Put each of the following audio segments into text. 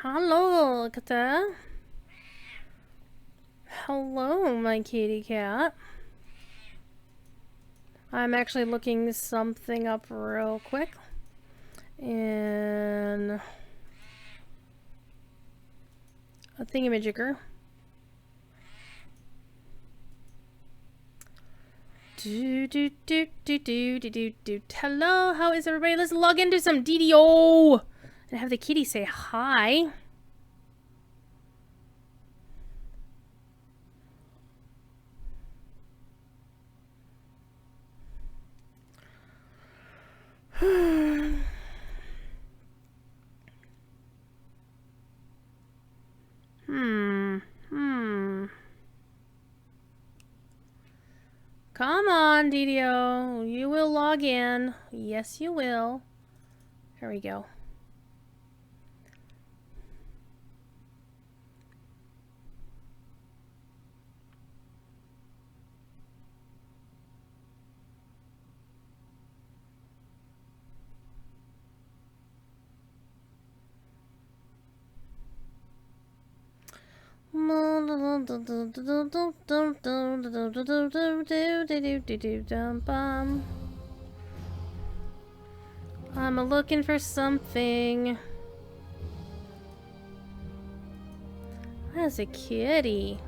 Hello, Kata. Hello, my kitty cat. I'm actually looking something up real quick. In a thingamajigger. Hello, how is everybody? Let's log into some DDO and have the kitty say hi. Come on, DDO. You will log in. Yes, you will. Here we go. I'm looking for something. That's a kitty.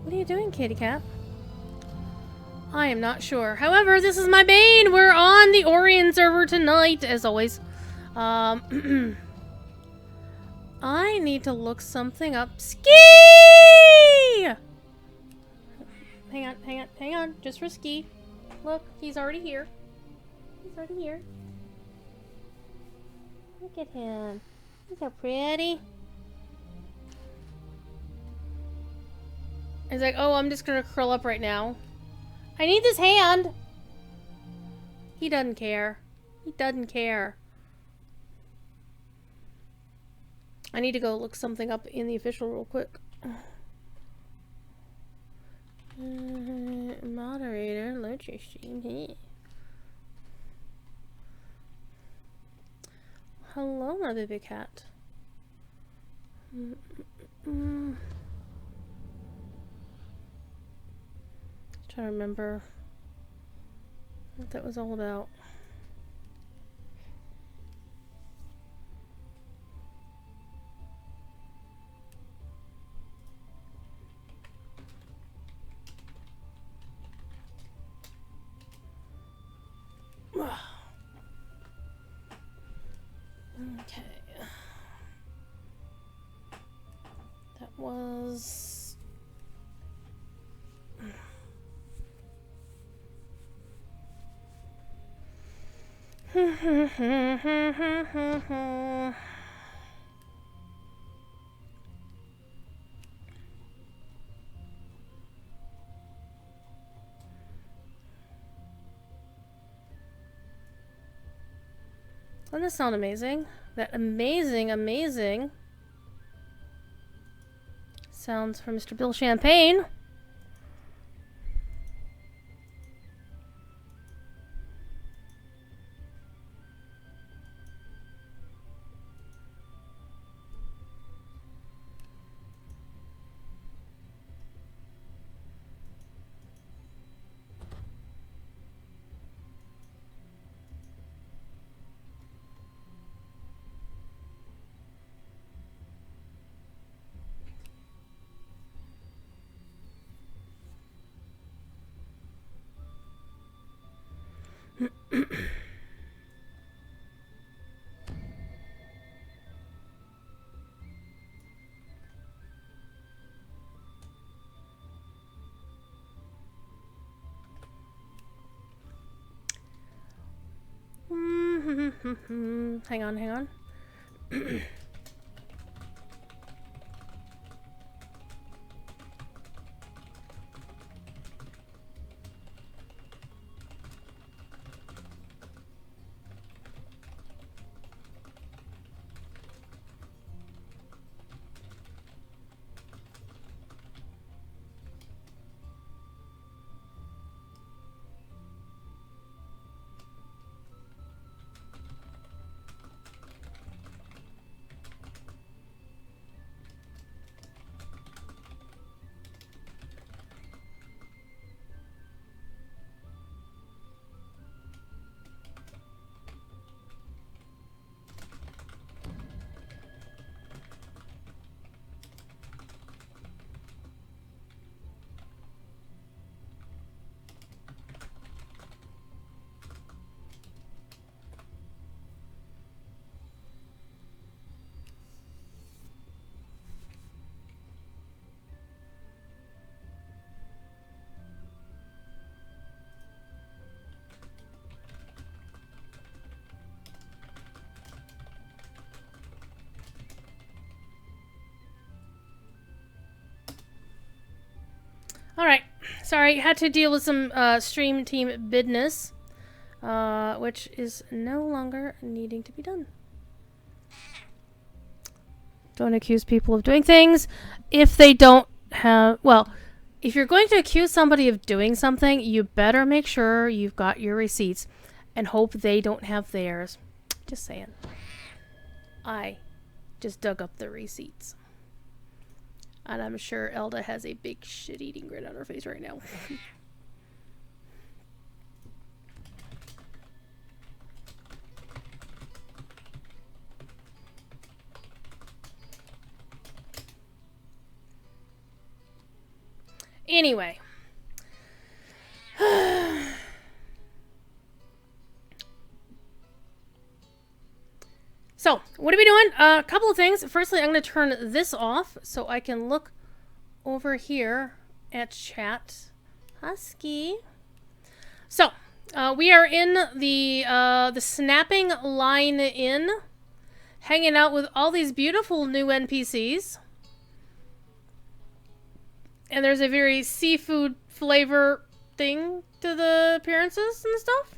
What are you doing, kitty cat? I am not sure. However, this is my bane. We're on the Orion server tonight, as always. I need to look something up. Ski! Hang on. Just for Ski. Look, he's already here. He's already here. Look at him. He's so pretty. He's like, oh, I'm just gonna curl up right now. I need this hand! He doesn't care. He doesn't care. I need to go look something up in the official real quick. Moderator, let your stream here. Hello, my baby cat. Trying to remember what that was all about. Okay. That was... Doesn't that sound amazing? That amazing sounds from Mr. Bill Champagne. Hang on. Alright. Sorry, had to deal with some stream team business. Which is no longer needing to be done. Don't accuse people of doing things if they don't have... Well, if you're going to accuse somebody of doing something, you better make sure you've got your receipts and hope they don't have theirs. Just saying. I just dug up the receipts. And I'm sure Elda has a big shit-eating grin on her face right now. Anyway. So, what are we doing? A couple of things. Firstly, I'm going to turn this off so I can look over here at chat. Husky. So, we are in the Snapping Line Inn, hanging out with all these beautiful new NPCs. And there's a very seafood flavor thing to the appearances and stuff.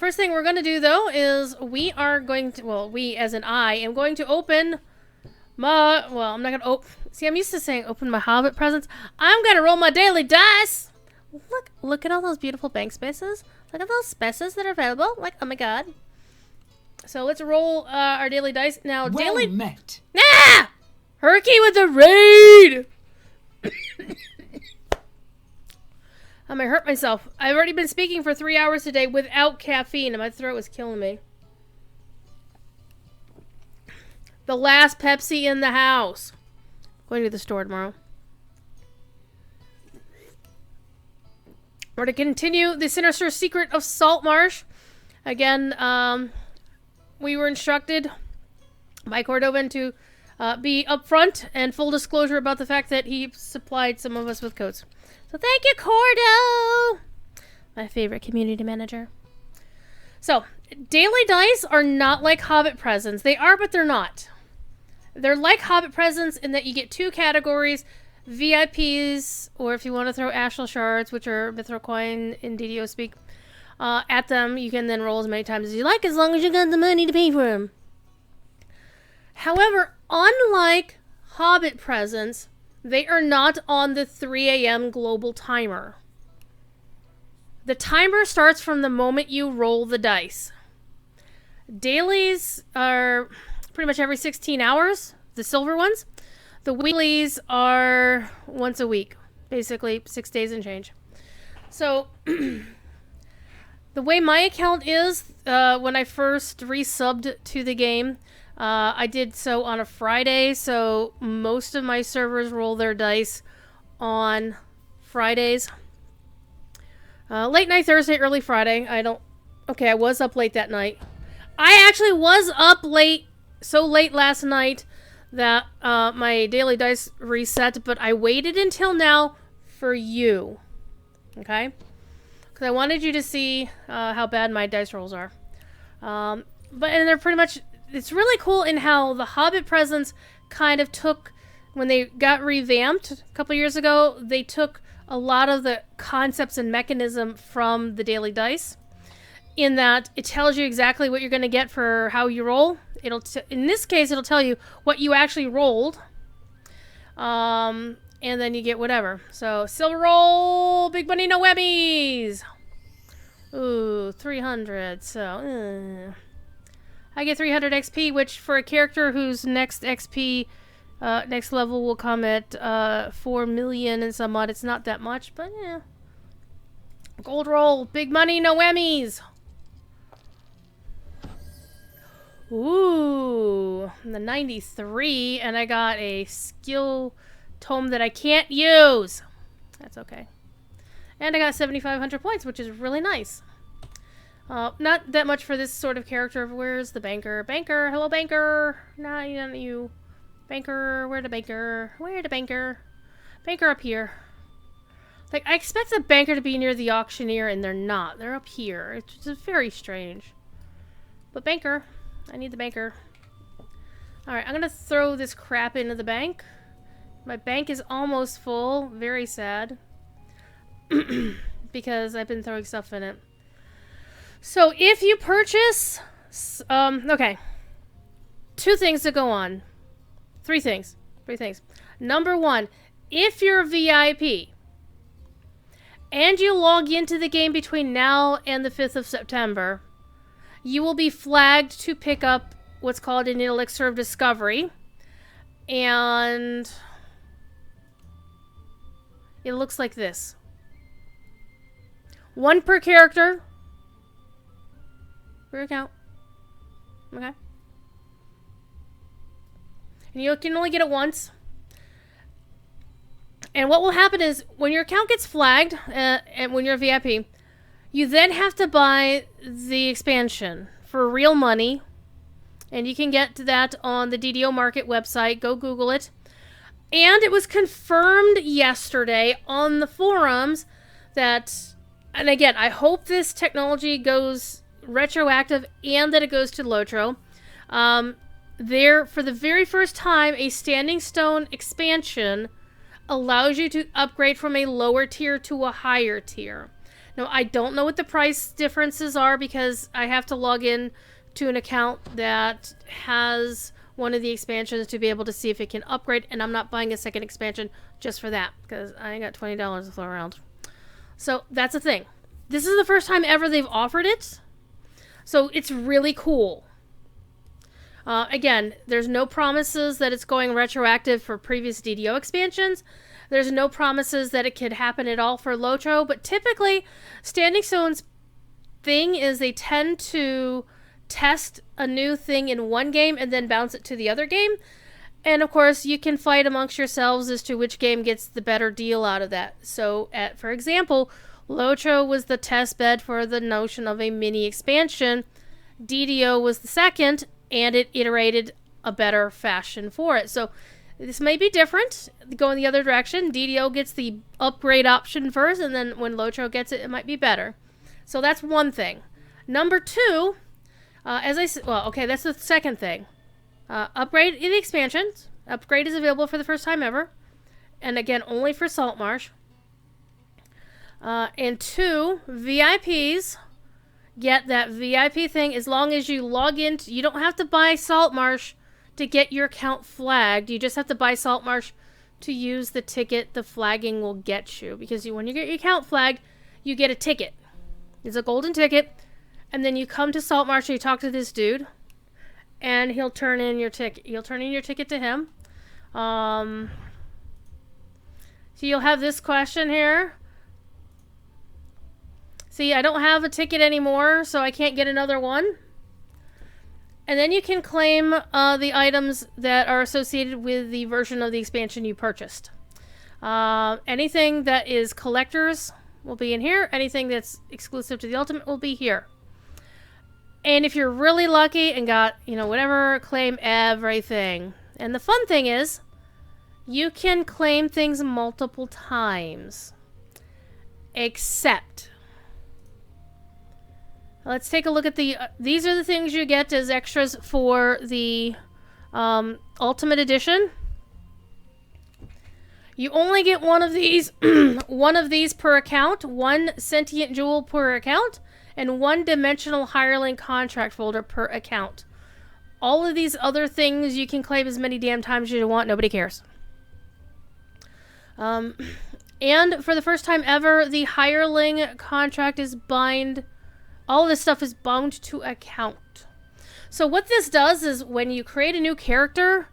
First thing we're going to do, though, is we are going to... Well, we, as in I, am going to open my... Well, I'm not going to open... See, I'm used to saying open my Hobbit presents. I'm going to roll my daily dice! Look at all those beautiful bank spaces. Look at those spaces that are available. Like, oh my god. So let's roll our daily dice. Now, well daily... met. Ah! Herky with the raid! I might hurt myself. I've already been speaking for 3 hours today without caffeine, and my throat was killing me. The last Pepsi in the house. Going to the store tomorrow. We're to continue the sinister secret of Saltmarsh. Again, we were instructed by Cordovan to be upfront and full disclosure about the fact that he supplied some of us with coats. So thank you, Cordo! My favorite community manager. So, daily dice are not like Hobbit presents. They are, but they're not. They're like Hobbit presents in that you get 2 categories. VIPs, or if you want to throw Ashel shards, which are Mithril coin in DDO speak, at them. You can then roll as many times as you like, as long as you got the money to pay for them. However, unlike Hobbit presents, they are not on the 3 a.m. global timer. The timer starts from the moment you roll the dice. Dailies are pretty much every 16 hours, the silver ones. The weeklies are once a week, basically 6 days and change. So, the way my account is, when I first resubbed to the game, I did so on a Friday, so most of my servers roll their dice on Fridays. Late night Thursday, early Friday. Okay, I was up late that night. I actually was up late, so late last night that my daily dice reset, but I waited until now for you. Okay? Because I wanted you to see how bad my dice rolls are. And they're pretty much... It's really cool in how the Hobbit presents kind of took, when they got revamped a couple years ago, they took a lot of the concepts and mechanism from the daily dice, in that it tells you exactly what you're going to get for how you roll. In this case, it'll tell you what you actually rolled, and then you get whatever. So, silver roll, big money, no whammies! Ooh, 300, so... I get 300 XP, which for a character whose next XP, next level will come at 4 million and some odd, it's not that much, but yeah. Gold roll, big money, no whammies. Ooh, the 93, and I got a skill tome that I can't use. That's okay. And I got 7,500 points, which is really nice. Not that much for this sort of character. Where's the banker? Banker! Hello, banker! Nah, not you. Banker, where the banker? Where the banker? Banker up here. Like, I expect the banker to be near the auctioneer, and they're not. They're up here. It's just very strange. But banker. I need the banker. Alright, I'm gonna throw this crap into the bank. My bank is almost full. Very sad. Because I've been throwing stuff in it. So if you purchase... okay. 2 things to go on. 3 things. 3 things. Number 1, if you're a VIP and you log into the game between now and the 5th of September, you will be flagged to pick up what's called an Elixir of Discovery. And it looks like this. 1 per character per account. Okay. And you can only get it once. And what will happen is when your account gets flagged, and when you're a VIP, you then have to buy the expansion for real money. And you can get to that on the DDO Market website. Go Google it. And it was confirmed yesterday on the forums that, and again, I hope this technology goes retroactive and that it goes to Lotro. There, for the very first time, a Standing Stone expansion allows you to upgrade from a lower tier to a higher tier. Now, I don't know what the price differences are because I have to log in to an account that has one of the expansions to be able to see if it can upgrade, and I'm not buying a second expansion just for that because I ain't got $20 to throw around. So that's a thing. This is the first time ever they've offered it, so it's really cool. Again, there's no promises that it's going retroactive for previous DDO expansions. There's no promises that it could happen at all for Lotro, but typically Standing Stone's thing is they tend to test a new thing in one game and then bounce it to the other game. And of course, you can fight amongst yourselves as to which game gets the better deal out of that. So, for example, Lotro was the test bed for the notion of a mini expansion. DDO was the second, and it iterated a better fashion for it. So this may be different, going the other direction. DDO gets the upgrade option first, and then when Lotro gets it, it might be better. So that's one thing. Number 2, as I said, well, okay, that's the second thing. Upgrade in the expansions. Upgrade is available for the first time ever. And again, only for Saltmarsh. And 2, VIPs get that VIP thing as long as you log in. You don't have to buy Saltmarsh to get your account flagged. You just have to buy Saltmarsh to use the ticket the flagging will get you. Because when you get your account flagged, you get a ticket. It's a golden ticket. And then you come to Saltmarsh and you talk to this dude. And he'll turn in your ticket. You'll turn in your ticket to him. So you'll have this question here. See, I don't have a ticket anymore, so I can't get another one. And then you can claim the items that are associated with the version of the expansion you purchased. Anything that is collectors will be in here. Anything that's exclusive to the Ultimate will be here. And if you're really lucky and got, whatever, claim everything. And the fun thing is, you can claim things multiple times. Except... let's take a look at these are the things you get as extras for the Ultimate Edition. You only get one of these, one of these per account, 1 sentient jewel per account, and 1 dimensional hireling contract folder per account. All of these other things you can claim as many damn times as you want. Nobody cares. And for the first time ever, the hireling contract is bind. All of this stuff is bound to account. So what this does is when you create a new character,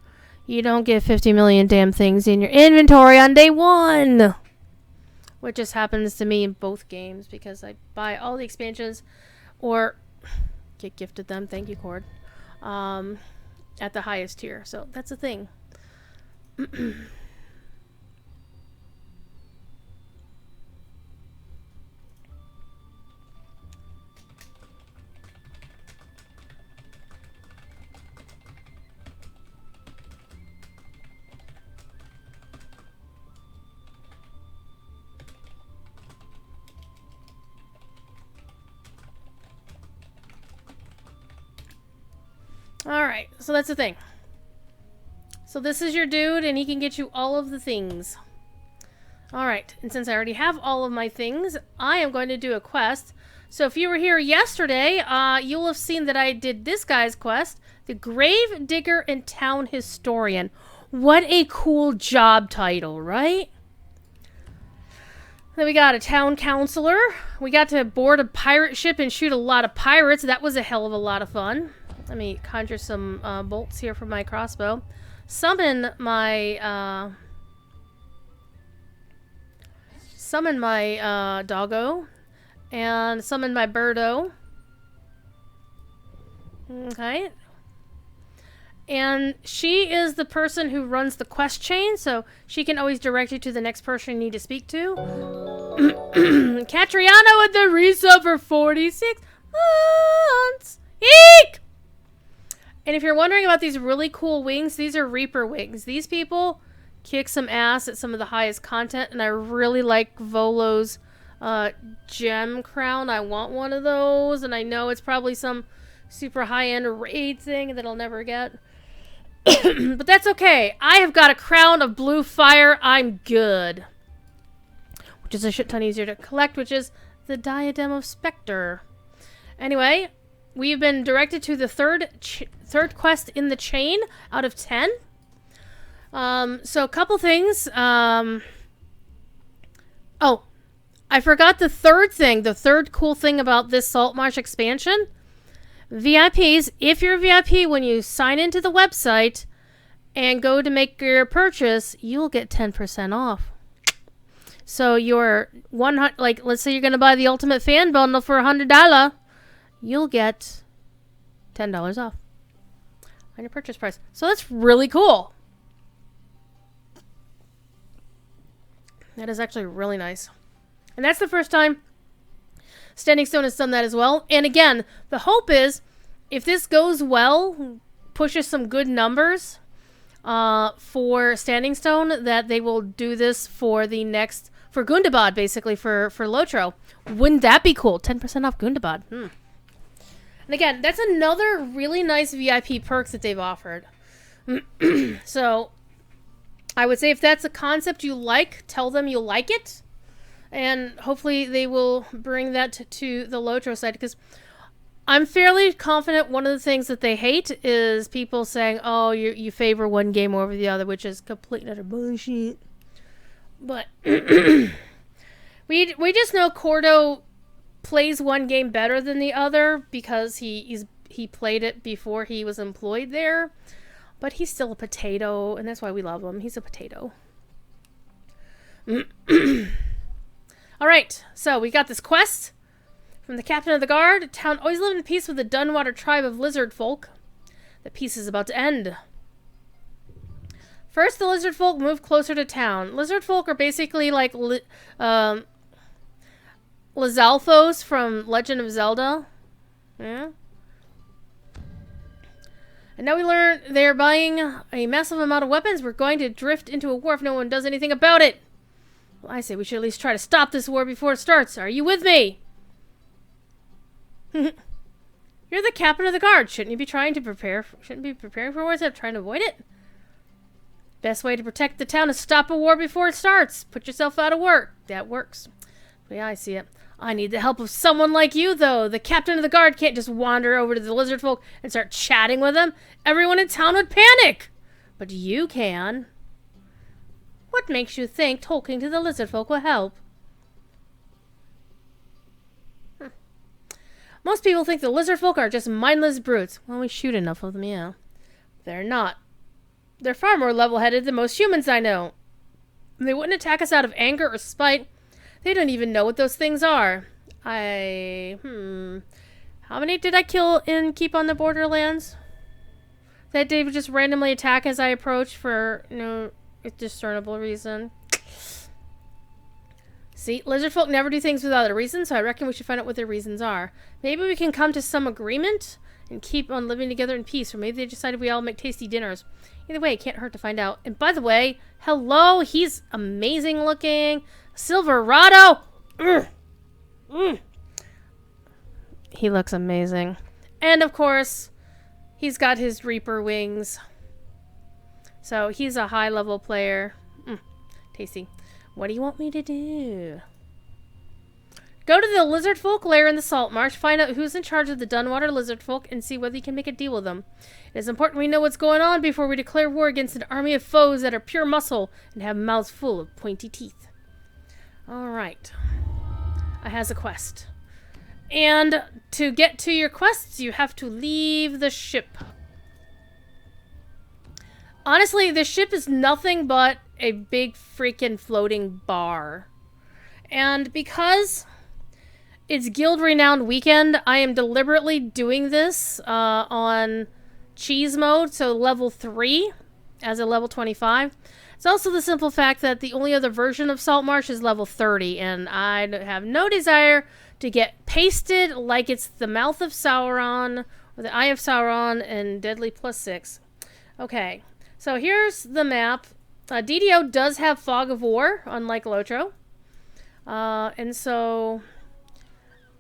you don't get 50 million damn things in your inventory on day 1. Which just happens to me in both games because I buy all the expansions or get gifted them, thank you, Cord, at the highest tier. So that's a thing. Alright, so that's the thing. So this is your dude, and he can get you all of the things. Alright, and since I already have all of my things, I am going to do a quest. So if you were here yesterday, you'll have seen that I did this guy's quest, the Grave Digger and Town Historian. What a cool job title, right? Then we got a town counselor. We got to board a pirate ship and shoot a lot of pirates. That was a hell of a lot of fun. Let me conjure some bolts here from my crossbow. Summon my doggo. And summon my birdo. Okay. And she is the person who runs the quest chain, so she can always direct you to the next person you need to speak to. Catriana with the resub for 46 months. Eek! And if you're wondering about these really cool wings, these are Reaper wings. These people kick some ass at some of the highest content, and I really like Volo's gem crown. I want one of those, and I know it's probably some super high-end raid thing that I'll never get. But that's okay. I have got a crown of blue fire. I'm good. Which is a shit ton easier to collect, which is the Diadem of Spectre. Anyway, we've been directed to the third quest in the chain out of 10. So a couple things. Oh, I forgot the third thing. The third cool thing about this Saltmarsh expansion. VIPs, if you're a VIP, when you sign into the website and go to make your purchase, you'll get 10% off. So your let's say you're going to buy the Ultimate Fan Bundle for $100, you'll get $10 off on your purchase price. So that's really cool. That is actually really nice. And that's the first time Standing Stone has done that as well. And again, the hope is, if this goes well, pushes some good numbers for Standing Stone, that they will do this for the next, for Gundabad, basically, for Lotro. Wouldn't that be cool? 10% off Gundabad. And again, that's another really nice VIP perks that they've offered. So, I would say if that's a concept you like, tell them you like it. And hopefully they will bring that to the Lotro side, because I'm fairly confident one of the things that they hate is people saying, oh, you favor one game over the other, which is complete and utter bullshit. But we just know Cordo plays one game better than the other because he played it before he was employed there. But he's still a potato, and that's why we love him. He's a potato. Alright, so we got this quest from the captain of the guard. Town always lived in peace with the Dunwater tribe of lizard folk. The peace is about to end. First, the lizard folk moved closer to town. Lizard folk are basically like Lizalfos from Legend of Zelda. Yeah. And now we learn they're buying a massive amount of weapons. We're going to drift into a war if no one does anything about it. Well, I say we should at least try to stop this war before it starts. Are you with me? You're the captain of the guard. Shouldn't you be trying to prepare? Shouldn't be preparing for war instead of trying to avoid it? Best way to protect the town is stop a war before it starts. Put yourself out of work. That works. But yeah, I see it. I need the help of someone like you, though. The captain of the guard can't just wander over to the lizard folk and start chatting with them. Everyone in town would panic. But you can. What makes you think talking to the lizard folk will help? Most people think the lizard folk are just mindless brutes. Well, we shoot enough of them, yeah. They're not. They're far more level-headed than most humans I know. They wouldn't attack us out of anger or spite. They don't even know what those things are. How many did I kill and keep on the Borderlands? That they would just randomly attack as I approach for no discernible reason. See, lizard folk never do things without a reason, so I reckon we should find out what their reasons are. Maybe we can come to some agreement and keep on living together in peace, or maybe they decided we all make tasty dinners. Either way, it can't hurt to find out. And by the way, hello, he's amazing looking. Silverado! He looks amazing. And of course, he's got his Reaper wings. So he's a high level player. Tasty. What do you want me to do? Go to the lizard folk lair in the Saltmarsh, find out who's in charge of the Dunwater lizard folk, and see whether you can make a deal with them. It is important we know what's going on before we declare war against an army of foes that are pure muscle and have mouths full of pointy teeth. Alright. I has a quest. And to get to your quests, you have to leave the ship. Honestly, the ship is nothing but a big freaking floating bar. And because it's guild renowned weekend, I am deliberately doing this on cheese mode, so level 3 as a level 25. It's also the simple fact that the only other version of Saltmarsh is level 30, and I have no desire to get pasted like it's the Mouth of Sauron, or the Eye of Sauron, and Deadly +6. Okay, so here's the map. DDO does have Fog of War, unlike Lotro. And so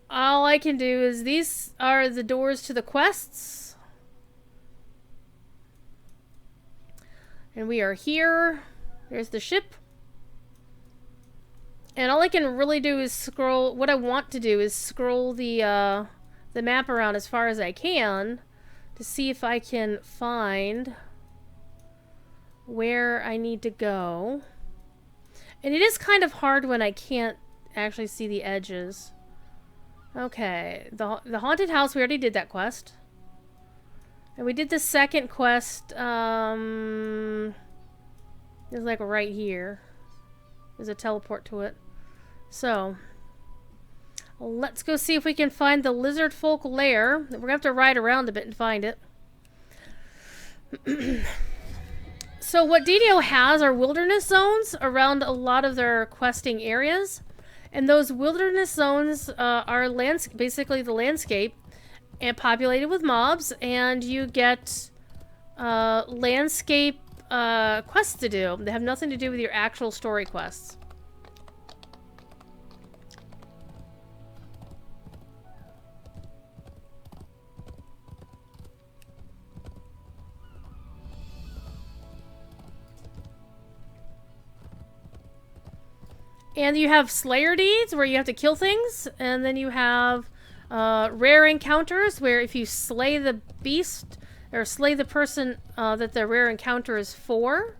all I can do is these are the doors to the quests. And we are here. There's the ship. And all I can really do is scroll. What I want to do is scroll the map around as far as I can to see if I can find where I need to go. And it is kind of hard when I can't actually see the edges. Okay, the haunted house, we already did that quest. And we did the second quest, it's like right here. There's a teleport to it. So, let's go see if we can find the lizard folk lair. We're gonna have to ride around a bit and find it. So what DDO has are wilderness zones around a lot of their questing areas. And those wilderness zones are basically the landscape and populated with mobs. And you get landscape quests to do. They have nothing to do with your actual story quests. And you have Slayer deeds, where you have to kill things. And then you have rare encounters, where if you slay the beast, or slay the person that the rare encounter is for,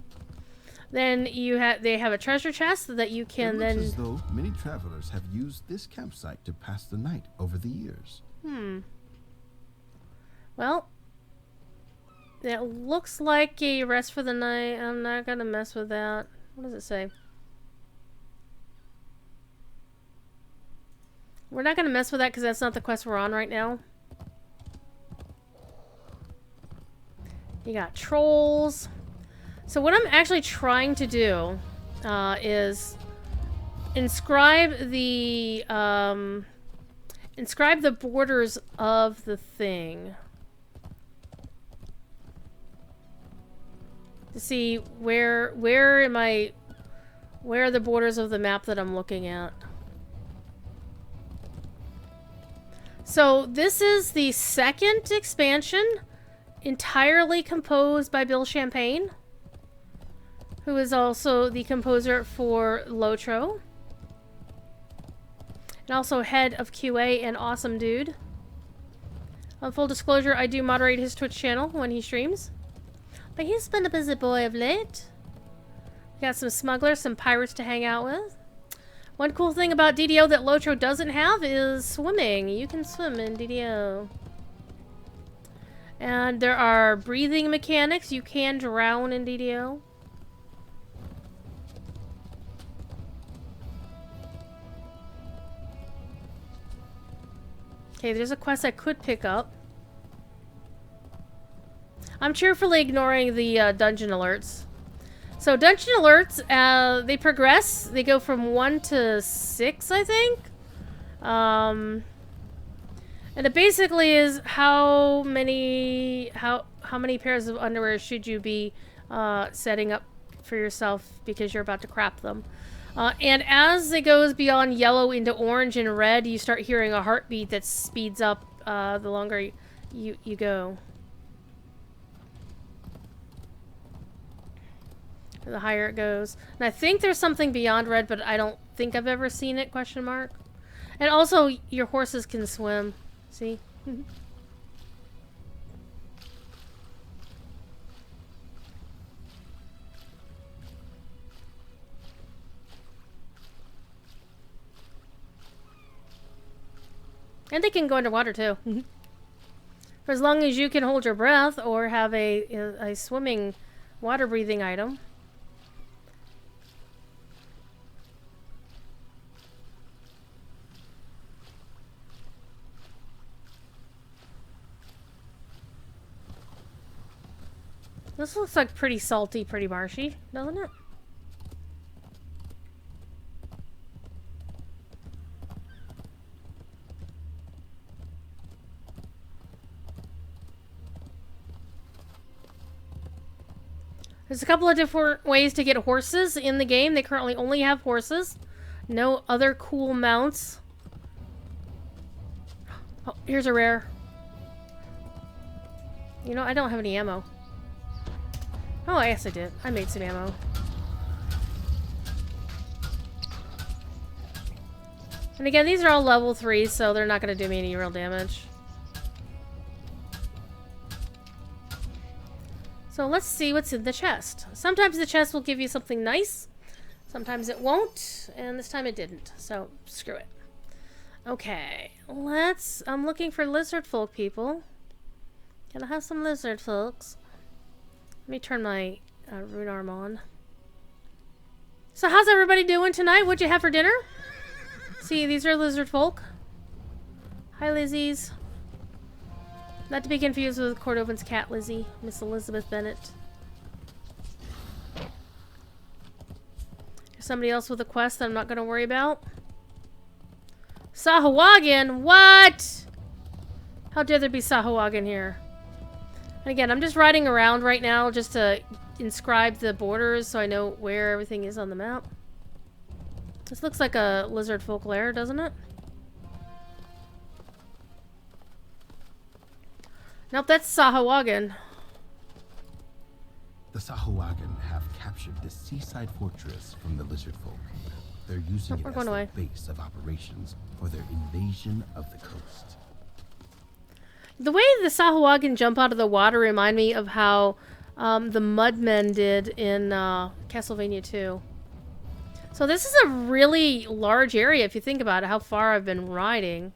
then they have a treasure chest that you can then... It looks as though many travelers have used this campsite to pass the night over the years. Well, it looks like a rest for the night. I'm not gonna mess with that. What does it say? We're not going to mess with that because that's not the quest we're on right now. You got trolls. So what I'm actually trying to do is inscribe the borders of the thing. To see where are the borders of the map that I'm looking at. So this is the second expansion, entirely composed by Bill Champagne, who is also the composer for Lotro, and also head of QA and awesome dude. On full disclosure, I do moderate his Twitch channel when he streams, but he's been a busy boy of late. We got some smugglers, some pirates to hang out with. One cool thing about DDO that Lotro doesn't have is swimming. You can swim in DDO. And there are breathing mechanics. You can drown in DDO. Okay, there's a quest I could pick up. I'm cheerfully ignoring the dungeon alerts. So dungeon alerts, they progress. They go from 1 to 6, I think. And it basically is how many pairs of underwear should you be setting up for yourself because you're about to crap them. And as it goes beyond yellow into orange and red, you start hearing a heartbeat that speeds up the longer you go. The higher it goes. And I think there's something beyond red, but I don't think I've ever seen it, question mark. And also, your horses can swim. See? And they can go underwater, too. For as long as you can hold your breath or have a swimming, water-breathing item. This looks like pretty salty, pretty marshy, doesn't it? There's a couple of different ways to get horses in the game. They currently only have horses. No other cool mounts. Oh, here's a rare. You know, I don't have any ammo. Oh, yes I did. I made some ammo. And again, these are all level 3, so they're not going to do me any real damage. So let's see what's in the chest. Sometimes the chest will give you something nice. Sometimes it won't. And this time it didn't. So, screw it. Okay. I'm looking for lizard folk, people. Can I have some lizard folks? Let me turn my rune arm on. So how's everybody doing tonight? What'd you have for dinner? See, these are lizard folk. Hi, Lizzies. Not to be confused with Cordovan's cat, Lizzie. Miss Elizabeth Bennet. There's somebody else with a quest that I'm not going to worry about. Sahuagin? What? How dare there be Sahuagin here? And again, I'm just riding around right now just to inscribe the borders so I know where everything is on the map. This looks like a lizard folk lair, doesn't it? Nope, that's Sahuagin. The Sahuagin have captured the seaside fortress from the lizard folk. They're using it as their base of operations for their invasion of the coast. The way the Sahuagin jump out of the water remind me of how the Mudmen did in Castlevania 2. So this is a really large area if you think about it, how far I've been riding.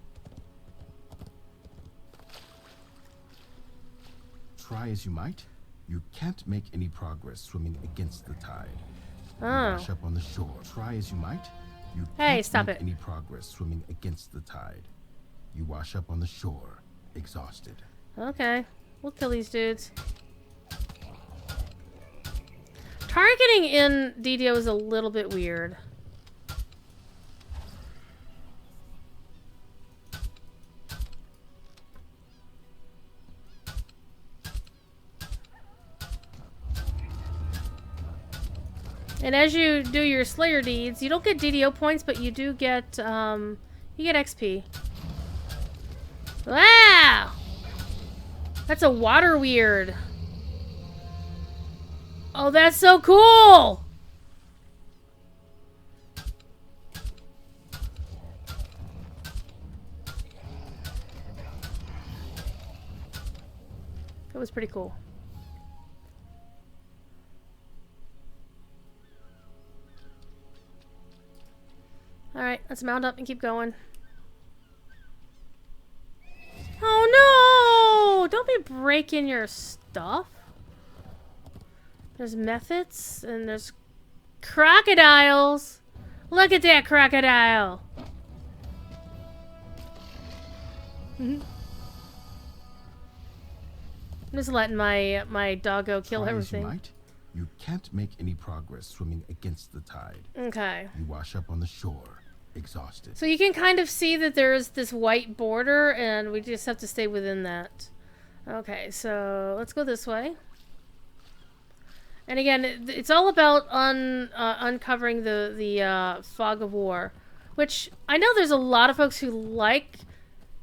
Try as you might, you can't make any progress swimming against the tide. Oh. You wash up on the shore. Try as you might, you can't make any progress swimming against the tide. You wash up on the shore, exhausted. Okay, we'll kill these dudes. Targeting in DDO is a little bit weird. And as you do your Slayer deeds, you don't get DDO points, but you do get, you get XP. Wow! That's a water weird. Oh, that's so cool! That was pretty cool. Alright, let's mount up and keep going. Oh no! Don't be breaking your stuff. There's methods and there's crocodiles. Look at that crocodile. I'm just letting my doggo kill everything. As you might, you can't make any progress swimming against the tide. Okay. You wash up on the shore, exhausted. So you can kind of see that there's this white border, and we just have to stay within that. Okay, so let's go this way. And again, it's all about uncovering the Fog of War, which I know there's a lot of folks who like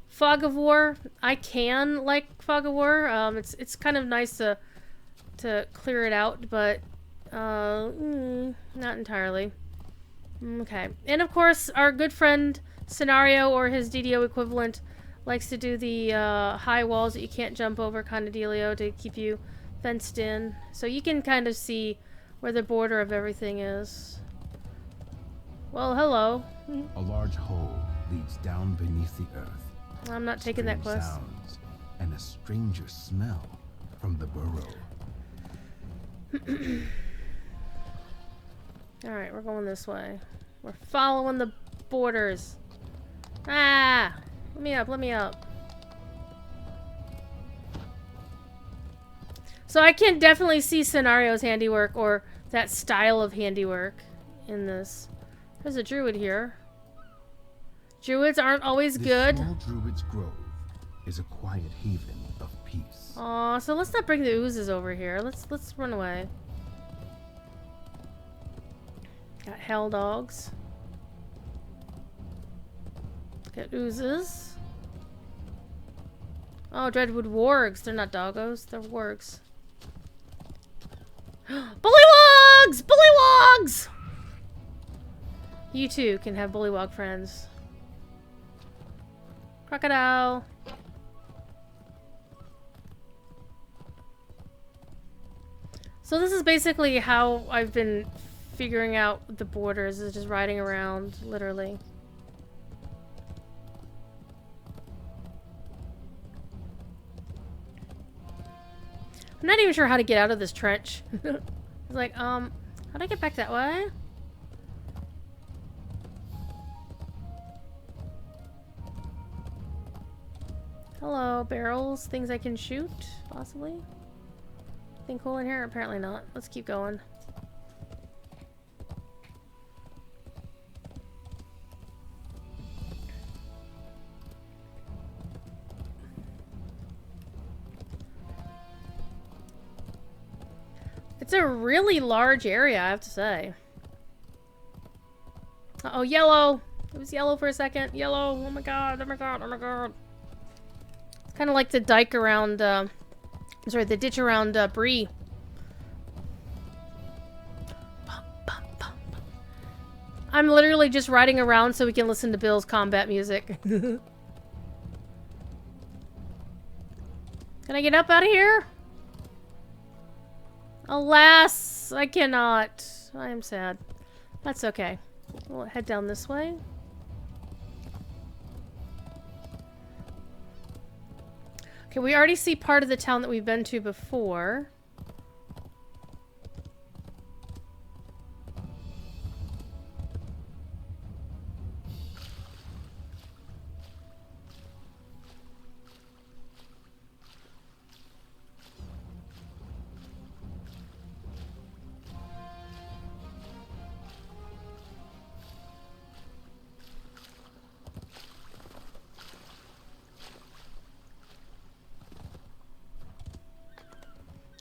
Fog of War. I can like Fog of War. It's kind of nice to clear it out, but Not entirely. Okay. And of course, our good friend Scenario, or his DDO equivalent, likes to do the high walls that you can't jump over kind of dealio to keep you fenced in. So you can kind of see where the border of everything is. Well, hello. A large hole leads down beneath the earth. I'm not taking that Strange quest. sounds and a stranger smell from the burrow. Alright, we're going this way. We're following the borders. Ah! Let me up, let me up. So I can definitely see Scenario's handiwork, or that style of handiwork in this. There's a druid here. Druids aren't always good. This small druid's grove is a quiet haven of peace. Aw, so let's not bring the oozes over here. Let's run away. Got hell dogs. Got oozes. Oh, Dreadwood wargs. They're not doggos. They're wargs. Bullywogs! Bullywogs! You too can have bullywog friends. Crocodile. So this is basically how I've been figuring out the borders, is just riding around, literally. I'm not even sure how to get out of this trench. It's like, how do I get back that way? Hello, barrels, things I can shoot, possibly. Anything cool in here? Apparently not. Let's keep going. It's a really large area, I have to say. Uh-oh, yellow! It was yellow for a second. Yellow! Oh my god, oh my god, oh my god. It's kind of like the dike around, sorry, the ditch around, Bree. I'm literally just riding around so we can listen to Bill's combat music. Can I get up out of here? Alas, I cannot. I am sad. That's okay. We'll head down this way. Okay, we already see part of the town that we've been to before.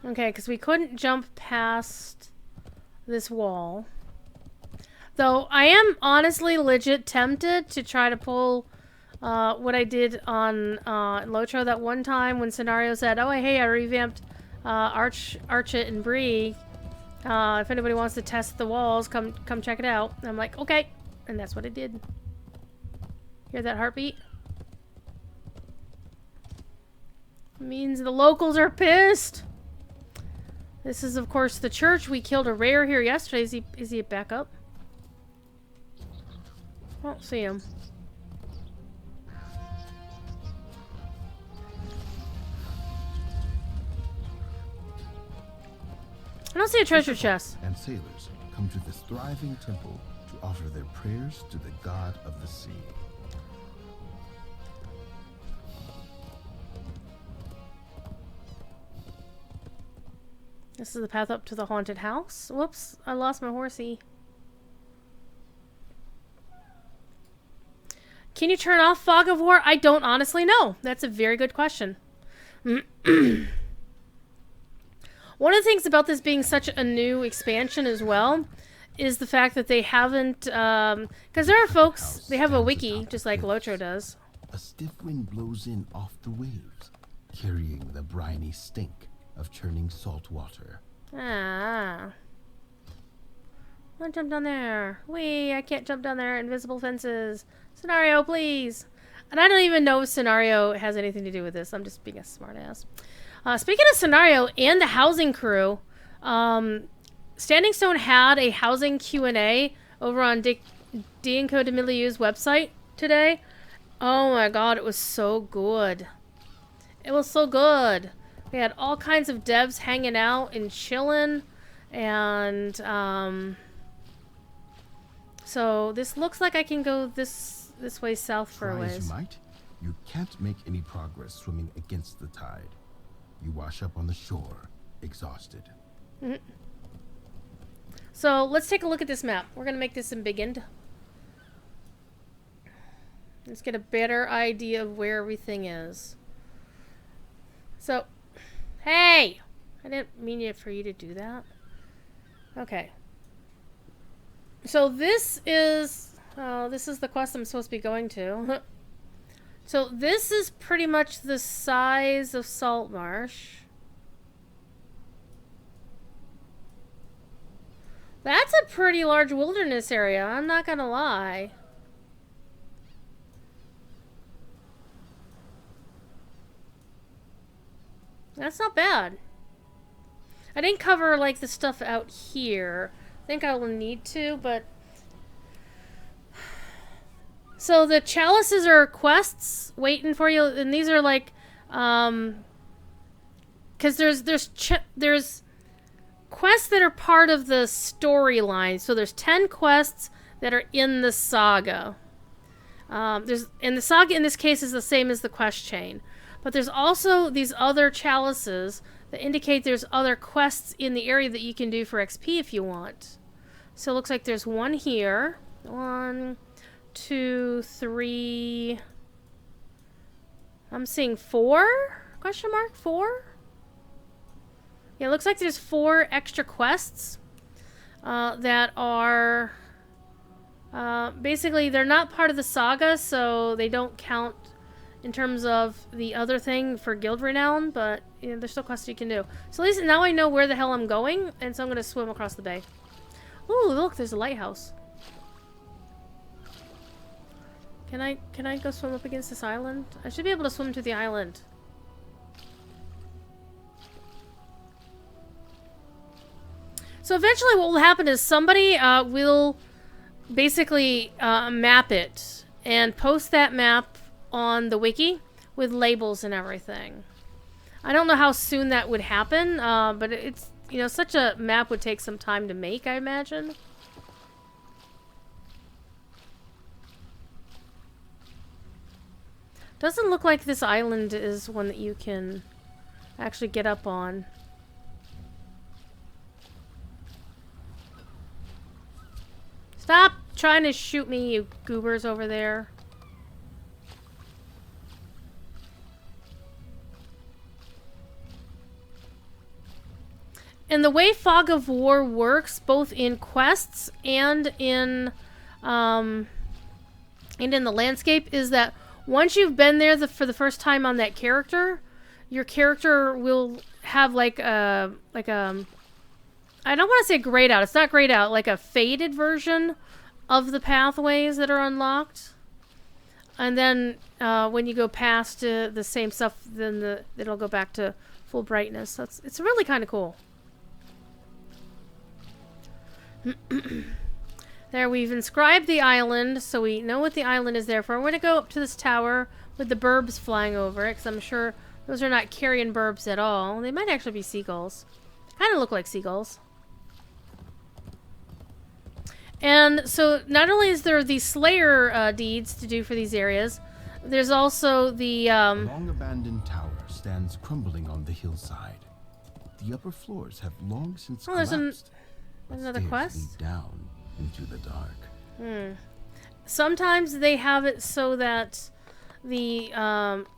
Okay, because we couldn't jump past this wall. Though, I am honestly legit tempted to try to pull what I did on Lotro that one time when Scenario said, oh, hey, I revamped Archit and Bree. If anybody wants to test the walls, come check it out. And I'm like, okay. And that's what I did. Hear that heartbeat? It means the locals are pissed. This is, of course, the church. We killed a rare here yesterday. Is he back up? I don't see him. I don't see a treasure chest. And sailors come to this thriving temple to offer their prayers to the god of the sea. This is the path up to the haunted house. Whoops, I lost my horsey. Can you turn off Fog of War? I don't honestly know. That's a very good question. One of the things about this being such a new expansion as well is the fact that they haven't, because there are folks, they have a wiki, just like Lotro does. A stiff wind blows in off the waves, carrying the briny stink of churning salt water. Ah. I want to jump down there. Wee, I can't jump down there. Invisible fences. Scenario, please. And I don't even know if scenario has anything to do with this. I'm just being a smartass. Speaking of scenario and the housing crew, Standing Stone had a housing Q&A over on D&Co de Milieu's website today. Oh my god, it was so good. It was so good. We had all kinds of devs hanging out and chilling, and so this looks like I can go this way south for a ways. Try as you might, you can't make any progress swimming against the tide. You wash up on the shore, exhausted. Mm-hmm. So let's take a look at this map. We're gonna make this embiggened. Let's get a better idea of where everything is. So, hey! I didn't mean for you to do that. Okay. So this is the quest I'm supposed to be going to. So this is pretty much the size of Saltmarsh. That's a pretty large wilderness area, I'm not gonna lie. That's not bad. I didn't cover like the stuff out here. I think I will need to, but so the chalices are quests waiting for you, and these are like because there's quests that are part of the storyline. So there's 10 quests that are in the saga. And the saga in this case is the same as the quest chain. But there's also these other chalices that indicate there's other quests in the area that you can do for XP if you want. So it looks like there's one here. 1, 2, 3. I'm seeing 4? Question mark? 4? Yeah, it looks like there's 4 extra quests that are basically they're not part of the saga, so they don't count in terms of the other thing for guild renown, but you know, there's still quests you can do. So at least now I know where the hell I'm going, and so I'm gonna swim across the bay. Ooh, look, there's a lighthouse. Can I go swim up against this island? I should be able to swim to the island. So eventually what will happen is somebody will basically map it and post that map on the wiki with labels and everything. I don't know how soon that would happen, but it's, you know, such a map would take some time to make, I imagine. Doesn't look like this island is one that you can actually get up on. Stop trying to shoot me, you goobers over there. And the way Fog of War works, both in quests and in the landscape, is that once you've been there for the first time on that character, your character will have like a I don't want to say grayed out. It's not grayed out. Like a faded version of the pathways that are unlocked. And then when you go past the same stuff, then it'll go back to full brightness. So it's really kind of cool. There, we've inscribed the island, so we know what the island is there for. We're going to go up to this tower with the burbs flying over it, because I'm sure those are not carrion burbs at all. They might actually be seagulls. Kind of look like seagulls. And so not only is there the Slayer deeds to do for these areas, there's also the... A long-abandoned tower stands crumbling on the hillside. The upper floors have long since collapsed. Another quest? Lead down into the dark. Sometimes they have it so that the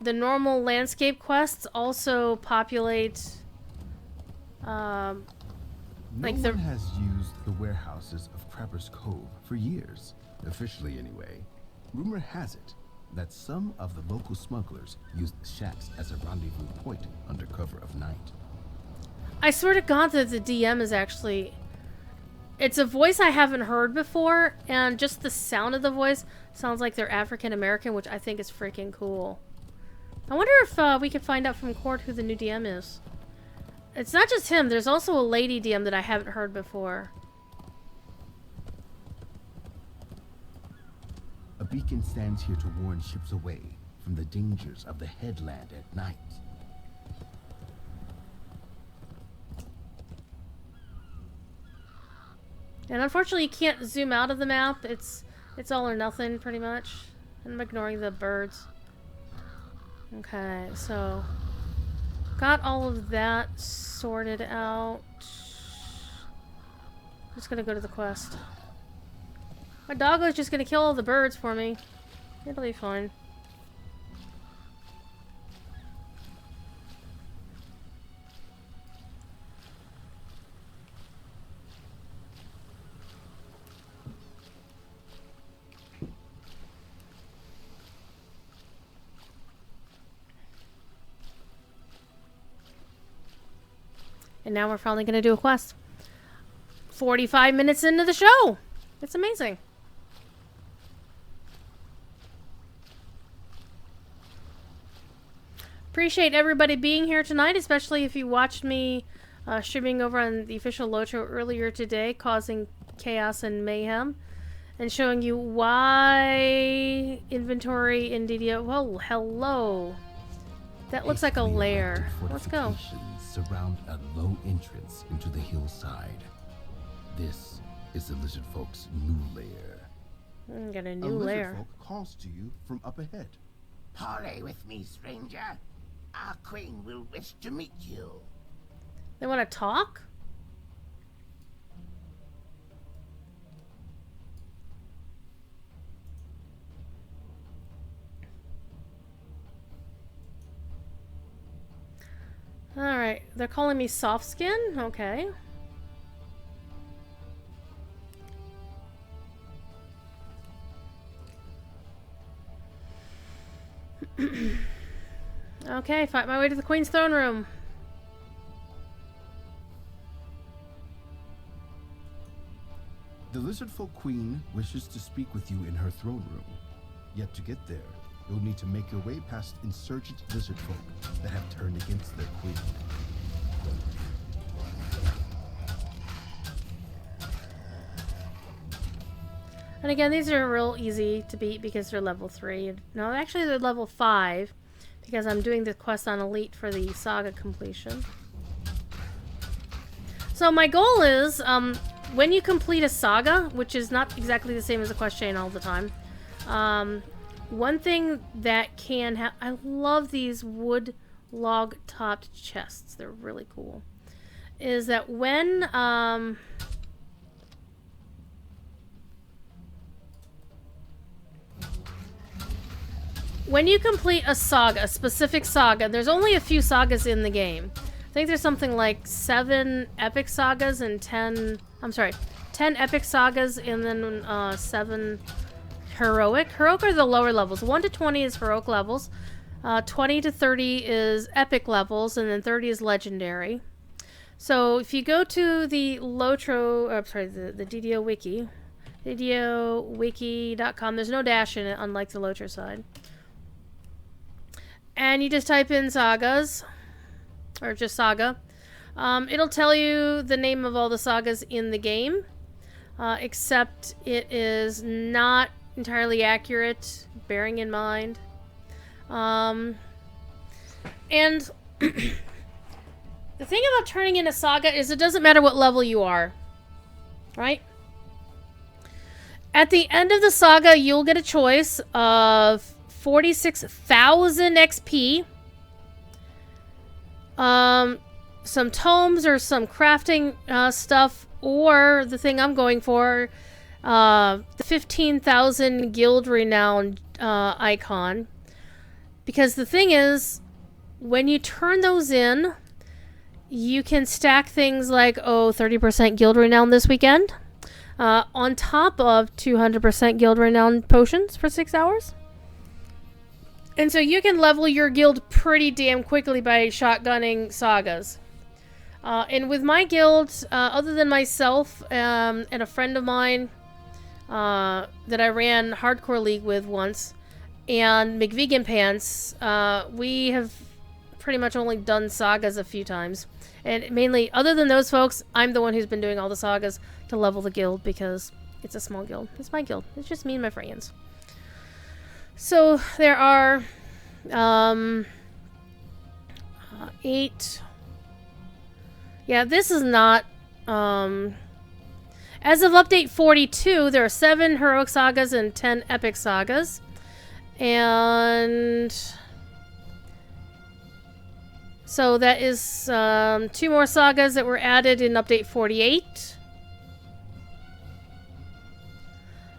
normal landscape quests also populate. No one has used the warehouses of Crabber's Cove for years, officially anyway. Rumor has it that some of the local smugglers use the shacks as a rendezvous point under cover of night. I swear to God that the DM is actually It's a voice I haven't heard before, and just the sound of the voice sounds like they're African American, which I think is freaking cool. I wonder if we can find out from Court who the new DM is. It's not just him, there's also a lady DM that I haven't heard before. A beacon stands here to warn ships away from the dangers of the headland at night. And unfortunately you can't zoom out of the map. It's all or nothing pretty much. And I'm ignoring the birds. Okay, so got all of that sorted out. Just gonna go to the quest. My doggo's just gonna kill all the birds for me. It'll be fine. And now we're finally going to do a quest. 45 minutes into the show. It's amazing. Appreciate everybody being here tonight, especially if you watched me streaming over on the official Lotro earlier today, causing chaos and mayhem, and showing you why inventory in DDO. Well, hello. That looks like a lair. Let's go. Surround a low entrance into the hillside. This is the lizard folk's new lair. Got a new lair. Lizard folk calls to you from up ahead. Parley with me, stranger. Our queen will wish to meet you. They want to talk? Alright, they're calling me soft skin? Okay. Okay, fight my way to the Queen's throne room. The lizard folk queen wishes to speak with you in her throne room. Yet to get there, you'll need to make your way past insurgent lizard folk that have turned against their queen. And again, these are real easy to beat because they're level 3. No, actually they're level 5 because I'm doing the quest on Elite for the saga completion. So my goal is, when you complete a saga, which is not exactly the same as a quest chain all the time, one thing that can have... I love these wood log-topped chests. They're really cool. Is that when you complete a saga, a specific saga, there's only a few sagas in the game. I think there's something like 7 epic sagas and 10 epic sagas and then 7 heroic. Heroic are the lower levels. 1 to 20 is heroic levels. 20 to 30 is epic levels, and then 30 is legendary. So if you go to the Lotro, the DDO wiki, ddowiki.com, there's no dash in it, unlike the Lotro side. And you just type in sagas, or just saga. It'll tell you the name of all the sagas in the game, except it is not entirely accurate, bearing in mind. And the thing about turning in a saga is it doesn't matter what level you are, right? At the end of the saga, you'll get a choice of 46,000 XP, some tomes or some crafting stuff, or the thing I'm going for, the 15,000 guild renown icon. Because the thing is, when you turn those in, you can stack things like, 30% guild renown this weekend, on top of 200% guild renown potions for 6 hours. And so you can level your guild pretty damn quickly by shotgunning sagas. And with my guild, other than myself and a friend of mine that I ran Hardcore League with once, and McVegan Pants, we have pretty much only done sagas a few times. And mainly, other than those folks, I'm the one who's been doing all the sagas to level the guild because it's a small guild. It's my guild. It's just me and my friends. So there are 8. Yeah, this is not... as of update 42, there are 7 heroic sagas and 10 epic sagas. And... so that is 2 more sagas that were added in update 48.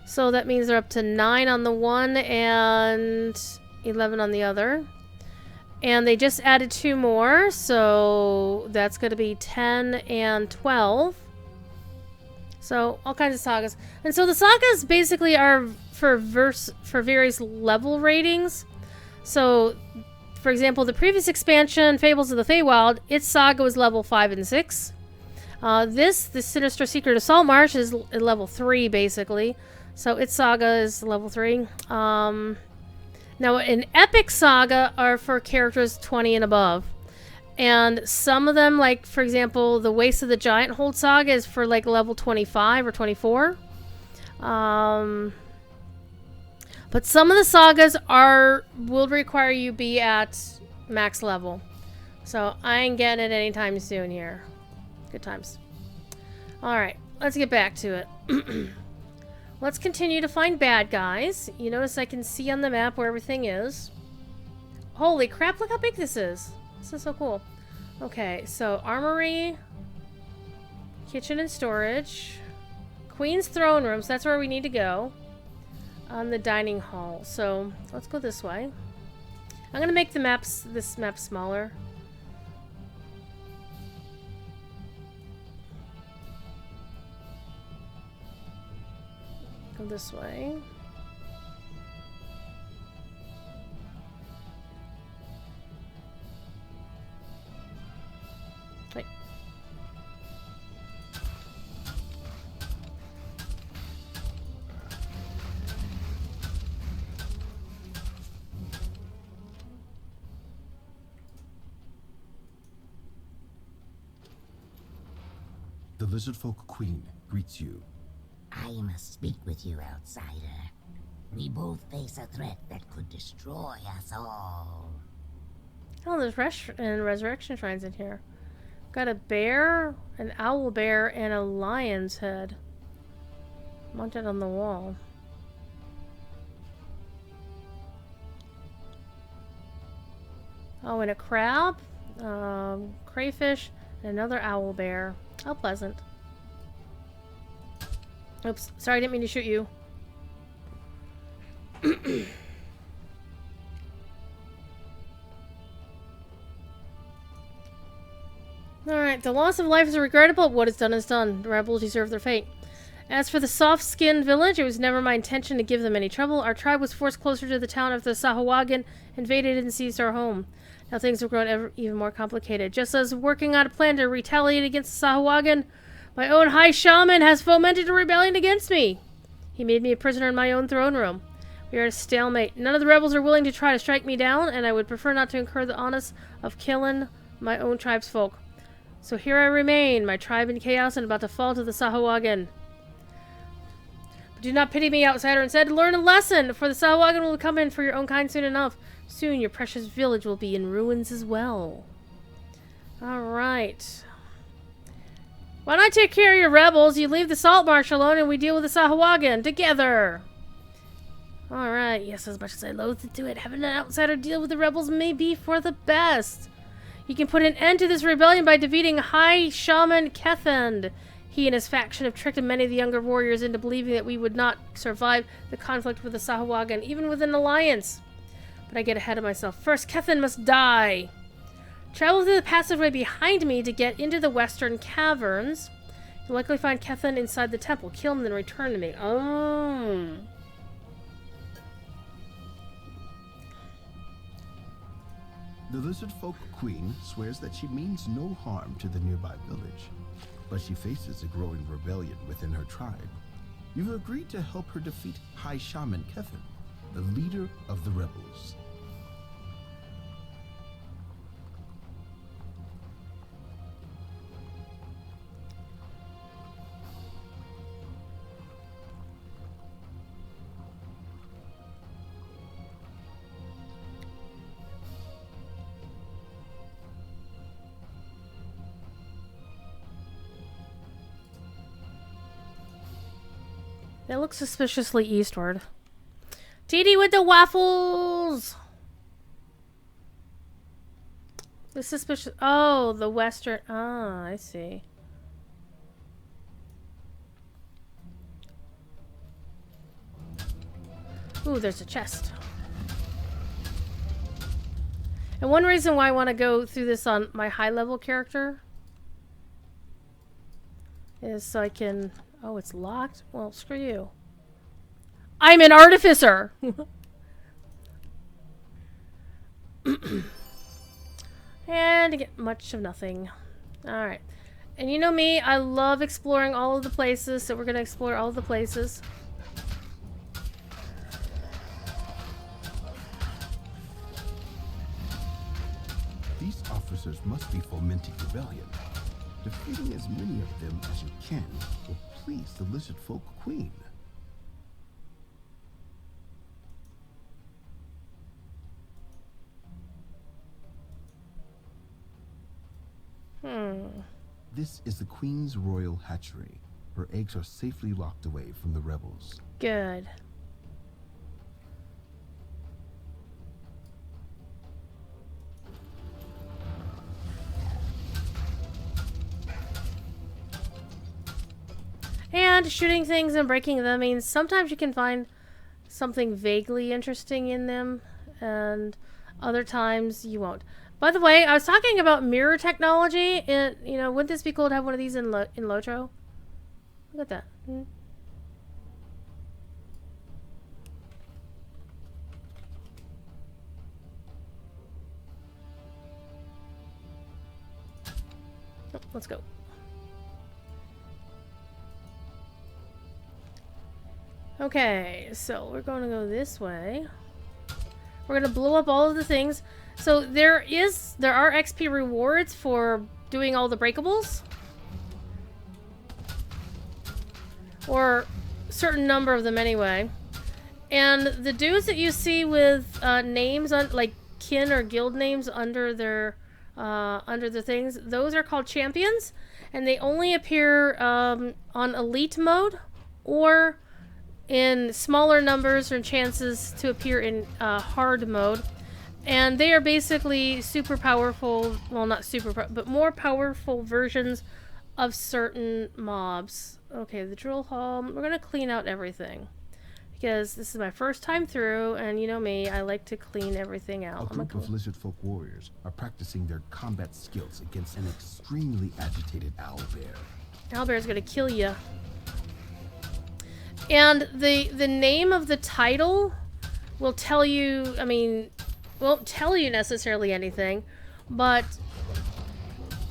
So that means they're up to 9 on the one and 11 on the other. And they just added 2 more, so that's going to be 10 and 12. So all kinds of sagas. And so the sagas basically are for various level ratings. So, for example, the previous expansion, Fables of the Feywild, its saga was level 5 and 6. The Sinister Secret of Saltmarsh is level 3, basically. So its saga is level 3. Now, an epic saga are for characters 20 and above. And some of them, like, for example, the Waste of the Giant Hold saga is for, like, level 25 or 24. But some of the sagas will require you be at max level. So I ain't getting it anytime soon here. Good times. Alright, let's get back to it. Let's continue to find bad guys. You notice I can see on the map where everything is. Holy crap, look how big this is. This is so cool. Okay, so armory, kitchen and storage, Queen's throne room, so that's where we need to go. On the dining hall. So let's go this way. I'm gonna make this map smaller. Go this way. Wait. The Lizardfolk Queen greets you. I must speak with you, outsider. We both face a threat that could destroy us all. Oh, there's resurrection shrines in here. Got a bear, an owl bear, and a lion's head mounted on the wall. Oh, and a crab, crayfish, and another owl bear. How pleasant. Oops, sorry, I didn't mean to shoot you. Alright, the loss of life is regrettable. What is done is done. The rebels deserve their fate. As for the soft-skinned village, it was never my intention to give them any trouble. Our tribe was forced closer to the town after the Sahuagin invaded and seized our home. Now things have grown even more complicated. Just as working on a plan to retaliate against the Sahuagin, my own High Shaman has fomented a rebellion against me. He made me a prisoner in my own throne room. We are at a stalemate. None of the rebels are willing to try to strike me down, and I would prefer not to incur the onus of killing my own tribe's folk. So here I remain, my tribe in chaos and about to fall to the Sahuagin. But do not pity me, outsider. Instead, learn a lesson, for the Sahuagin will come in for your own kind soon enough. Soon your precious village will be in ruins as well. Alright. Why not take care of your rebels? You leave the Saltmarsh alone and we deal with the Sahuagin together. Alright, yes, as much as I loathe to do it, having an outsider deal with the rebels may be for the best. You can put an end to this rebellion by defeating High Shaman Kethend. He and his faction have tricked many of the younger warriors into believing that we would not survive the conflict with the Sahuagin, even with an alliance. But I get ahead of myself. First, Kethend must die. Travel through the passageway behind me to get into the western caverns. You'll likely find Kethend inside the temple. Kill him, then return to me. Oh. The lizard folk queen swears that she means no harm to the nearby village, but she faces a growing rebellion within her tribe. You've agreed to help her defeat High Shaman Kevin, the leader of the rebels. They look suspiciously eastward. TD with the waffles! The suspicious... Oh, the western... Ah, I see. Ooh, there's a chest. And one reason why I want to go through this on my high-level character is so I can... Oh, it's locked? Well, screw you. I'm an artificer! And I get much of nothing. Alright. And you know me, I love exploring all of the places, so we're going to explore all of the places. These officers must be fomenting rebellion. Defeating as many of them as you can will please the lizard folk queen. This is the Queen's royal hatchery. Her eggs are safely locked away from the rebels. Good. And shooting things and breaking them means sometimes you can find something vaguely interesting in them, and other times you won't. By the way, I was talking about mirror technology. You know, wouldn't this be cool to have one of these in Lotro? Look at that. Oh, let's go. Okay, so we're going to go this way. We're going to blow up all of the things. So there are XP rewards for doing all the breakables. Or a certain number of them anyway. And the dudes that you see with names on like kin or guild names under their things, those are called champions, and they only appear on elite mode or in smaller numbers or chances to appear in hard mode. And they are basically super powerful, well, not super, but more powerful versions of certain mobs. Okay, the drill hall. We're going to clean out everything, because this is my first time through, and you know me, I like to clean everything out. A group of lizard folk warriors are practicing their combat skills against an extremely agitated owlbear. Owlbear's going to kill you. And the name of the title will tell you, I mean, won't tell you necessarily anything, but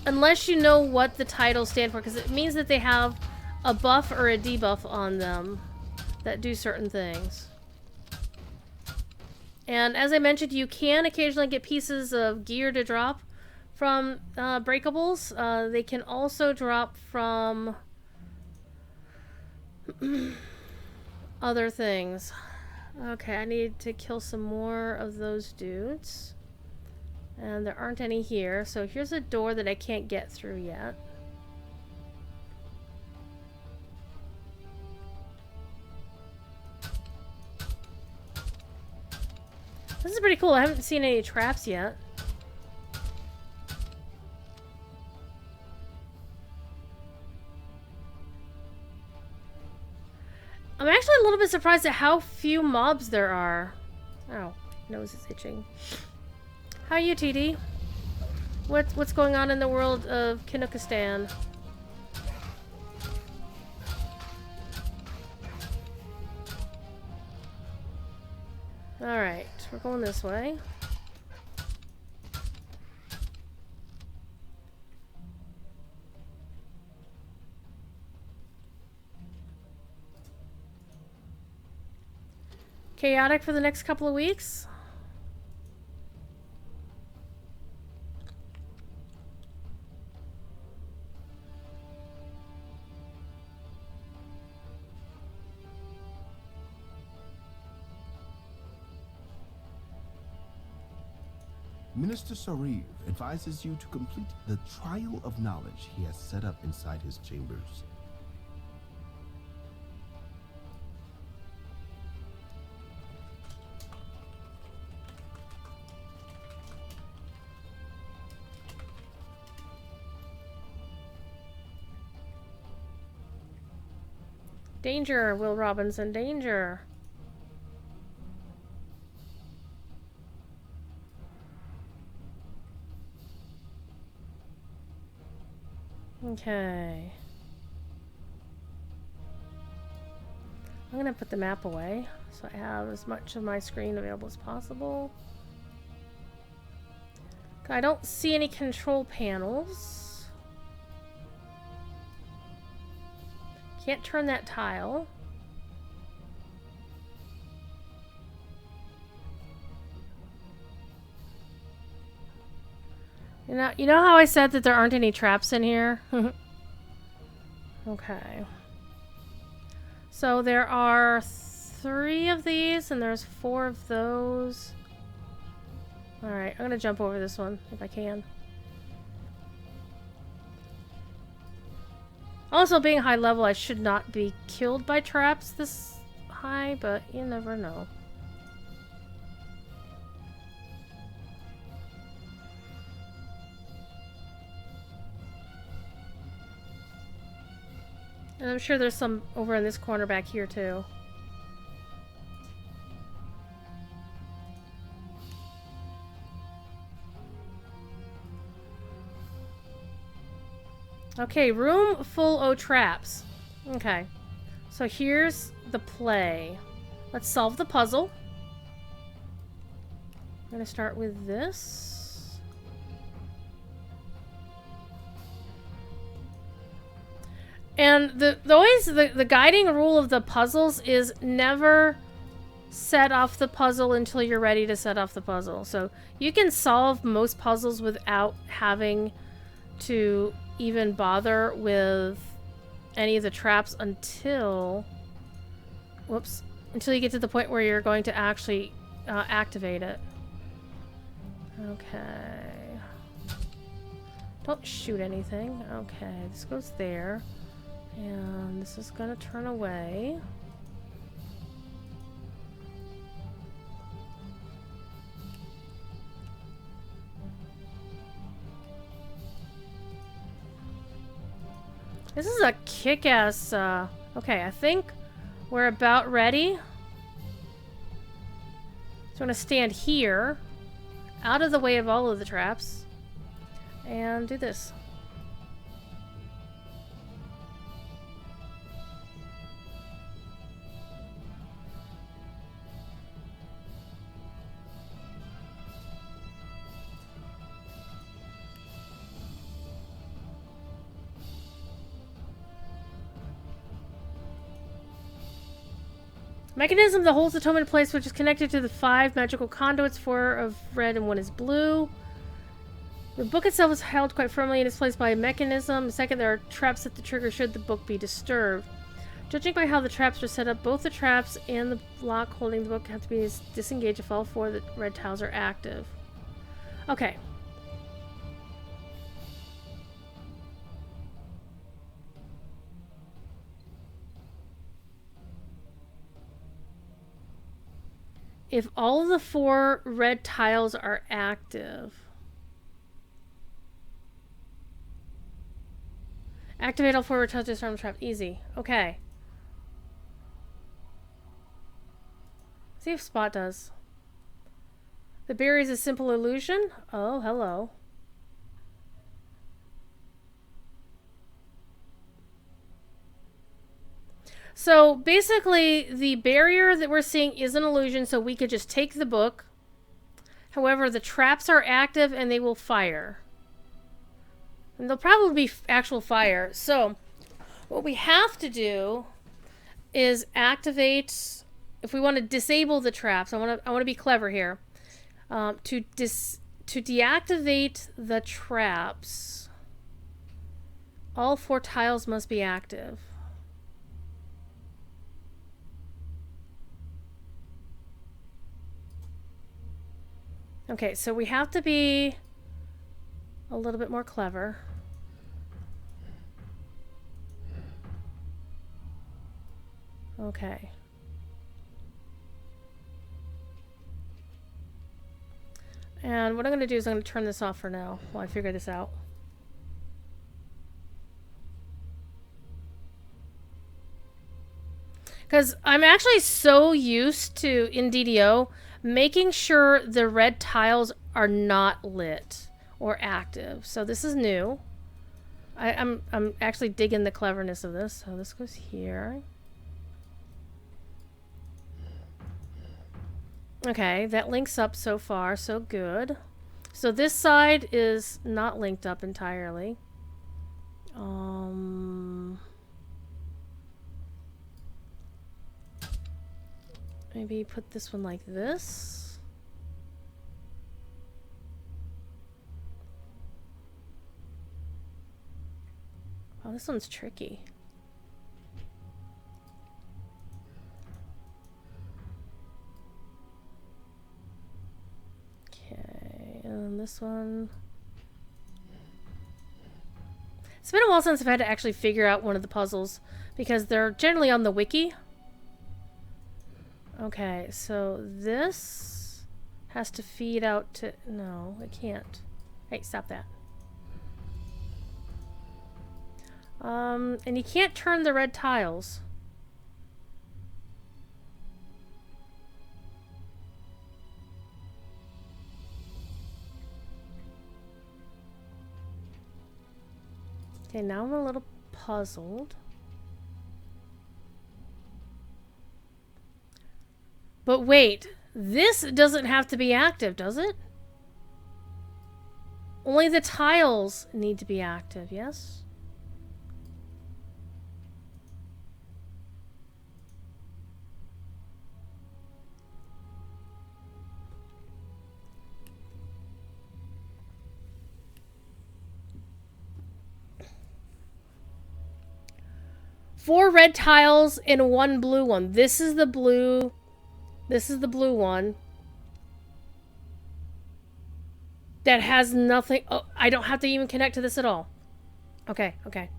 unless you know what the title stands for, because it means that they have a buff or a debuff on them that do certain things. And as I mentioned, you can occasionally get pieces of gear to drop from breakables. They can also drop from other things. Okay, I need to kill some more of those dudes. And there aren't any here. So here's a door that I can't get through yet. This is pretty cool. I haven't seen any traps yet. I'm actually a little bit surprised at how few mobs there are. Oh, nose is itching. How are you, TD? What's going on in the world of Kinukistan? Alright, we're going this way. chaotic for the next couple of weeks. Minister Sariv advises you to complete the trial of knowledge he has set up inside his chambers. Danger, Will Robinson, danger. Okay. I'm gonna put the map away so I have as much of my screen available as possible. I don't see any control panels. Can't turn that tile. You know how I said that there aren't any traps in here? Okay. So there are 3 of these and there's 4 of those. Alright, I'm gonna jump over this one if I can. Also, being high level, I should not be killed by traps this high, but you never know. And I'm sure there's some over in this corner back here too. Okay, room full of traps. Okay, so here's the play. Let's solve the puzzle. I'm gonna start with this. And the guiding rule of the puzzles is never set off the puzzle until you're ready to set off the puzzle. So you can solve most puzzles without having to even bother with any of the traps until you get to the point where you're going to actually activate it. Okay. Don't shoot anything. Okay, this goes there. And this is gonna turn away. This is a kick-ass, okay, I think we're about ready. So I'm gonna stand here, out of the way of all of the traps, and do this. Mechanism that holds the tome in place, which is connected to the 5 magical conduits, 4 of red and 1 is blue. The book itself is held quite firmly and is placed by a mechanism. Second, there are traps at the trigger should the book be disturbed. Judging by how the traps are set up, both the traps and the lock holding the book have to be disengaged if all 4 of the red tiles are active. Okay. If all the 4 red tiles are active, activate all 4 red tiles to disarm the trap. Easy. Okay. See if Spot does. The barrier is a simple illusion. Oh, hello. So basically, the barrier that we're seeing is an illusion, so we could just take the book. However, the traps are active and they will fire. And they'll probably be actual fire. So what we have to do is activate if we want to disable the traps, I want to be clever here. To deactivate the traps, all 4 tiles must be active. Okay, so we have to be a little bit more clever. Okay. And what I'm going to do is I'm going to turn this off for now while I figure this out. Because I'm actually so used to, in DDO, making sure the red tiles are not lit or active. So this is new. I'm actually digging the cleverness of this. So this goes here. Okay, that links up so far, so good. So this side is not linked up entirely. Maybe put this one like this. Oh, this one's tricky. Okay, and this one. It's been a while since I've had to actually figure out one of the puzzles because they're generally on the wiki. Okay, so this has to feed out to... No, it can't. Hey, stop that. And you can't turn the red tiles. Okay, now I'm a little puzzled. But wait, this doesn't have to be active, does it? Only the tiles need to be active, yes? Four red tiles and 1 blue one. This is the blue. This is the blue one. That has nothing. Oh, I don't have to even connect to this at all. Okay, okay.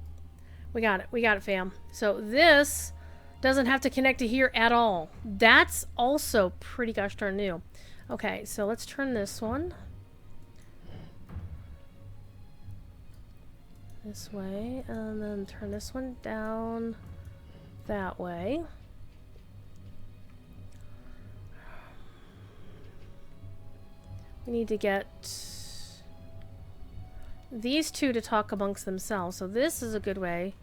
We got it. We got it, fam. So this doesn't have to connect to here at all. That's also pretty gosh darn new. Okay, so let's turn this one this way, and then turn this one down that way. We need to get these two to talk amongst themselves. So this is a good way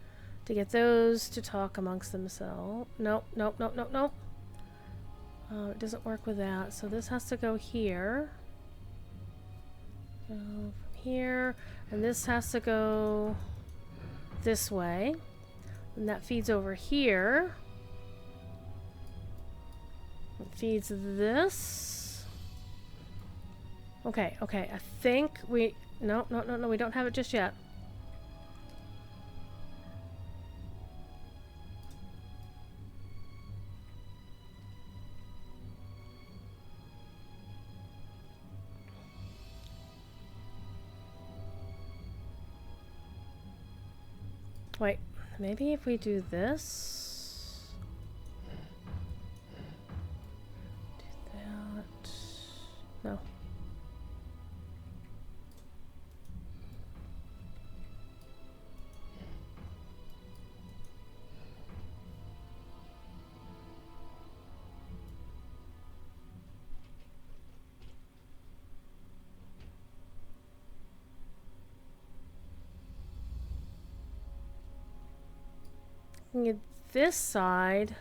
to get those to talk amongst themselves. Nope, nope, nope, nope, nope. It doesn't work with that. So this has to go here. From here. And this has to go this way. And that feeds over here. It feeds this. Okay, okay, I think we... No, we don't have it just yet. Wait, maybe if we do this... Do that... No. Get this side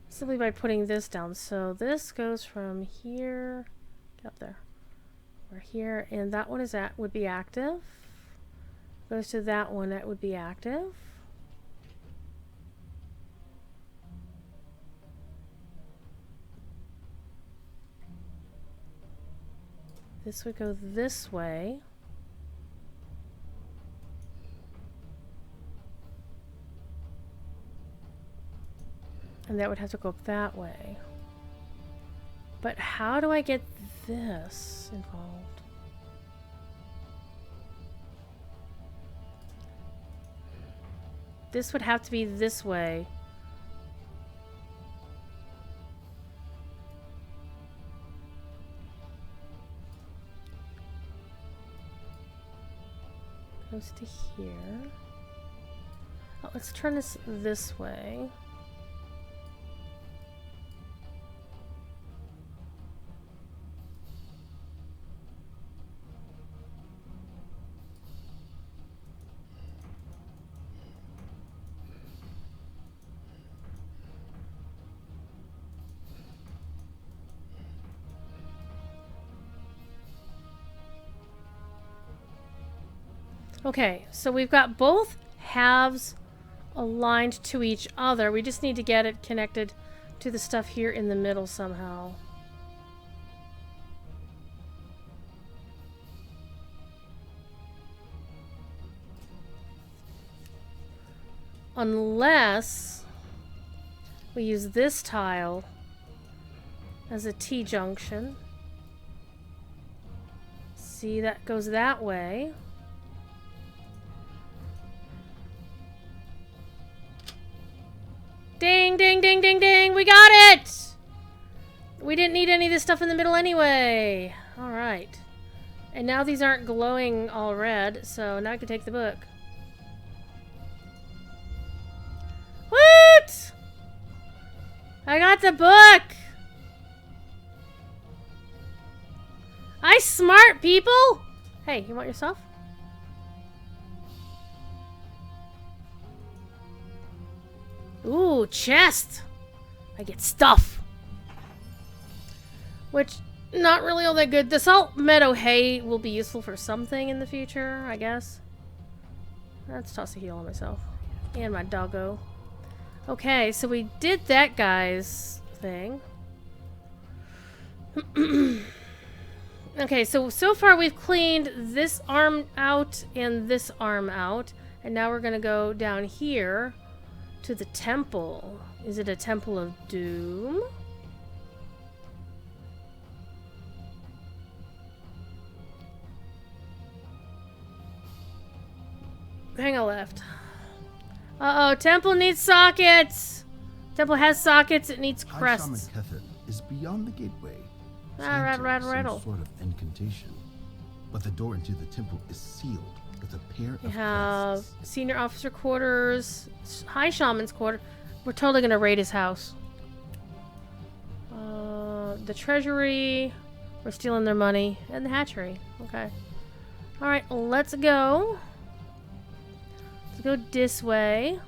simply by putting this down. So this goes from here up there, or here, and that one is would be active. Goes to that one, that would be active. This would go this way. And that would have to go up that way. But how do I get this involved? This would have to be this way. Goes to here. Oh, let's turn this way. Okay, so we've got both halves aligned to each other. We just need to get it connected to the stuff here in the middle somehow. Unless we use this tile as a T-junction. See, that goes that way. Ding, ding, ding, ding, ding! We got it! We didn't need any of this stuff in the middle anyway. Alright. And now these aren't glowing all red, so now I can take the book. What? I got the book! I smart, people! Hey, you want your stuff? Ooh, chest! I get stuff! Which, not really all that good. The salt meadow hay will be useful for something in the future, I guess. Let's toss a heal on myself. And my doggo. Okay, so we did that guy's thing. Okay, so far we've cleaned this arm out and this arm out. And now we're gonna go down here to the temple. Is it a temple of doom? Hang a left. Uh-oh, temple needs sockets! Temple has sockets, it needs crests. High Shaman Kethin is beyond the gateway. Rattle. Some sort of incantation. But the door into the temple is sealed with a pair We of have crests. senior officer quarters, high shaman's quarter. We're totally gonna raid his house. The treasury. We're stealing their money. And the hatchery. Okay. Alright, let's go. Let's go this way.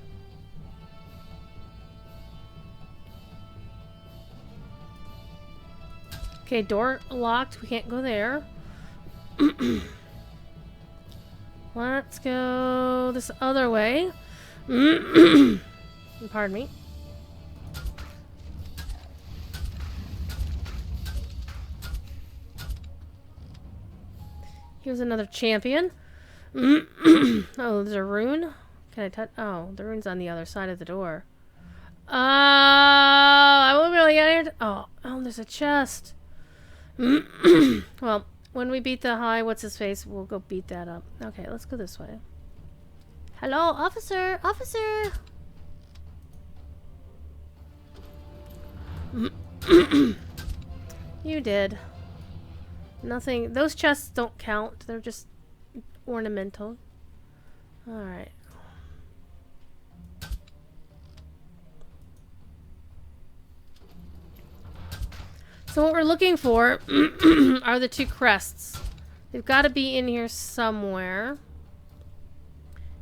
Okay, door locked. We can't go there. Let's go this other way. Pardon me. Here's another champion. Oh, there's a rune. Can I touch? Oh, the rune's on the other side of the door. I won't really get it. Oh, there's a chest. Well, when we beat the high, what's his face, we'll go beat that up. Okay, let's go this way. Hello, officer! Officer! You did. Nothing. Those chests don't count. They're just ornamental. Alright. So what we're looking for are the two crests. They've got to be in here somewhere.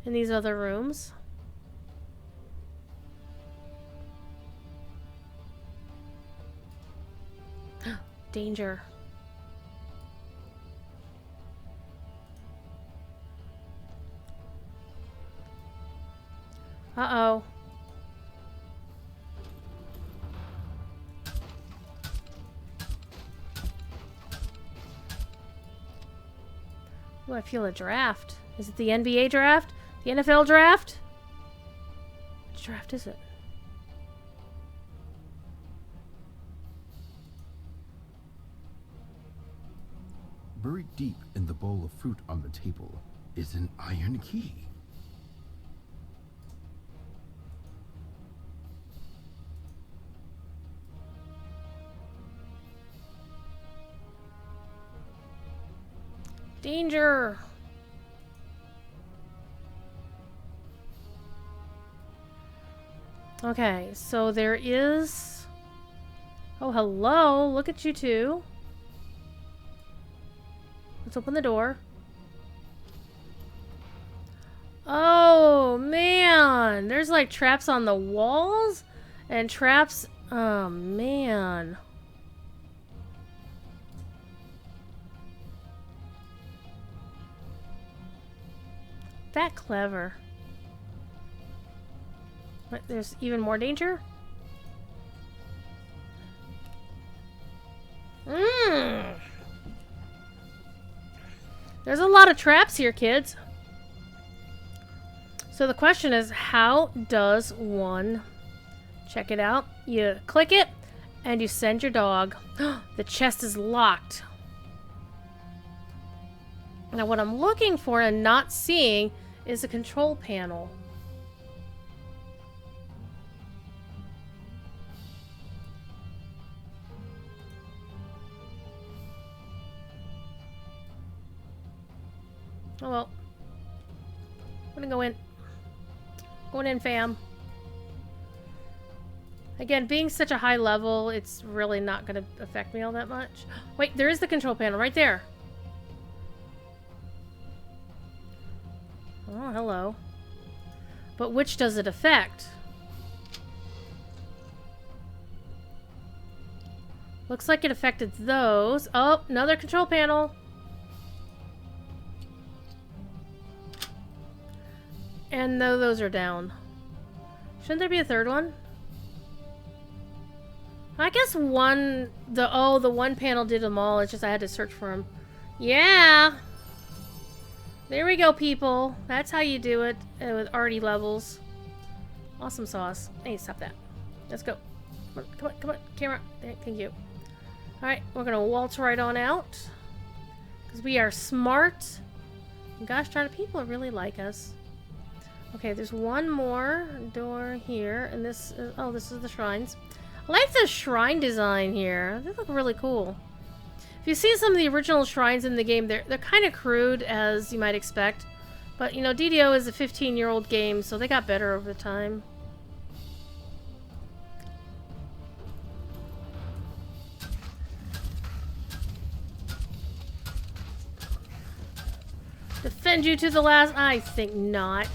In these other rooms. Danger. Uh-oh. Oh, I feel a draft. Is it the NBA draft? The NFL draft? Which draft is it? Buried deep in the bowl of fruit on the table is an iron key. Danger! Okay, so there is... Oh, hello! Look at you two. Let's open the door. Oh, man! There's like traps on the walls? And traps... Oh, man. That clever. But there's even more danger? Mmm. There's a lot of traps here, kids. So the question is, how does one check it out? You click it, and you send your dog. The chest is locked. Now what I'm looking for and not seeing is a control panel. Oh well. I'm gonna go in. Going in, fam. Again, being such a high level, it's really not gonna affect me all that much. Wait, there is the control panel right there. Oh, hello. But which does it affect? Looks like it affected those. Oh, another control panel. And no, those are down. Shouldn't there be a third one? I guess the one panel did them all. It's just I had to search for them. Yeah. There we go, people. That's how you do it with arty levels. Awesome sauce. Hey, stop that. Let's go. Come on, come on. Camera. Thank you. Alright, we're going to waltz right on out. Because we are smart. And gosh darn it, people really like us. Okay, there's one more door here. And this is... Oh, this is the shrines. I like the shrine design here. They look really cool. If you see some of the original shrines in the game, they're kind of crude, as you might expect. But, you know, DDO is a 15-year-old game, so they got better over time. Defend you to the last? I think not.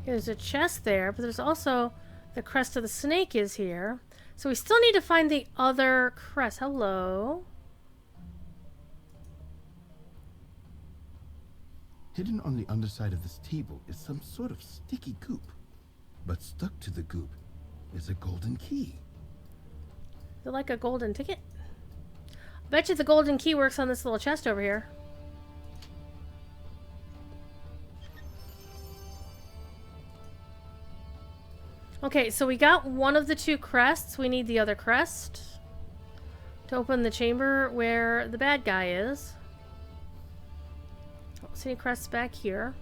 There's a chest there, but there's also the crest of the snake is here. So we still need to find the other crest. Hello. Hidden on the underside of this table is some sort of sticky goop. But stuck to the goop is a golden key. Is it like a golden ticket? I bet you the golden key works on this little chest over here. Okay, so we got one of the two crests. We need the other crest to open the chamber where the bad guy is. I don't see any crests back here.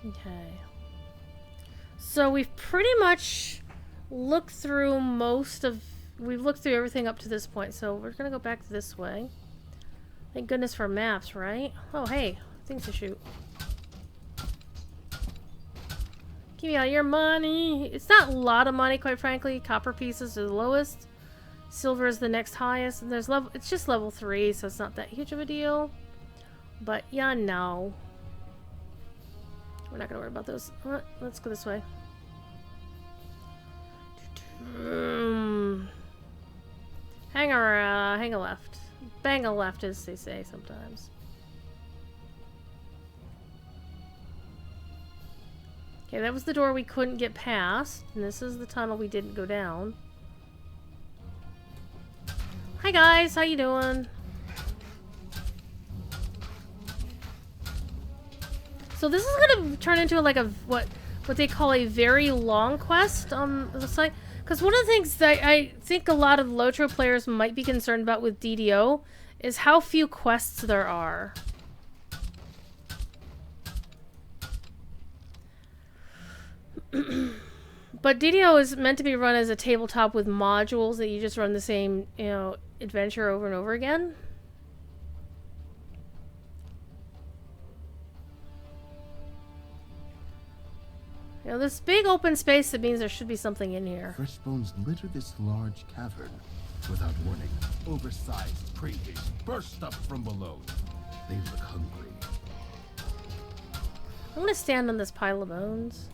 Okay. So we've pretty much looked through we've looked through everything up to this point, so we're gonna go back this way. Thank goodness for maps, right? Oh, hey, things to shoot. Give me all your money. It's not a lot of money, quite frankly. Copper pieces are the lowest. Silver is the next highest. And there's level. It's just level 3, so it's not that huge of a deal. But yeah, no. We're not gonna worry about those. Let's go this way. Hang a left. Bang a left, as they say sometimes. Okay, that was the door we couldn't get past, and this is the tunnel we didn't go down. Hi guys, how you doing? So this is gonna turn into like a what they call a very long quest on the site. Because one of the things that I think a lot of Lotro players might be concerned about with DDO is how few quests there are. But DDO is meant to be run as a tabletop with modules that you just run the same, adventure over and over again. This big open space, that means there should be something in here. Fresh bones litter this large cavern. Without warning, oversized prey fish burst up from below. They look hungry. I'm gonna stand on this pile of bones.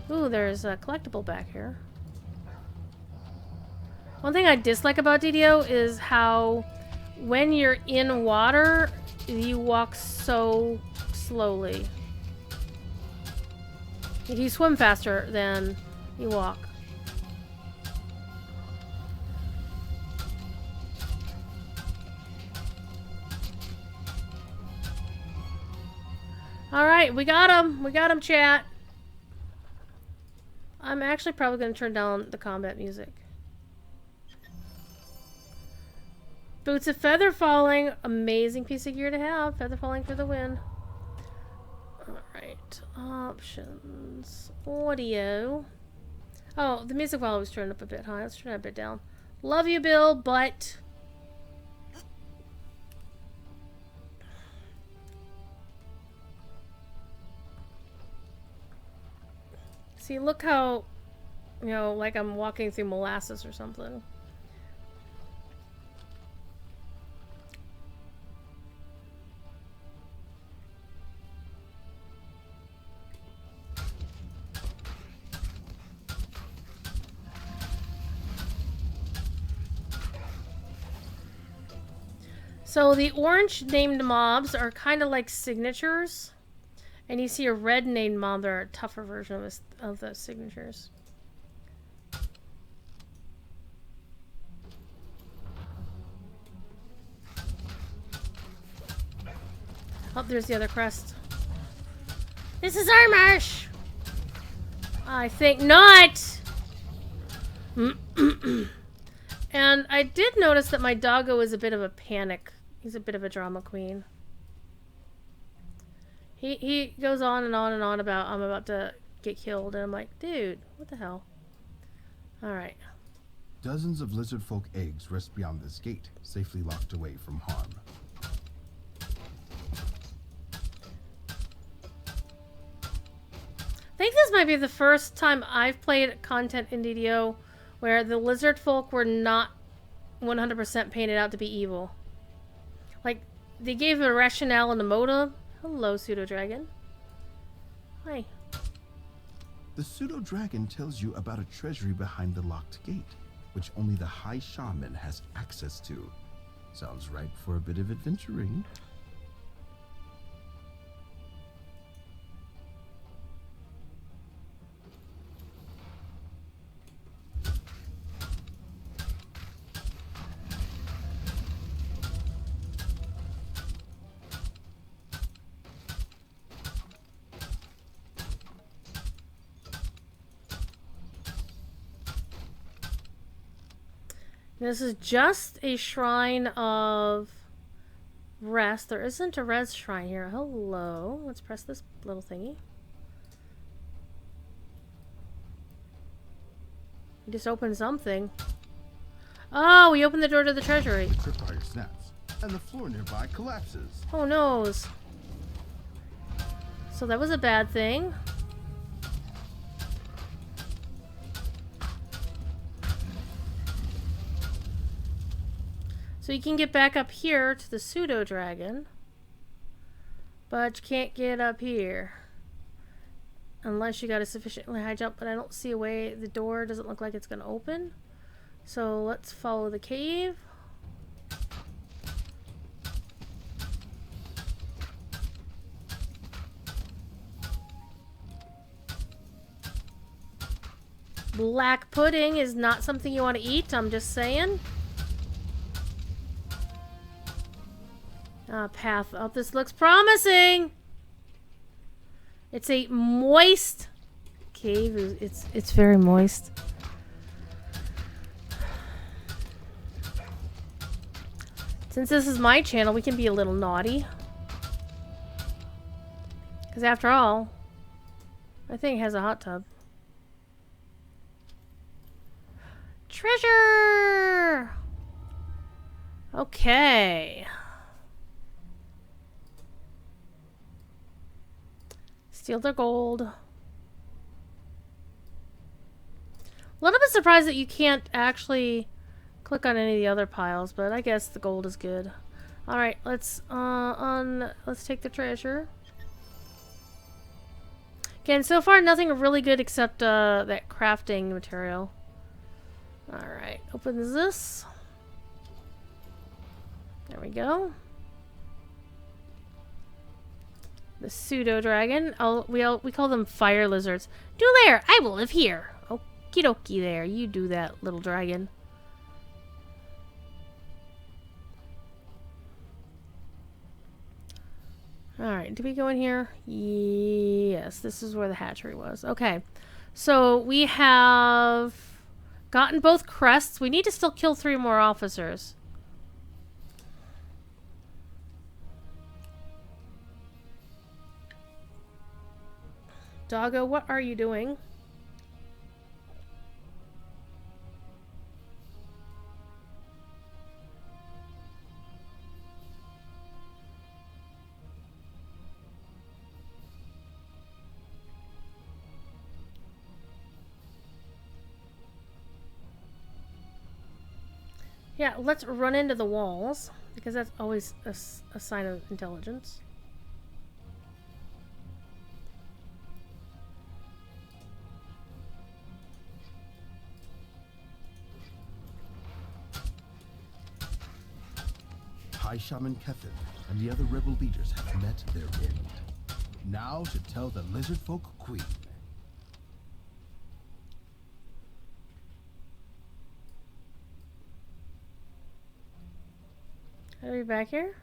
Ooh, there's a collectible back here. One thing I dislike about DDO is how when you're in water, you walk so slowly. You swim faster than you walk. Alright, we got him. We got him, chat. I'm actually probably going to turn down the combat music. Boots of feather falling. Amazing piece of gear to have. Feather falling for the win. Alright. Options. Audio. Oh, the music volume was turned up a bit high. Let's turn it a bit down. Love you, Bill, but... See, look how, like I'm walking through molasses or something. So the orange named mobs are kind of like signatures. And you see a red named mob, they're a tougher version of those signatures. Oh, there's the other crest. This is Saltmarsh! I think not! And I did notice that my doggo is a bit of a panic. He's a bit of a drama queen. He goes on and on and on about I'm about to get killed, and I'm like, dude, what the hell? Alright. Dozens of lizard folk eggs rest beyond this gate, safely locked away from harm. I think this might be the first time I've played content in DDO where the lizard folk were not 100% painted out to be evil. Like, they gave a rationale and a motive. Hello, pseudo-dragon. Hi. The pseudo-dragon tells you about a treasury behind the locked gate, which only the High Shaman has access to. Sounds ripe for a bit of adventuring. This is just a shrine of rest. There isn't a res shrine here. Hello. Let's press this little thingy. We just opened something. Oh, we opened the door to the treasury. The tripwire snaps, and the floor nearby collapses. Oh, noes. So that was a bad thing. So you can get back up here to the pseudo dragon, but you can't get up here unless you got a sufficiently high jump. But I don't see a way. The door doesn't look like it's going to open. So let's follow the cave. Black pudding is not something you want to eat, I'm just saying. Path up. This looks promising. It's a moist cave. It's very moist. Since this is my channel, we can be a little naughty. Because after all, I think it has a hot tub. Treasure! Okay. Steal their gold. A little bit surprised that you can't actually click on any of the other piles, but I guess the gold is good. Alright, let's take the treasure. Again, so far nothing really good except that crafting material. Alright, opens this. There we go. The pseudo dragon. We call them fire lizards. Do there! I will live here! Okie dokie there. You do that, little dragon. Alright, did we go in here? Yes, this is where the hatchery was. Okay. So we have gotten both crests. We need to still kill 3 more officers. Doggo, what are you doing? Yeah, let's run into the walls, because that's always a sign of intelligence. High Shaman Kefin and the other rebel leaders have met their end. Now to tell the lizard folk queen. Are we back here?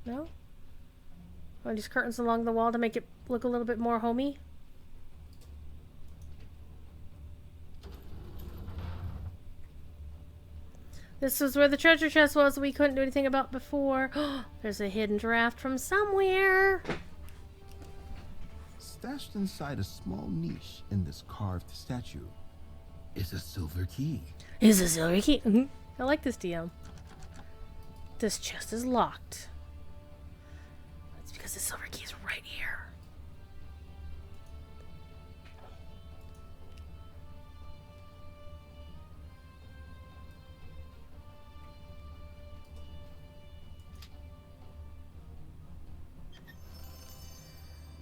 No? Oh, just curtains along the wall to make it look a little bit more homey? This was where the treasure chest was that we couldn't do anything about before. There's a hidden draft from somewhere. Stashed inside a small niche in this carved statue is a silver key. Is a silver key? I like this DM. This chest is locked. That's because the silver key is right here.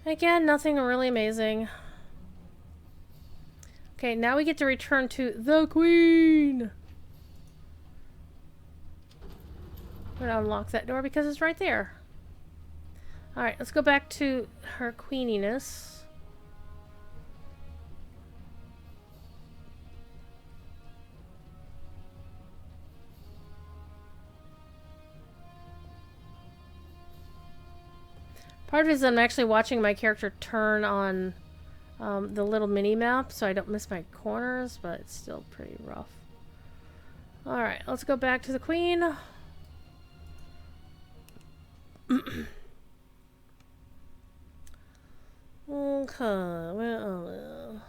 Again, nothing really amazing. Okay, now we get to return to the Queen. We're gonna unlock that door because it's right there. Alright, let's go back to her queeniness. Part of it is I'm actually watching my character turn on the little mini map so I don't miss my corners, but it's still pretty rough. Alright, let's go back to the Queen. Okay, well,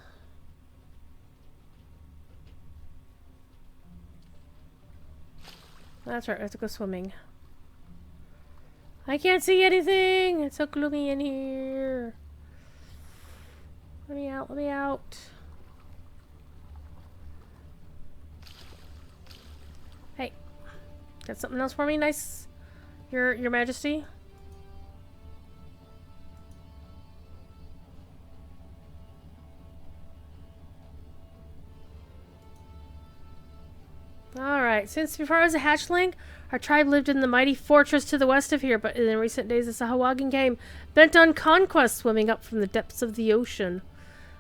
that's right, I have to go swimming. I can't see anything! It's so gloomy in here. Let me out, let me out. Hey, got something else for me? Nice, Your Majesty? Alright, since before I was a hatchling, our tribe lived in the mighty fortress to the west of here, but in recent days the Sahuagin came, bent on conquest, swimming up from the depths of the ocean.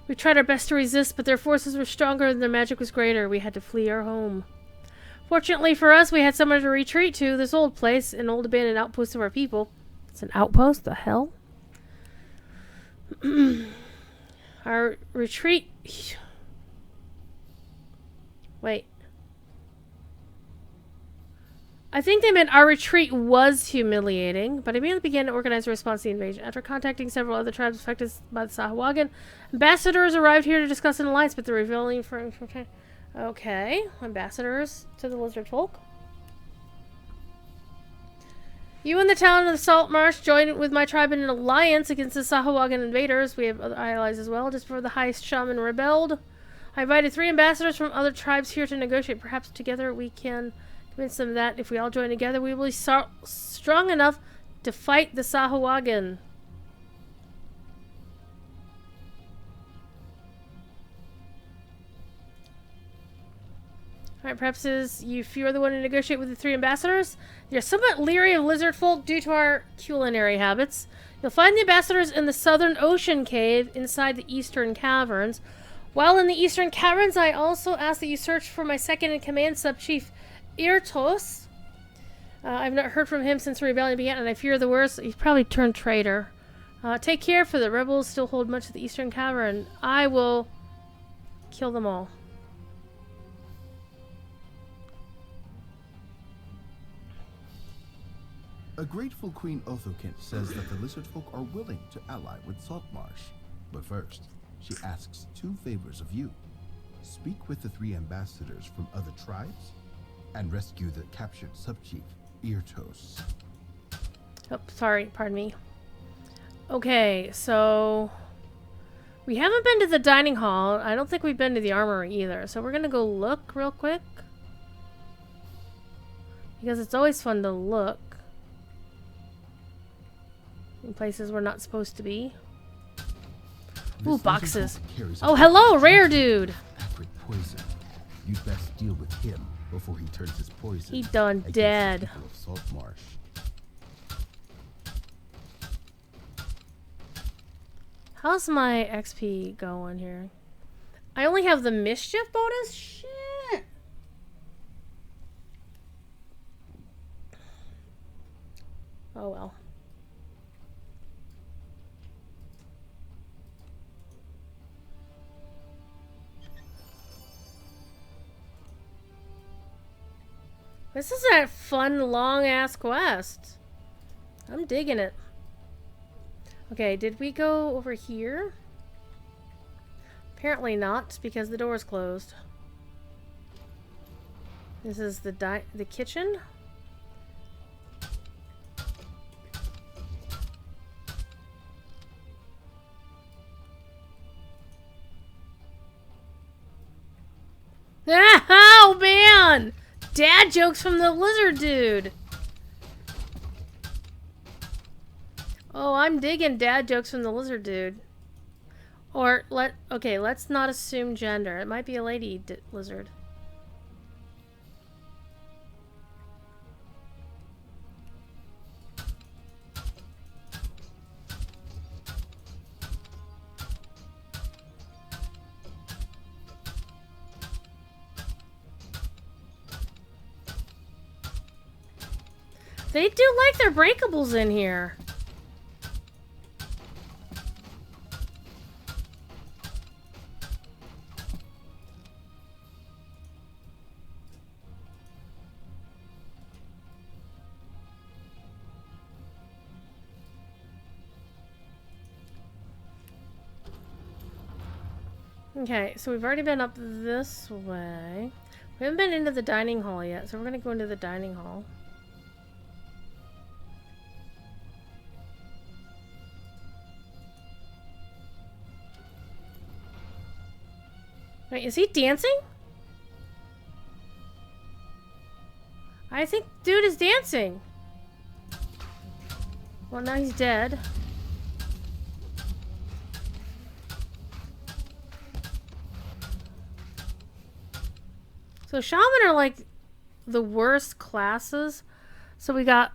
We tried our best to resist, but their forces were stronger and their magic was greater. We had to flee our home. Fortunately for us, we had somewhere to retreat to, this old place, an old abandoned outpost of our people. It's an outpost? The hell? Our retreat... Wait. I think they meant our retreat was humiliating, but immediately began to organize a response to the invasion. After contacting several other tribes affected by the Sahuagin, ambassadors arrived here to discuss an alliance, but the revealing from okay, ambassadors to the lizard folk. You and the town of the Saltmarsh joined with my tribe in an alliance against the Sahuagin invaders. We have other allies as well. Just before the highest shaman rebelled, I invited 3 ambassadors from other tribes here to negotiate. Perhaps together we can convince them that if we all join together, we will be strong enough to fight the Sahuagin. Alright, perhaps if you're the one to negotiate with the 3 ambassadors, you're somewhat leery of lizard folk due to our culinary habits. You'll find the ambassadors in the southern ocean cave inside the eastern caverns. While in the eastern caverns, I also ask that you search for my second-in-command sub-chief, Irtos. I've not heard from him since the rebellion began, and I fear the worst. He's probably turned traitor. Take care, for the rebels still hold much of the eastern cavern. I will kill them all. A grateful Queen Othokent says that the lizard folk are willing to ally with Saltmarsh. But first, she asks 2 favors of you. Speak with the 3 ambassadors from other tribes, and rescue the captured subchief, Irtos. Oh, sorry, pardon me. Okay, so we haven't been to the dining hall. I don't think we've been to the armory either. So we're gonna go look real quick, because it's always fun to look in places we're not supposed to be. Ooh, boxes. Oh, hello, rare dude. Acrid poison. You'd best deal with him before he turns his poison. He done dead. The people of Saltmarsh. How's my XP going here? I only have the mischief bonus? Shit. Oh well. This is a fun, long-ass quest. I'm digging it. Okay, did we go over here? Apparently not, because the door's closed. This is the kitchen? Oh, man! Dad jokes from the lizard dude. Oh, I'm digging dad jokes from the lizard dude. Or okay, let's not assume gender. It might be a lady lizard. They do like their breakables in here. Okay, so we've already been up this way. We haven't been into the dining hall yet, so we're gonna go into the dining hall. Wait, is he dancing? I think dude is dancing. Well, now he's dead. So shaman are like the worst classes. So we got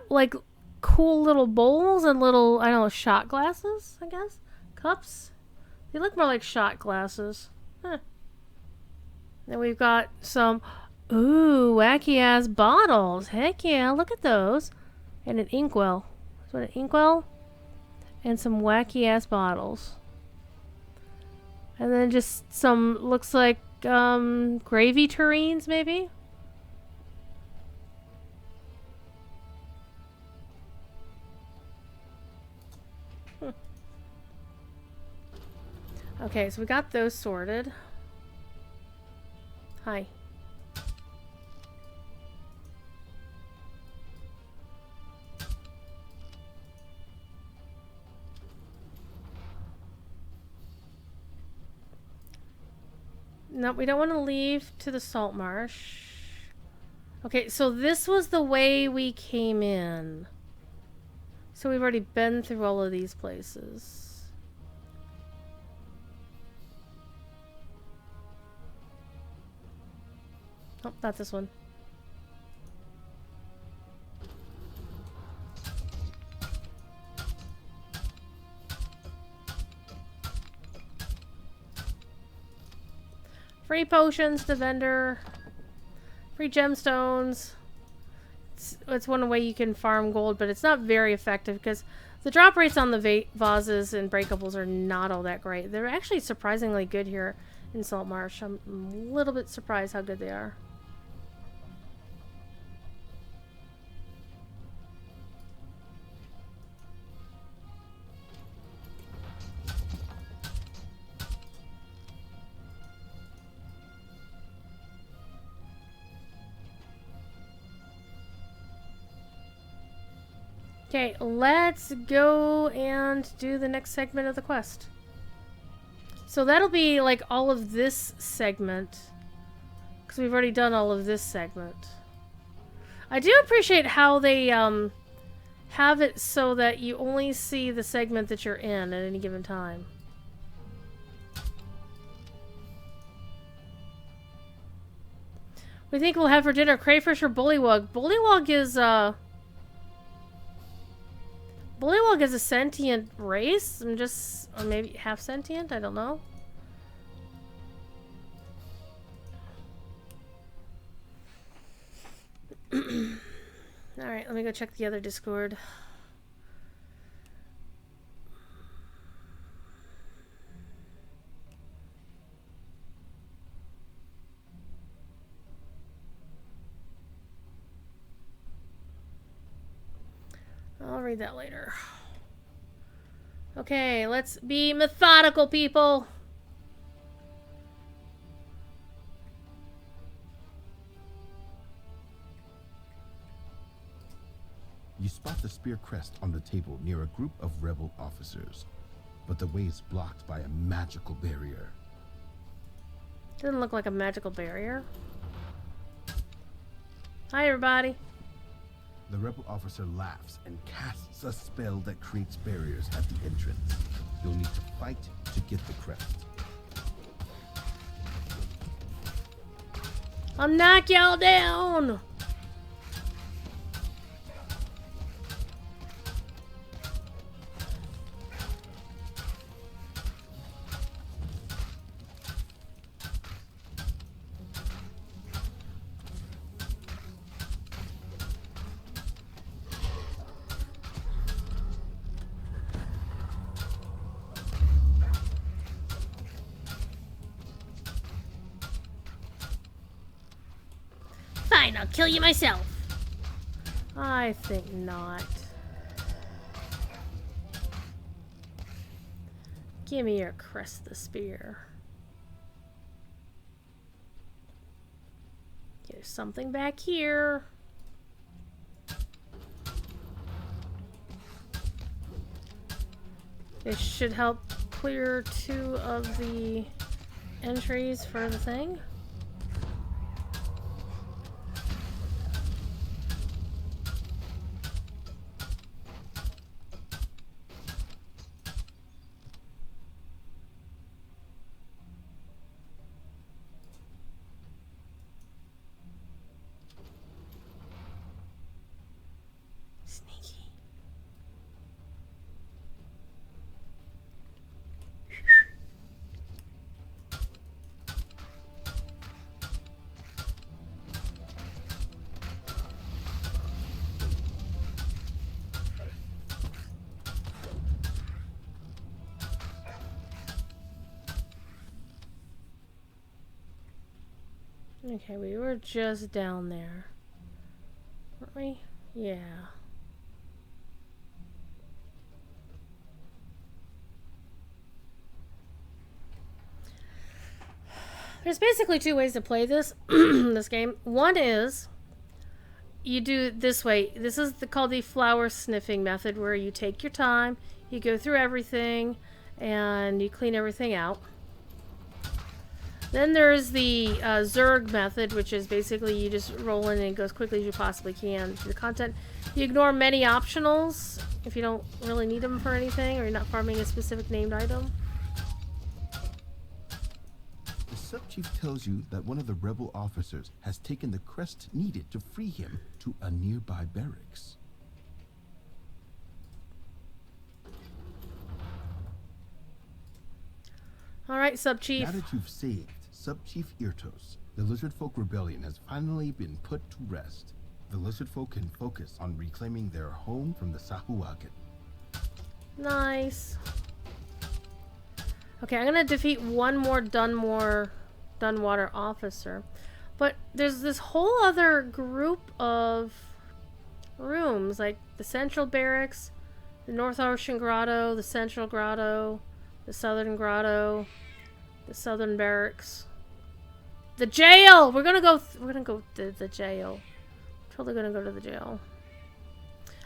like cool little bowls and little, I don't know, shot glasses, I guess? Cups? They look more like shot glasses. Huh. Then we've got some, ooh, wacky ass bottles. Heck yeah, look at those. And an inkwell. So an inkwell and some wacky ass bottles. And then just some, looks like gravy tureens, maybe? Okay, so we got those sorted. Hi. No, we don't want to leave to the Saltmarsh. Okay, so this was the way we came in. So we've already been through all of these places. Oh, not this one. Free potions, the vendor. Free gemstones. It's one way you can farm gold, but it's not very effective because the drop rates on the vases and breakables are not all that great. They're actually surprisingly good here in Saltmarsh. I'm a little bit surprised how good they are. Okay, let's go and do the next segment of the quest. So that'll be like all of this segment, because we've already done all of this segment. I do appreciate how they have it so that you only see the segment that you're in at any given time. We think we'll have for dinner crayfish or bullywug. Bullywug is a sentient race. Or maybe half sentient. I don't know. All right, let me go check the other Discord. I'll read that later. Okay, let's be methodical, people. You spot the spear crest on the table near a group of rebel officers, but the way is blocked by a magical barrier. Doesn't look like a magical barrier. Hi, everybody. The rebel officer laughs and casts a spell that creates barriers at the entrance. You'll need to fight to get the crest. I'll knock y'all down. Fine, I'll kill you myself. I think not. Give me your crest the spear. There's something back here. This should help clear 2 of the entries for the thing. Sneaky. Okay, we were just down there, weren't we? Yeah. There's basically two ways to play this this game. One is you do it this way. This is called the flower sniffing method, where you take your time, you go through everything, and you clean everything out. Then there's the Zerg method, which is basically you just roll in and it goes quickly as you possibly can through the content. You ignore many optionals if you don't really need them for anything, or you're not farming a specific named item. The sub-chief tells you that one of the rebel officers has taken the crest needed to free him to a nearby barracks. Alright, sub-chief. Now that you've saved Sub-Chief Irtos, the Lizard Folk Rebellion has finally been put to rest. The Lizard Folk can focus on reclaiming their home from the Sahuagin. Nice. Okay, I'm gonna defeat one more Dunwater officer. But there's this whole other group of rooms, like the Central Barracks, the North Ocean Grotto, the Central Grotto, the Southern Grotto, the Southern Barracks, the jail. We're gonna go to the jail. Totally gonna go to the jail.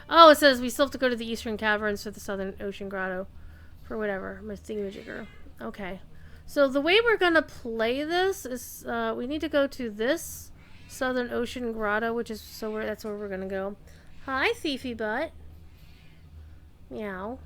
Oh, it says we still have to go to the Eastern Caverns for the Southern Ocean Grotto, for whatever my thingamajigger. Okay, so the way we're gonna play this is we need to go to this Southern Ocean Grotto, which is that's where we're gonna go. Hi, thiefy butt. Meow.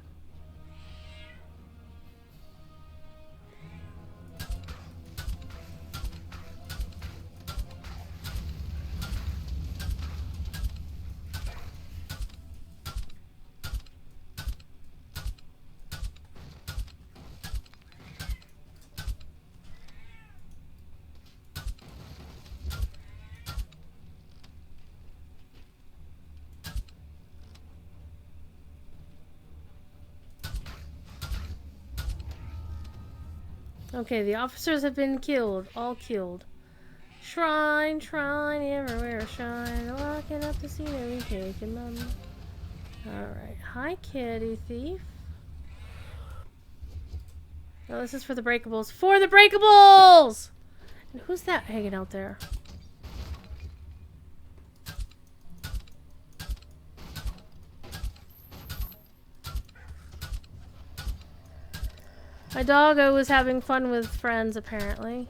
Okay, the officers have been killed. All killed. Shrine, shrine, everywhere shine. Locking up the scenery, taking them. Alright. Hi, kitty thief. Oh, this is for the breakables. For the breakables! And who's that hanging out there? My doggo was having fun with friends, apparently.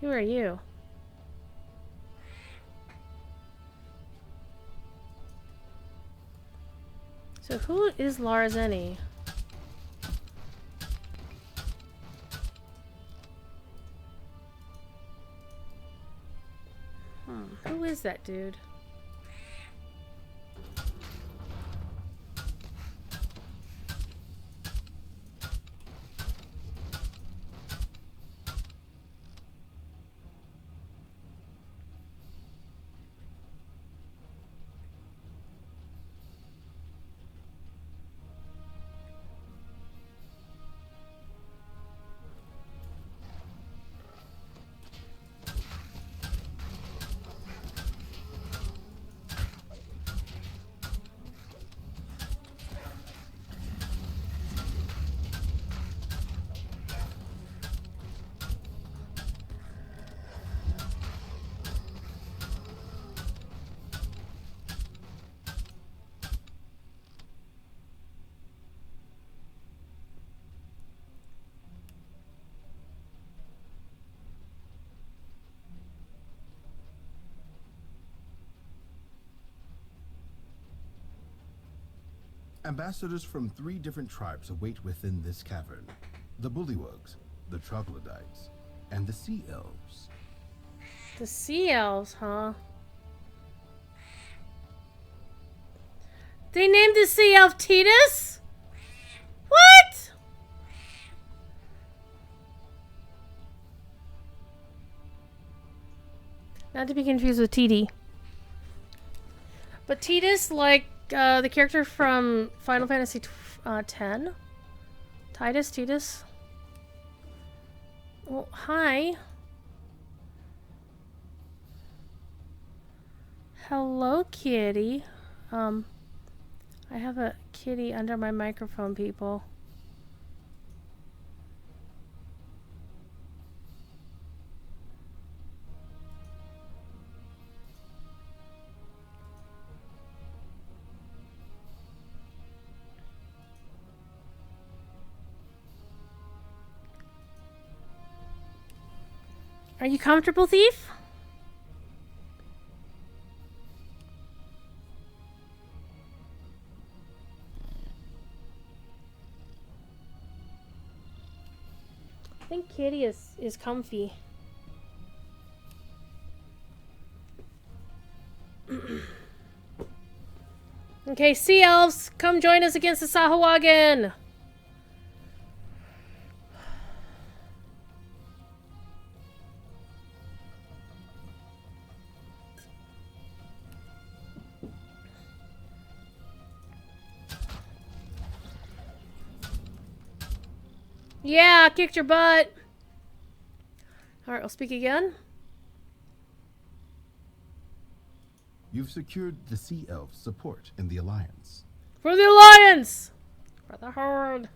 Who are you? So who is Larzeni? Who is that dude? Ambassadors from 3 different tribes await within this cavern. The Bullywugs, the Troglodytes, and the Sea Elves. The Sea Elves, huh? They named the Sea Elf Titus? What? Not to be confused with TD. But Titus, like the character from Final Fantasy X? Titus? Well, hi. Hello, kitty. I have a kitty under my microphone, people. Are you comfortable, thief? I think Kitty is comfy. Okay, Sea Elves, come join us against the Sahuagin! Yeah, kicked your butt. Alright, I'll speak again. You've secured the Sea Elves' support in the Alliance. For the Alliance! For the Horde.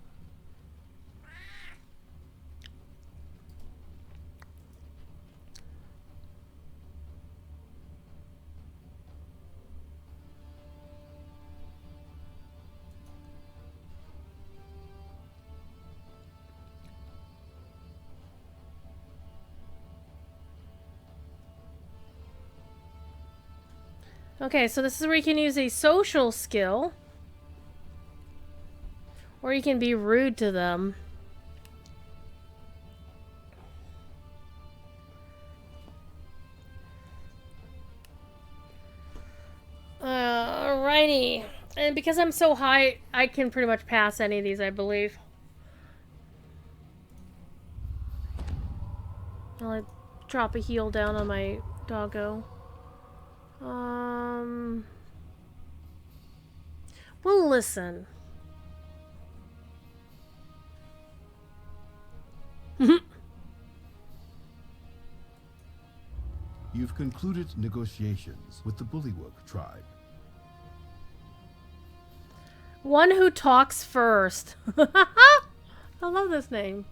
Okay, so this is where you can use a social skill. Or you can be rude to them. Alrighty. And because I'm so high, I can pretty much pass any of these, I believe. I'll drop a heel down on my doggo. Well, listen. You've concluded negotiations with the Bullywug tribe. One who talks first. I love this name.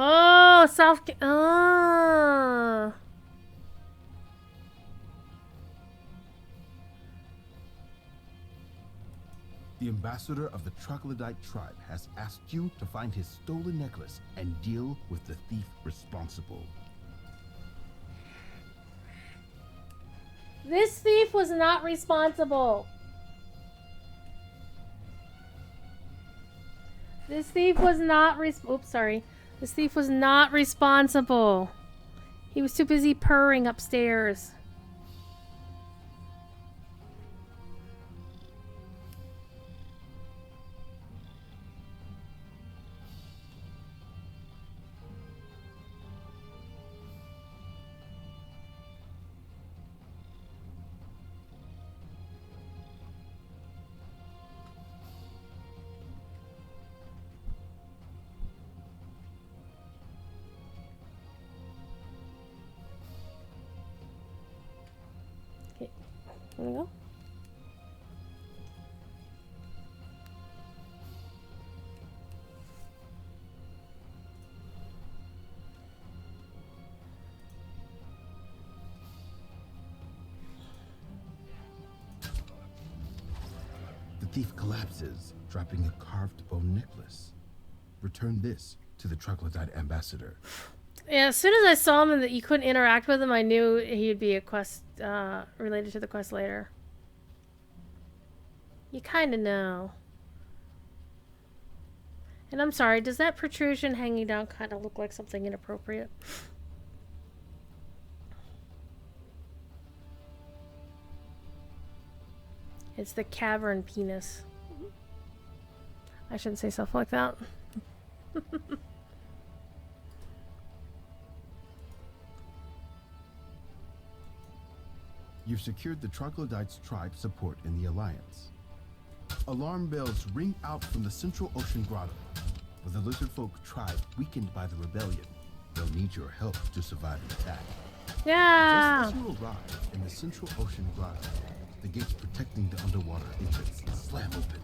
Oh, South. Ah. The ambassador of the Troglodyte tribe has asked you to find his stolen necklace and deal with the thief responsible. This thief was not responsible. This thief was not Oops, sorry. This thief was not responsible. He was too busy purring upstairs. There we go. The thief collapses, dropping a carved bone necklace. Return this to the troglodyte ambassador. Yeah, as soon as I saw him and that you couldn't interact with him, I knew he'd be a quest related to the quest later. You kind of know. And I'm sorry, does that protrusion hanging down kind of look like something inappropriate? It's the cavern penis. I shouldn't say stuff like that. You've secured the troglodyte's tribe support in the Alliance. Alarm bells ring out from the Central Ocean Grotto. With the lizard folk tribe weakened by the rebellion, they'll need your help to survive an attack. Yeah! Just as you arrive in the Central Ocean Grotto, the gates protecting the underwater entrance slam open.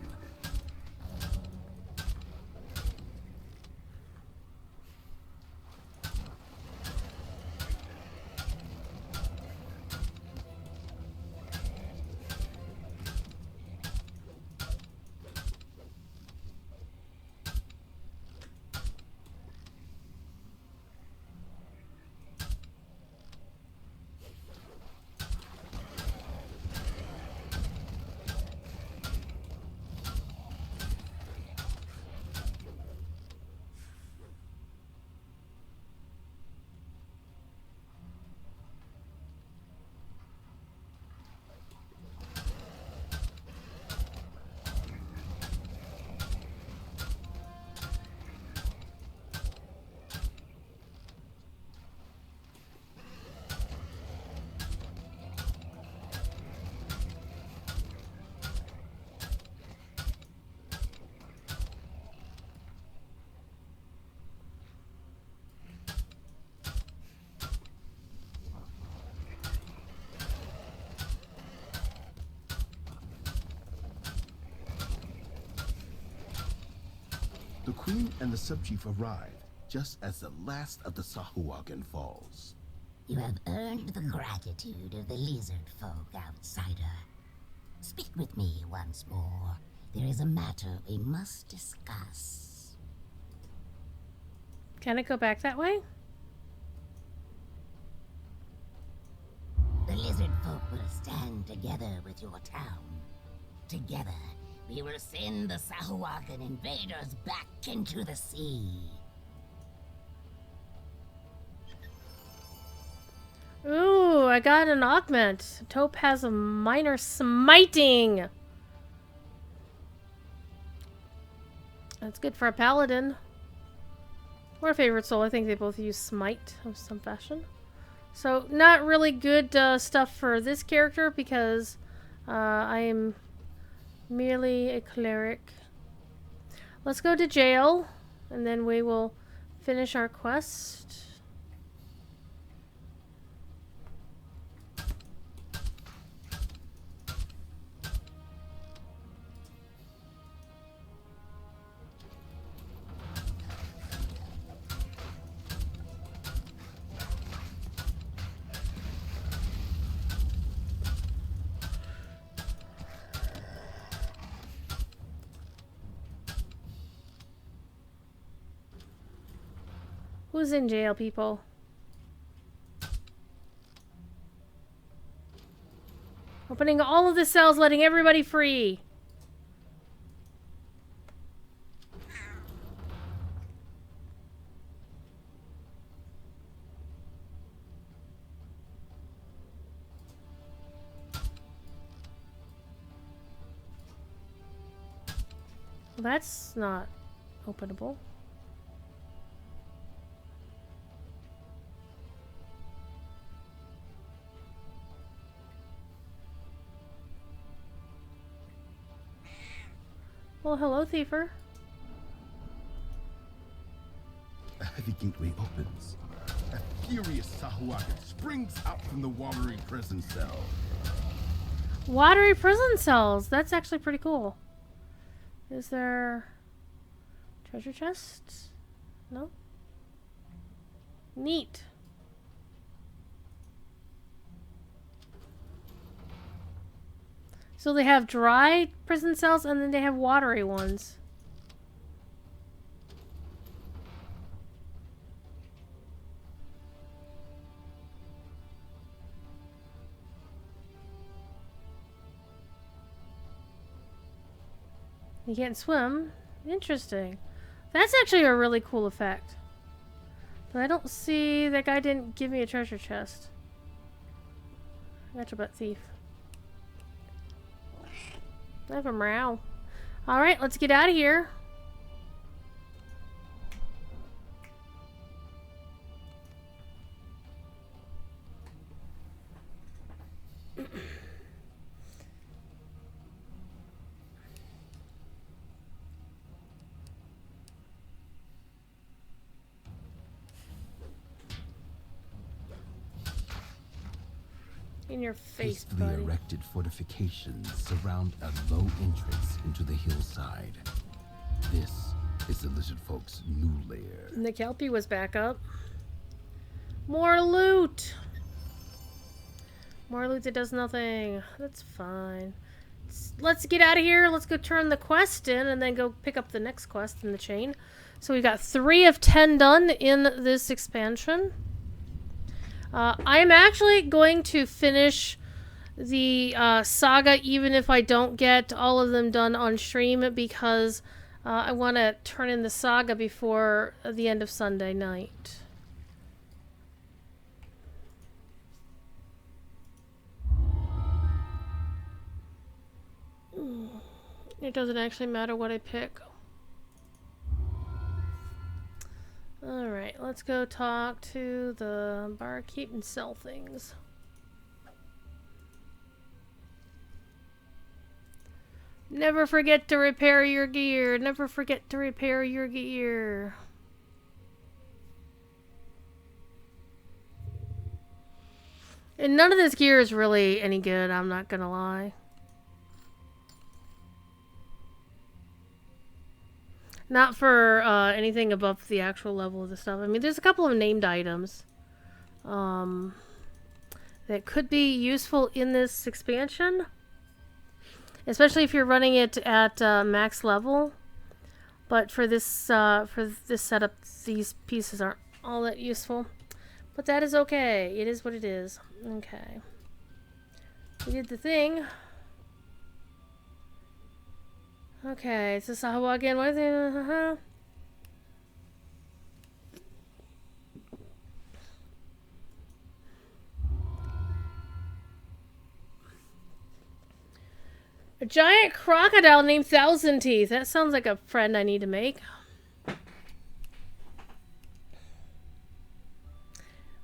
The Queen and the Subchief arrive just as the last of the Sahuagin falls. You have earned the gratitude of the lizard folk, outsider. Speak with me once more. There is a matter we must discuss. Can it go back that way? The lizard folk will stand together with your town. Together, we will send the Sahuagin invaders back into the sea. Ooh, I got an augment. Taupe has a minor smiting. That's good for a paladin. Or a favorite soul. I think they both use smite of some fashion. So, not really good stuff for this character because I am merely a cleric. Let's go to jail and then we will finish our quest. Who's in jail, people? Opening all of the cells, letting everybody free. Well, that's not openable. Well, hello, Thiefer. A heavy gateway opens. A furious Sahuagin springs out from the watery prison cell. Watery prison cells. That's actually pretty cool. Is there treasure chests? No? Neat. So they have dry prison cells and then they have watery ones. You can't swim. Interesting. That's actually a really cool effect. But I don't see... That guy didn't give me a treasure chest. Gotcha, butt thief. I have a morale. Alright, let's get out of here. In your face, Hastily buddy. erected fortifications surround a low entrance into the hillside. This is the lizard folk's new lair. And the Kelpie was back up. More loot! More loot that does nothing. That's fine. Let's get out of here. Let's go turn the quest in and then go pick up the next quest in the chain. So we got 3 of 10 done in this expansion. I'm actually going to finish the saga even if I don't get all of them done on stream because I want to turn in the saga before the end of Sunday night. It doesn't actually matter what I pick. Alright, let's go talk to the barkeep and sell things. Never forget to repair your gear. Never forget to repair your gear. And none of this gear is really any good, I'm not gonna lie. Not for anything above the actual level of the stuff. I mean, there's a couple of named items that could be useful in this expansion. Especially if you're running it at max level. But for this setup, these pieces aren't all that useful. But that is okay. It is what it is. Okay. We did the thing. Okay, is this how I walk in? What is it? A giant crocodile named Thousand Teeth. That sounds like a friend I need to make.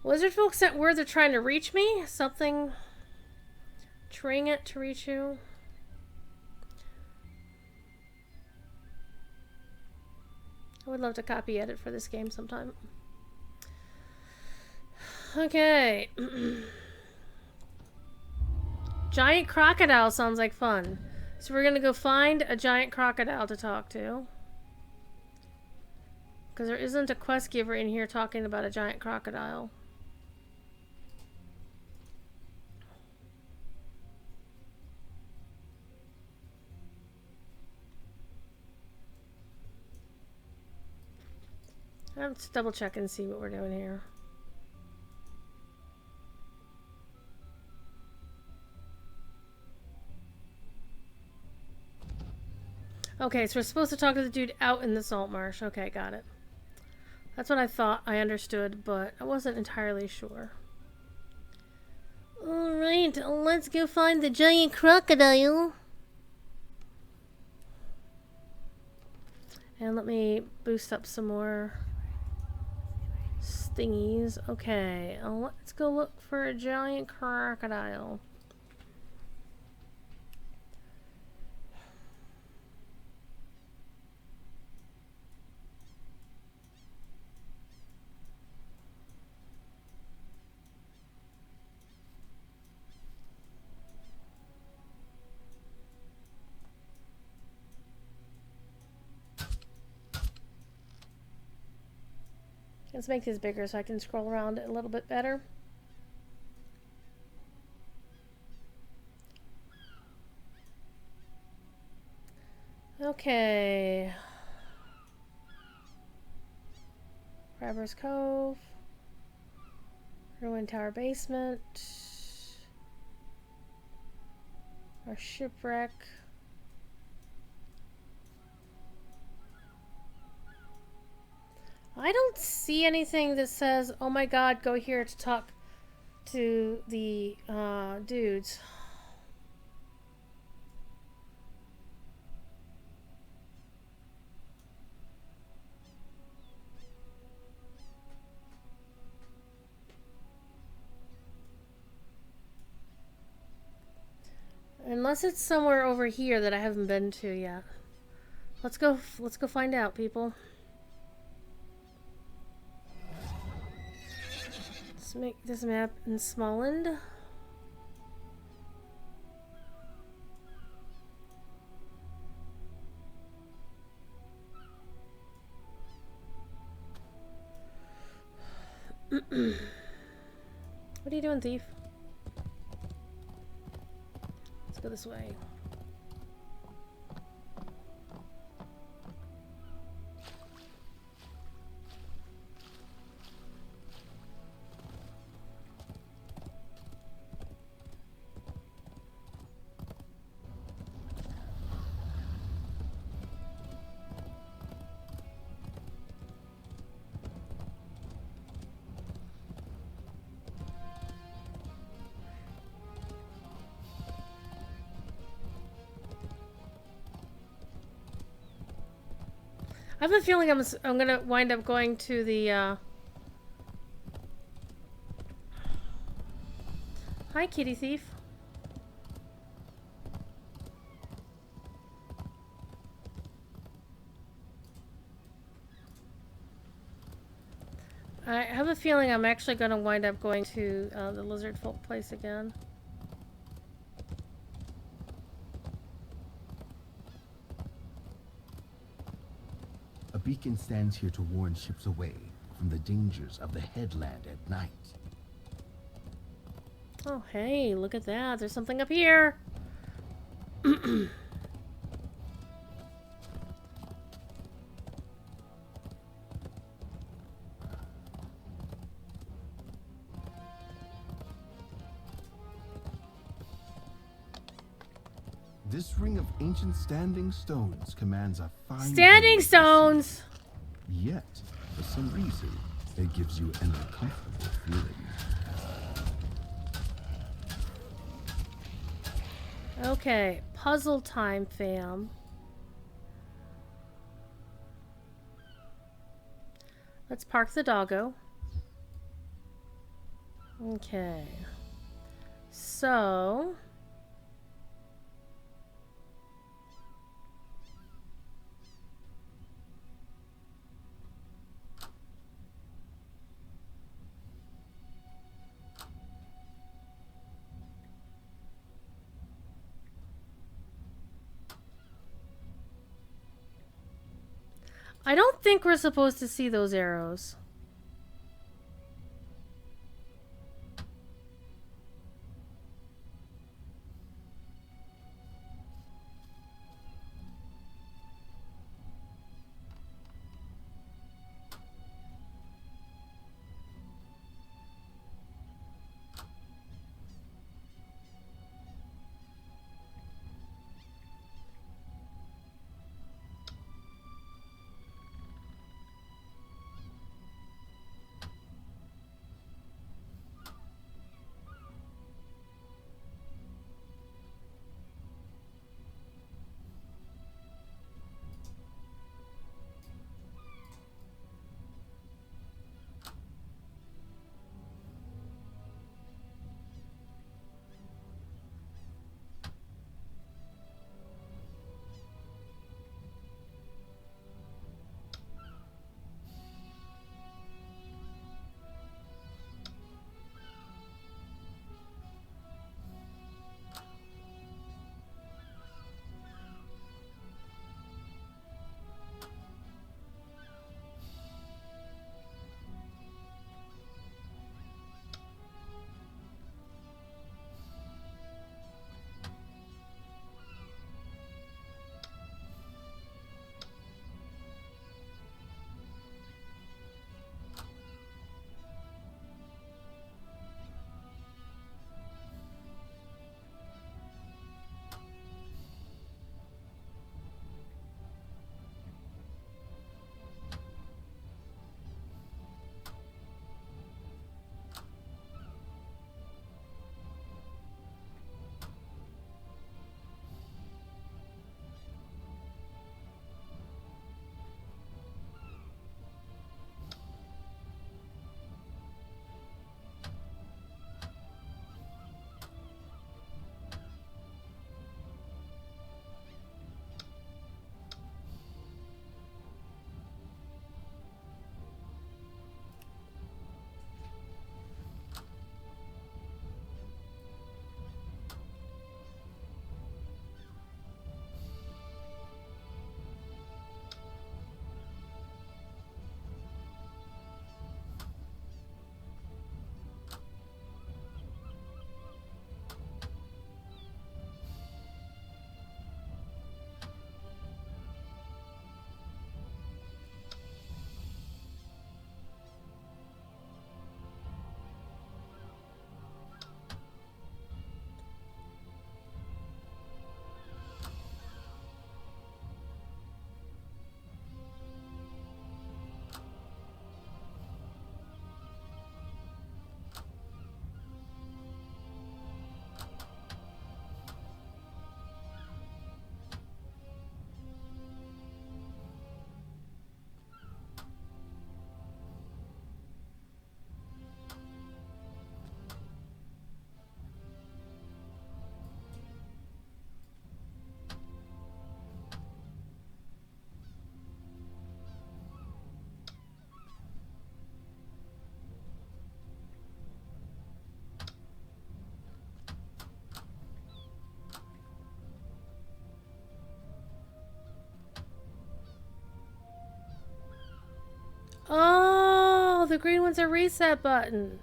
Lizard folk sent word they're trying to reach me? Something... Trying it to reach you? I would love to copy edit for this game sometime. Okay. Giant crocodile sounds like fun. So we're gonna go find a giant crocodile to talk to. Because there isn't a quest giver in here talking about a giant crocodile. Let's double check and see what we're doing here. Okay, so we're supposed to talk to the dude out in the Saltmarsh. Okay, got it. That's what I thought I understood, but I wasn't entirely sure. Alright, let's go find the giant crocodile. And let me boost up some more thingies. Okay, let's go look for a giant crocodile. Let's make these bigger so I can scroll around it a little bit better. Okay. Crabber's Cove. Ruined Tower Basement. Our shipwreck. I don't see anything that says, oh my god, go here to talk to the dudes. Unless it's somewhere over here that I haven't been to yet. Let's go find out, people. Let's make this map in Smallland. What are you doing, thief? Let's go this way. I have a feeling I'm gonna wind up going to the Hi, kitty thief. I have a feeling I'm actually gonna wind up going to the lizard folk place again. A beacon stands here to warn ships away from the dangers of the headland at night. Oh, hey, look at that. There's something up here. This ring of ancient standing stones commands a fine Standing view of the stones! sea. Yet, for some reason, it gives you an uncomfortable feeling. Okay, puzzle time, fam. Let's park the doggo. Okay. So... I don't think we're supposed to see those arrows. the green one's a reset button.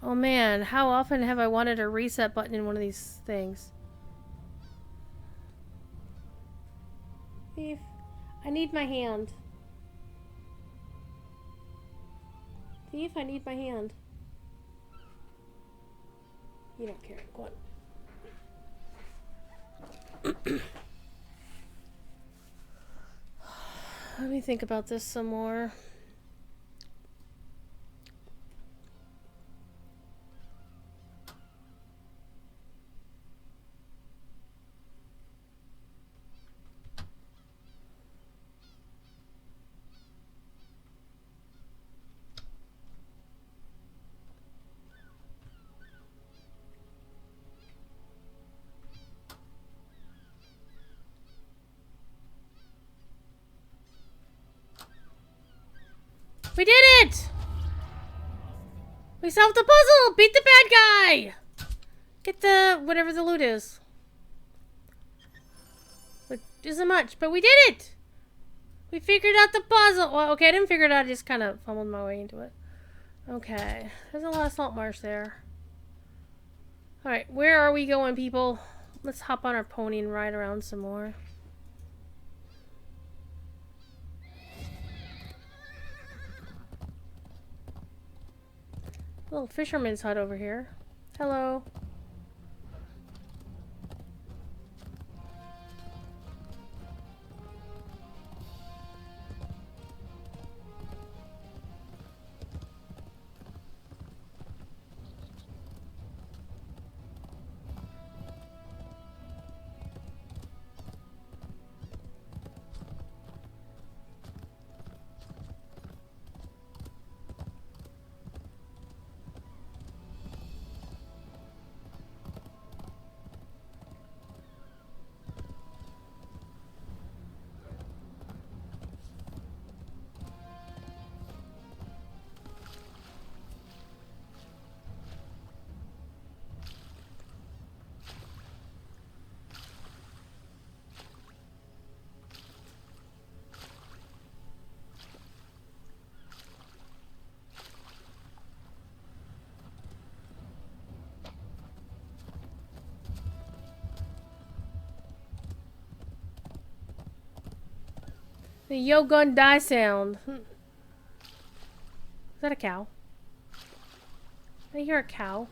Oh man, how often have I wanted a reset button in one of these things? Thief, I need my hand. Thief, I need my hand. You don't care. Go on. Let me think about this some more. We did it! We solved the puzzle! Beat the bad guy! Get the whatever the loot is. Which isn't much, but we did it! We figured out the puzzle! Well, okay, I didn't figure it out, I just kind of fumbled my way into it. Okay, there's a lot of Saltmarsh there. Alright, where are we going, people? Let's hop on our pony and ride around some more. Little fisherman's hut over here. Hello. The yo gun die sound. Is that a cow? I hear a cow.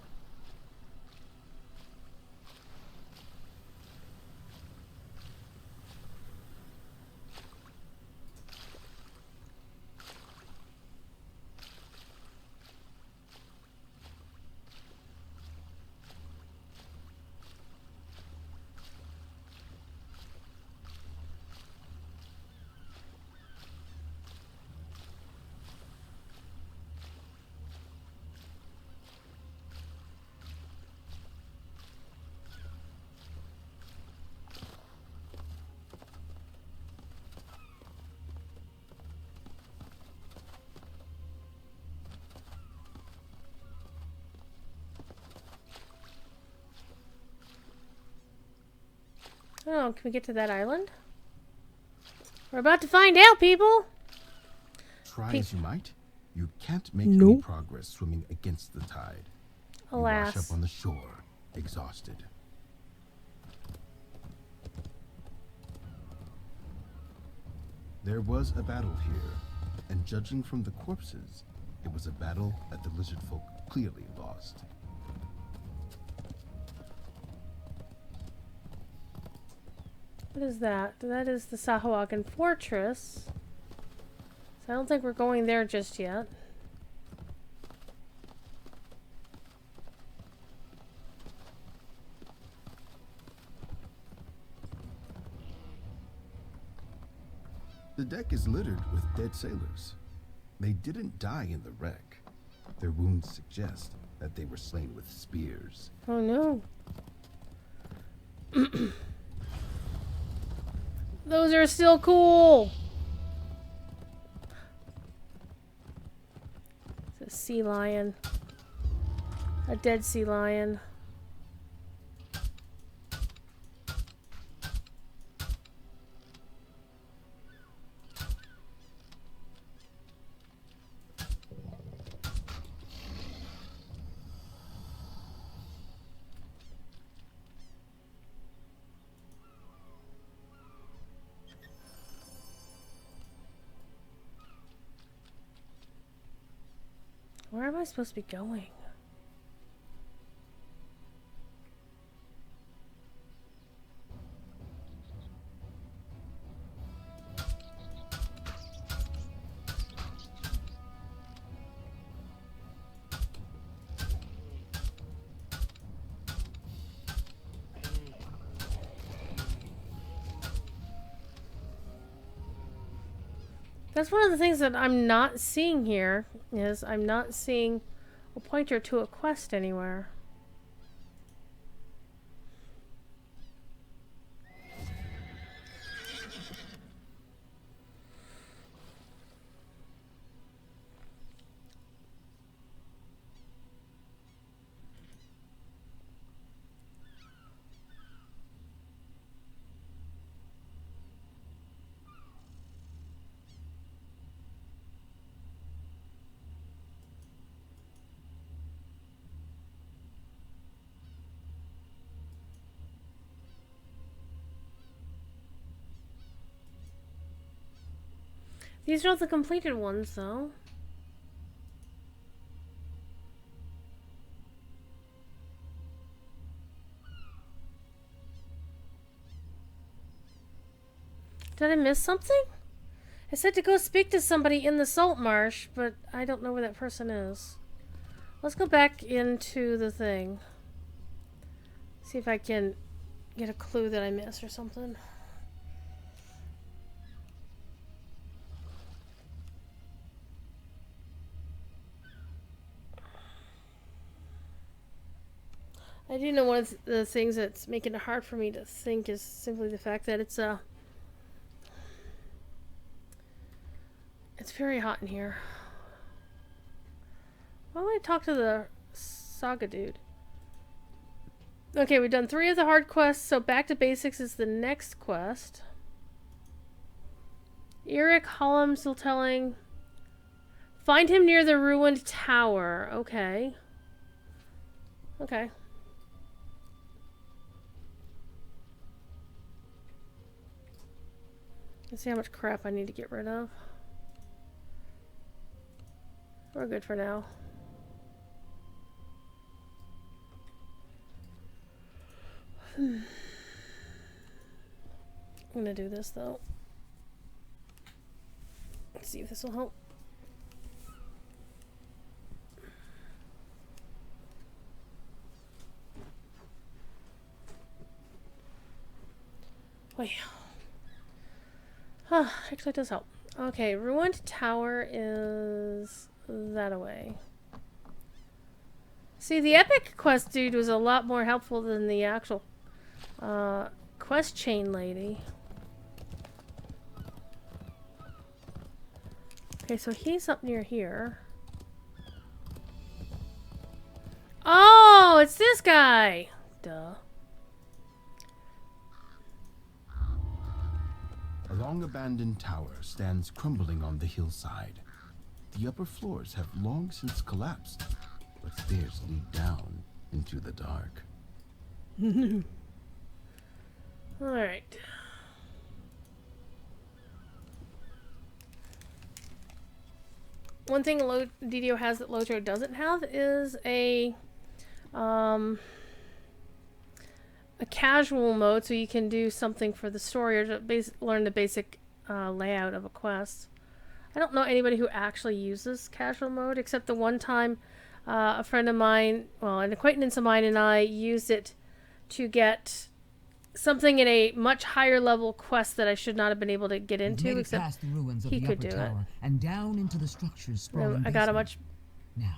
Oh, can we get to that island? We're about to find out, people! Try as you might, you can't make any progress swimming against the tide. Alas. You wash up on the shore, exhausted. There was a battle here, and judging from the corpses, it was a battle that the lizard folk clearly lost. What is that? That is the Sahuagin Fortress. So I don't think we're going there just yet. The deck is littered with dead sailors. They didn't die in the wreck. Their wounds suggest that they were slain with spears. Oh no. Those are still cool. It's a sea lion. A dead sea lion. Where am I supposed to be going? That's one of the things that I'm not seeing here, is I'm not seeing a pointer to a quest anywhere. These are all the completed ones, though. Did I miss something? I said to go speak to somebody in the Saltmarsh, but I don't know where that person is. Let's go back into the thing. See if I can get a clue that I missed or something. I do know one of the things that's making it hard for me to think is simply the fact that it's very hot in here. Why don't I talk to the saga dude? Okay, we've done 3 of the hard quests, so back to basics is the next quest. Eric Hollum still telling. Find him near the ruined tower. Okay. Okay. Let's see how much crap I need to get rid of. We're good for now. I'm gonna do this though. Let's see if this will help. Wait. Actually it does help. Okay, ruined tower is that away. See, the epic quest dude was a lot more helpful than the actual quest chain lady. Okay, so he's up near here. Oh, it's this guy! Duh. A long abandoned tower stands crumbling on the hillside. The upper floors have long since collapsed, but stairs lead down into the dark. Alright. One thing DDO has that Lotro doesn't have is a casual mode, so you can do something for the story or to learn the basic layout of a quest. I don't know anybody who actually uses casual mode, except the one time a friend of mine, well, an acquaintance of mine and I used it to get something in a much higher level quest that I should not have been able to get into, except past the ruins of he the could upper do tower it. and down into the structure's sprawling I got a basement. much... Now,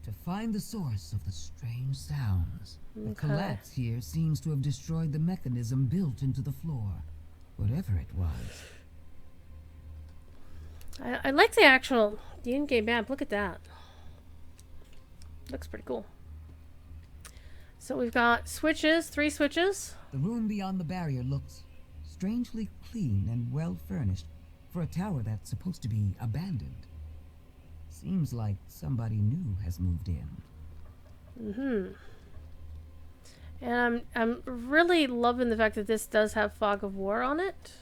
to find the source of the strange sounds. The collapse here seems to have destroyed the mechanism built into the floor, whatever it was. I like the in-game map. Look at that. Looks pretty cool. So we've got switches, 3 switches. The room beyond the barrier looks strangely clean and well furnished for a tower that's supposed to be abandoned. Seems like somebody new has moved in. And I'm really loving the fact that this does have Fog of War on it.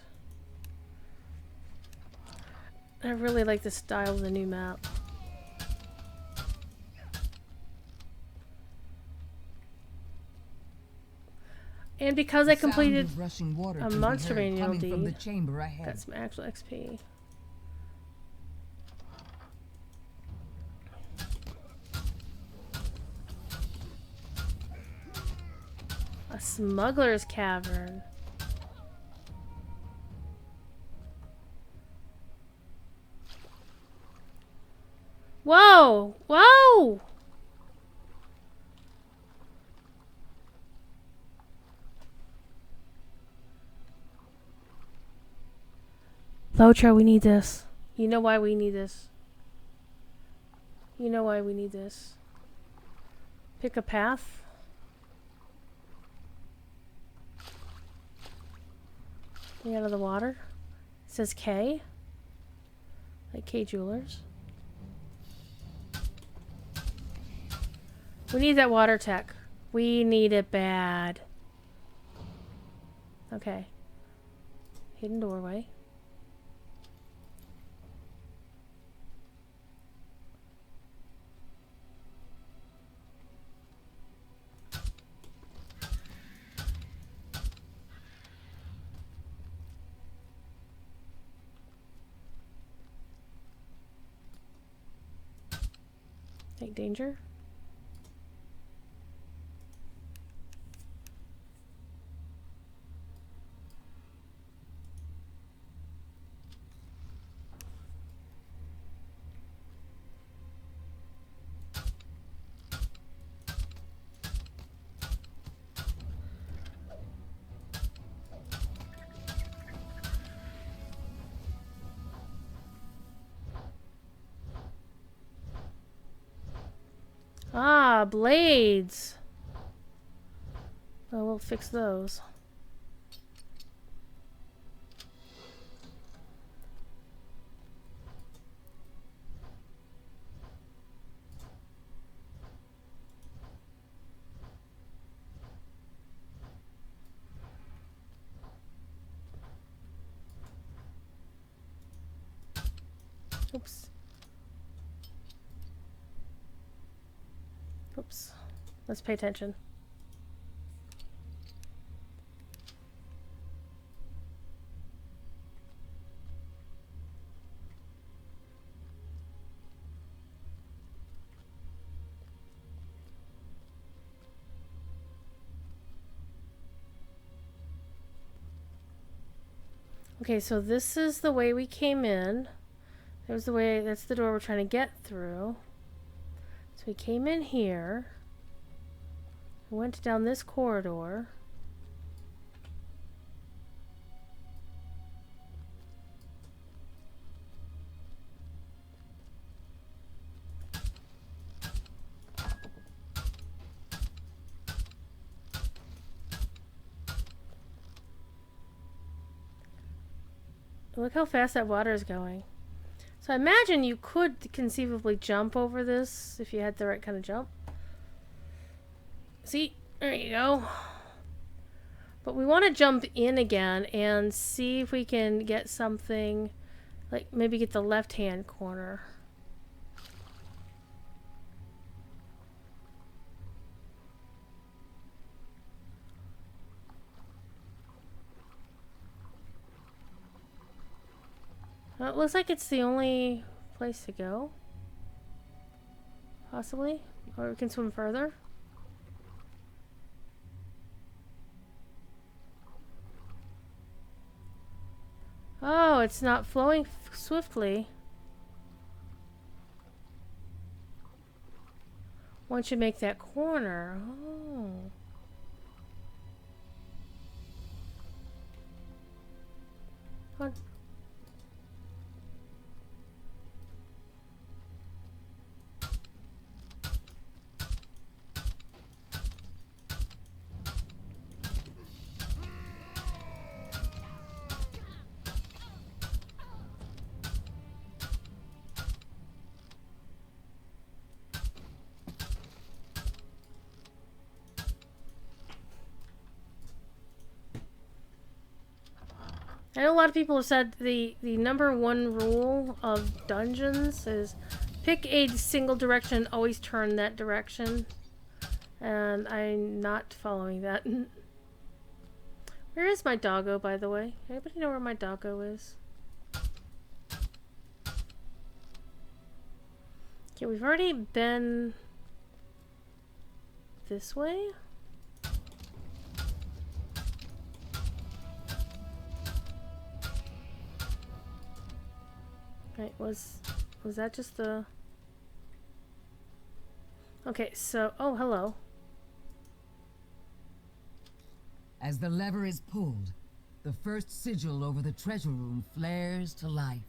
I really like the style of the new map. And because I The sound completed of rushing water a can be monster heard manual coming from the deed, chamber ahead. got some actual XP. A smuggler's cavern. Whoa! Whoa! Lotra, we need this. You know why we need this. You know why we need this. Pick a path. Get out of the water. It says K. Like K Jewelers. We need that water tech. We need it bad. Okay. Hidden doorway. Take danger. Ah, blades. Well, we'll fix those. Oops. Oops. Let's pay attention. Okay, so this is the way we came in. There's the way, that's the door we're trying to get through. So we came in here. We went down this corridor. Look how fast that water is going. So I imagine you could conceivably jump over this if you had the right kind of jump. See? There you go. But we want to jump in again and see if we can get something, like maybe get the left-hand corner. Well, it looks like it's the only place to go. Possibly. Or we can swim further. Oh, it's not flowing swiftly. Once you make that corner. Oh. Come on. I know a lot of people have said the number one rule of dungeons is pick a single direction, always turn that direction. And I'm not following that. Where is my doggo, by the way? Anybody know where my doggo is? Okay, we've already been this way. Right, was that just the... Okay, so... Oh, hello. As the lever is pulled, the first sigil over the treasure room flares to life.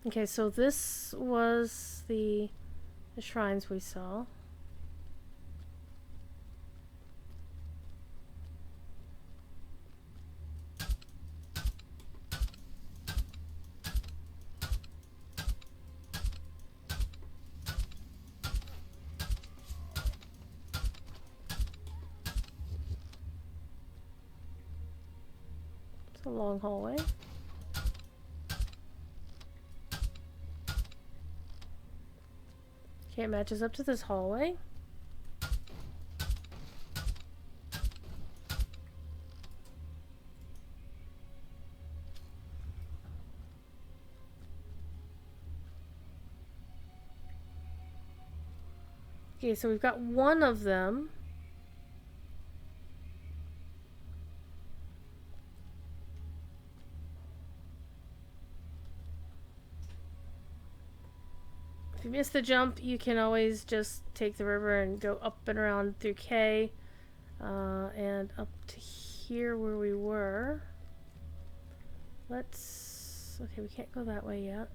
Okay, so this was the shrines we saw. It's a long hallway. Okay, it matches up to this hallway. Okay, so we've got one of them. If you miss the jump, you can always just take the river and go up and around through K. And up to here where we were. Let's... Okay, we can't go that way yet.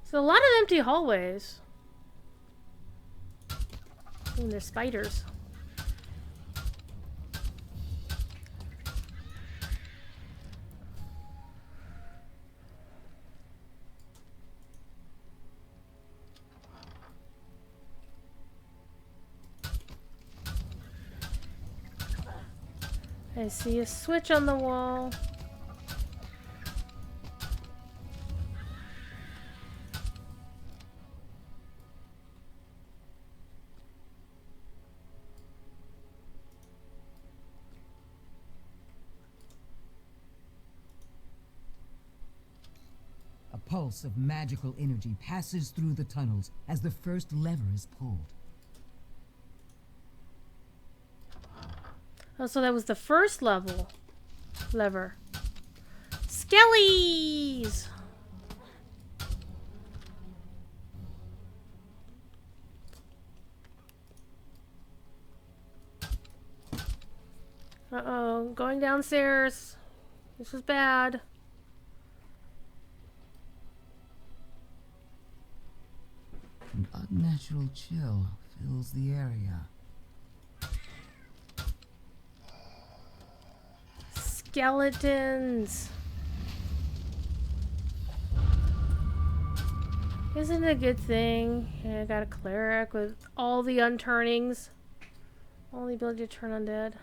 So a lot of empty hallways. And there's spiders. I see a switch on the wall. A pulse of magical energy passes through the tunnels as the first lever is pulled. Oh, so that was the first level. Lever. Skellies! Uh-oh, going downstairs. This is bad. An unnatural chill fills the area. Skeletons. Isn't it a good thing? Yeah, I got a cleric with all the unturnings. Only ability to turn undead.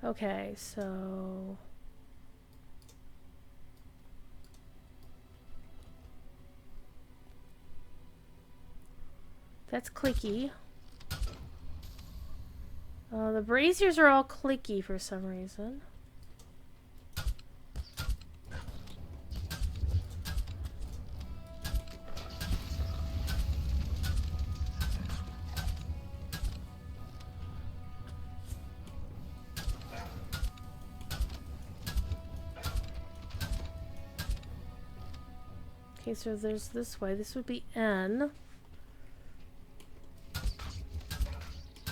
Okay, so... That's clicky. The braziers are all clicky for some reason. Okay, so there's this way. This would be N.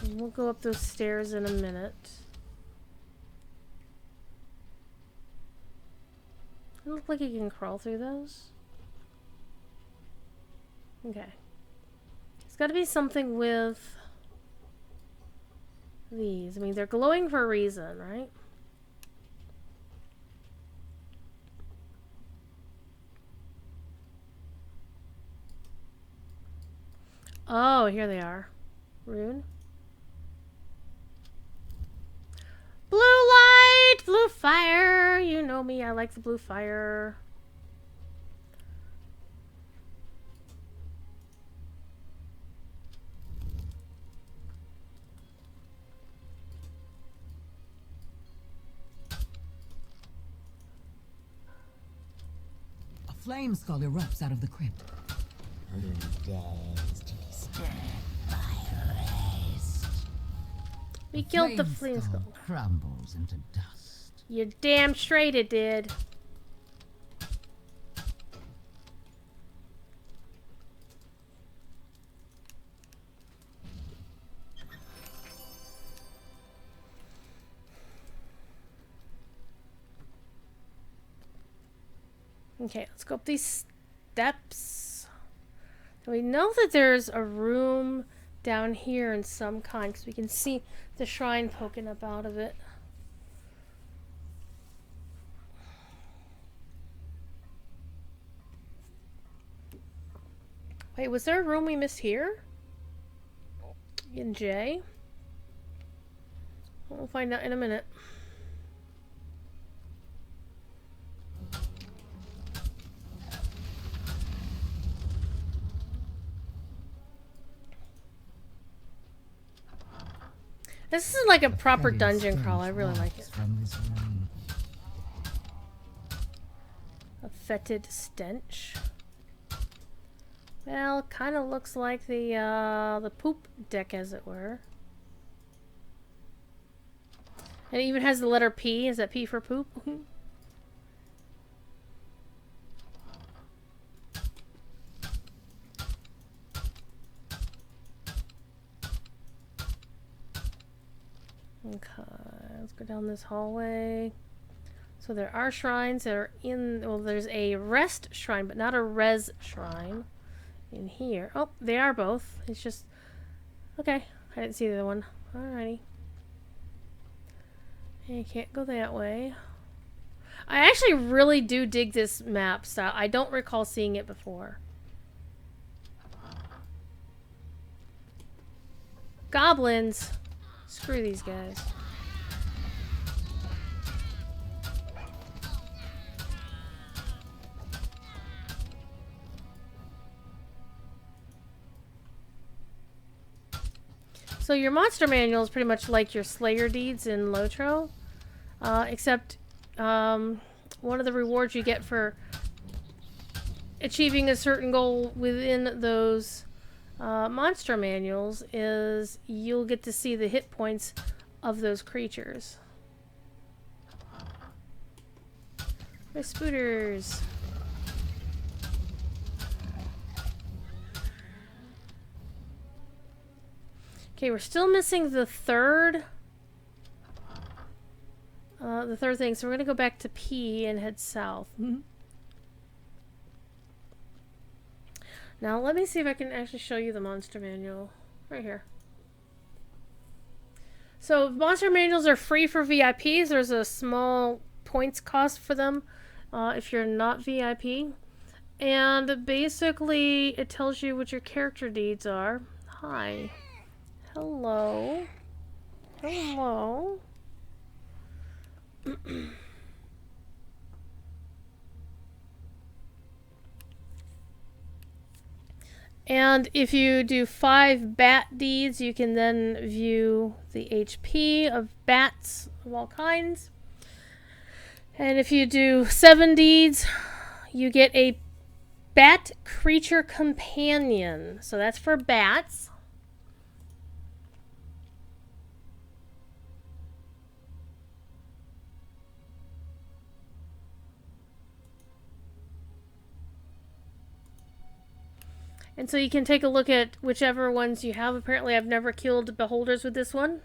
And we'll go up those stairs in a minute. It looks like you can crawl through those. Okay. It's got to be something with these. I mean, they're glowing for a reason, right? Oh, here they are. rune. Blue light, blue fire. You know me, I like the blue fire. A flame skull erupts out of the crypt. Who dares to disturb my rest? We killed the flame skull. Crumbles into dust. You're damn straight it did. Okay, let's go up these steps. We know that there's a room down here in some kind because we can see the shrine poking up out of it. Wait, was there a room we missed here? In J? We'll find out in a minute. This is like a proper dungeon crawl. I really like it. From this room. A fetid stench. Well, kind of looks like the poop deck, as it were. And it even has the letter P. Is that P for poop? Okay, let's go down this hallway. So there are shrines that are in... Well, there's a rest shrine, but not a res shrine in here. Oh, they are both. It's just... Okay, I didn't see the other one. Alrighty. And you can't go that way. I actually really do dig this map style. I don't recall seeing it before. Goblins! Screw these guys. So your monster manual is pretty much like your Slayer deeds in Lotro, except one of the rewards you get for achieving a certain goal within those monster manuals is you'll get to see the hit points of those creatures. My spooters. Okay, we're still missing the third thing, so we're gonna go back to P and head south. Now let me see if I can actually show you the monster manual right here. So monster manuals are free for VIPs. There's a small points cost for them if you're not VIP, and basically it tells you what your character deeds are. Hi. Hello. Hello. And if you do 5 bat deeds, you can then view the HP of bats of all kinds. And if you do 7 deeds, you get a bat creature companion. So that's for bats. And so you can take a look at whichever ones you have. Apparently I've never killed beholders with this one.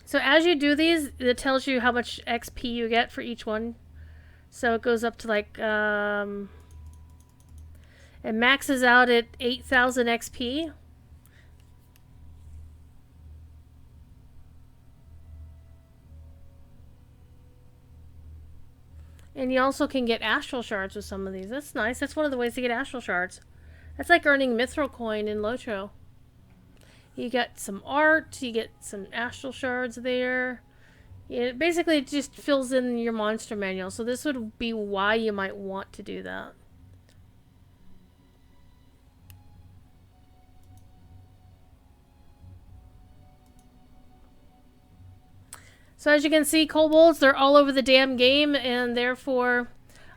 So as you do these, it tells you how much XP you get for each one. So it goes up to like, it maxes out at 8,000 XP. And you also can get astral shards with some of these. That's nice. That's one of the ways to get astral shards. That's like earning mithril coin in Lotro. You get some art, you get some astral shards there. It basically just fills in your monster manual, so this would be why you might want to do that. So as you can see, kobolds, they're all over the damn game, and therefore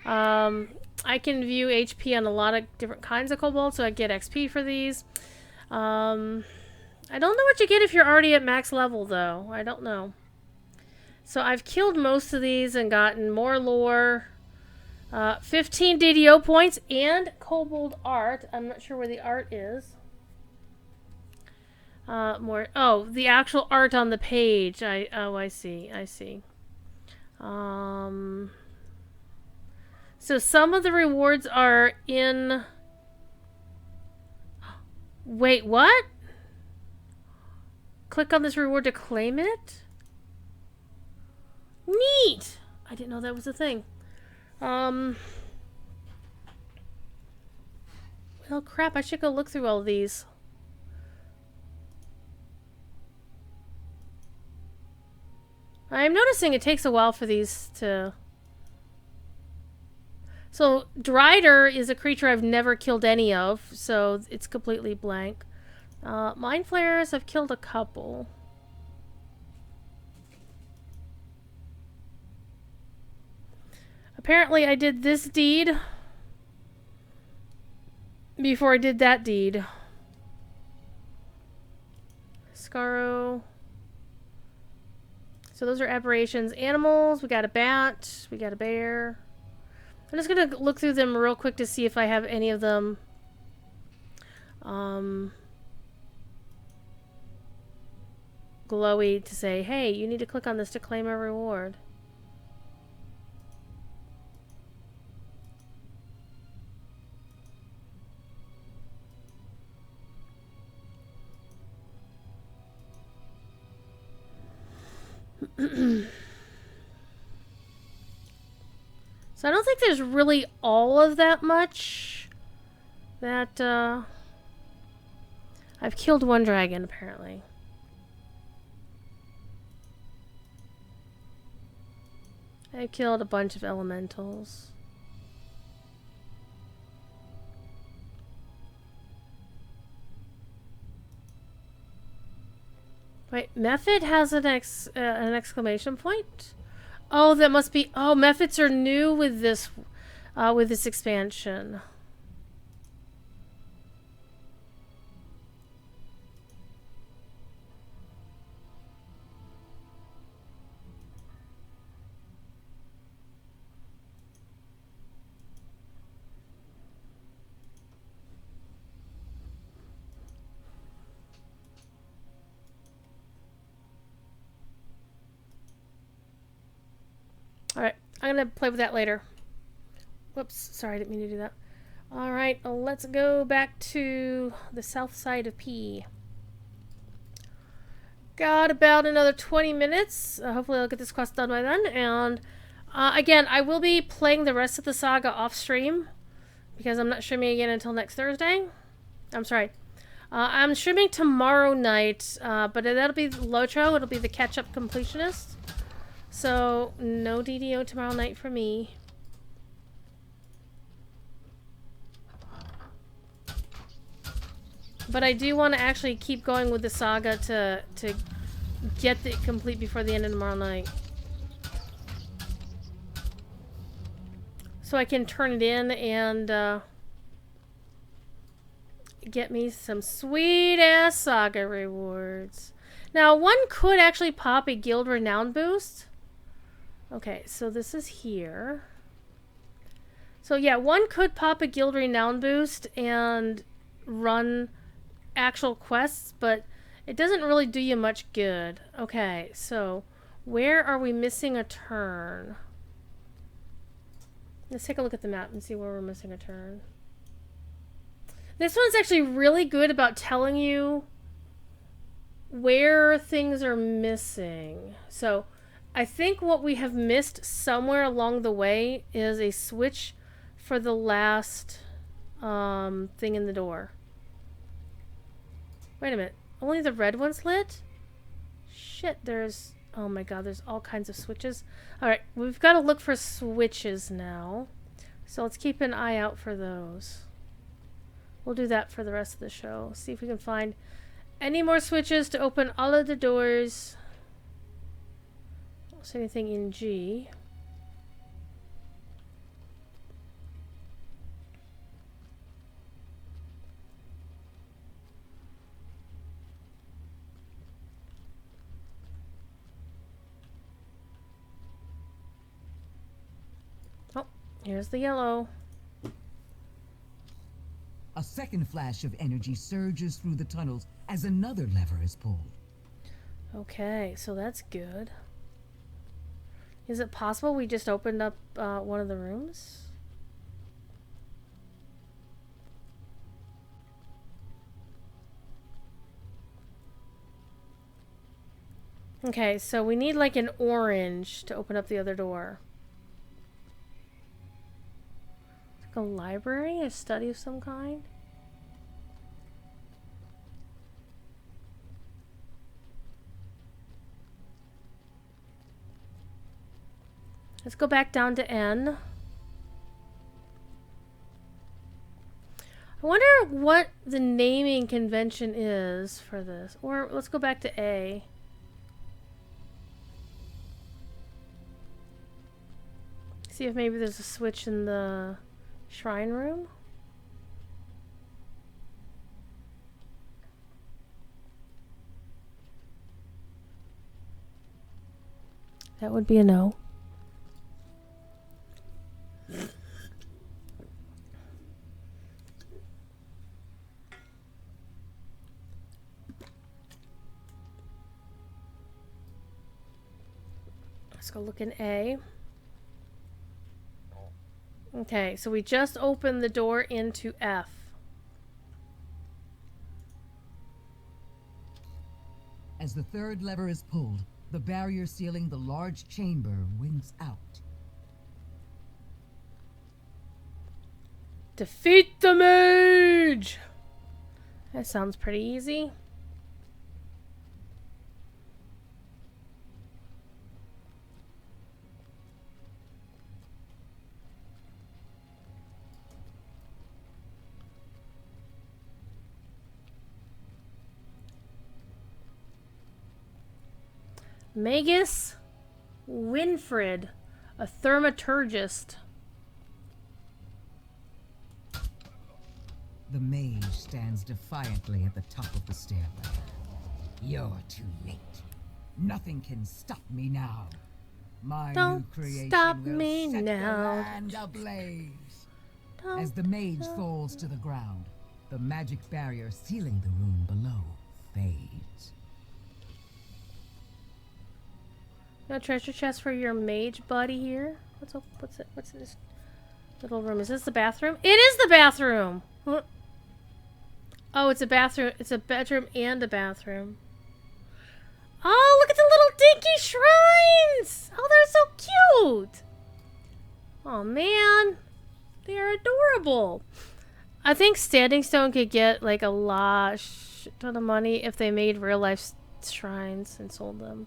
I can view HP on a lot of different kinds of kobolds, so I get XP for these. I don't know what you get if you're already at max level, though. I don't know. So I've killed most of these and gotten more lore, 15 DDO points, and kobold art. I'm not sure where the art is. More. Oh, the actual art on the page. I see. I see. So some of the rewards are in. Wait, what? Click on this reward to claim it? Neat! I didn't know that was a thing. Well, crap, I should go look through all of these. I'm noticing it takes a while for these to... So, Drider is a creature I've never killed any of, so it's completely blank. Mind Flayers, I've killed a couple. Apparently I did this deed before I did that deed. Scarrow. So those are aberrations. Animals, we got a bat, we got a bear. I'm just gonna look through them real quick to see if I have any of them glowy to say, hey, you need to click on this to claim a reward. So I don't think there's really all of that much that I've killed one dragon apparently. I've killed a bunch of elementals. Wait, Method has an exclamation point? Oh, that must be... Oh, methods are new with this expansion. Alright, I'm going to play with that later. Whoops, sorry, I didn't mean to do that. Alright, let's go back to the south side of P. Got about another 20 minutes. Hopefully I'll get this quest done by then. And again, I will be playing the rest of the saga off stream, because I'm not streaming again until next Thursday. I'm sorry. I'm streaming tomorrow night, but that'll be Lotro. It'll be the catch-up completionist. So, no DDO tomorrow night for me. But I do want to actually keep going with the saga to get it complete before the end of tomorrow night. So I can turn it in and get me some sweet-ass saga rewards. Now, one could actually pop a guild renown boost. Okay, so this is here. So yeah, one could pop a guild renown boost and run actual quests, but it doesn't really do you much good. Okay, so where are we missing a turn? Let's take a look at the map and see where we're missing a turn. This one's actually really good about telling you where things are missing. So I think what we have missed somewhere along the way is a switch for the last thing in the door. Wait a minute. Only the red one's lit? Shit, there's... Oh my god, there's all kinds of switches. Alright, we've got to look for switches now. So let's keep an eye out for those. We'll do that for the rest of the show. See if we can find any more switches to open all of the doors. Don't see anything in G. Oh, here's the yellow. A second flash of energy surges through the tunnels as another lever is pulled. Okay, so that's good. Is it possible we just opened up one of the rooms? Okay, so we need like an orange to open up the other door. Like a library? A study of some kind? Let's go back down to N. I wonder what the naming convention is for this. Or let's go back to A. See if maybe there's a switch in the shrine room. That would be a no. Let's go look in A. Okay, so we just opened the door into F. As the third lever is pulled, the barrier sealing the large chamber wings out. Defeat the mage! That sounds pretty easy. Magus Winfred, a thaumaturgist. The mage stands defiantly at the top of the stairway. You're too late. Nothing can stop me now. My Don't new creation stop will me set now. the land ablaze. As the mage falls to the ground, the magic barrier sealing the room below fades. No treasure chest for your mage buddy here. What's in this little room? Is this the bathroom? It is the bathroom. Huh. Oh, it's a bathroom. It's a bedroom and a bathroom. Oh, look at the little dinky shrines. Oh, they're so cute. Oh man, they are adorable. I think Standing Stone could get like a shit ton of money if they made real life shrines and sold them.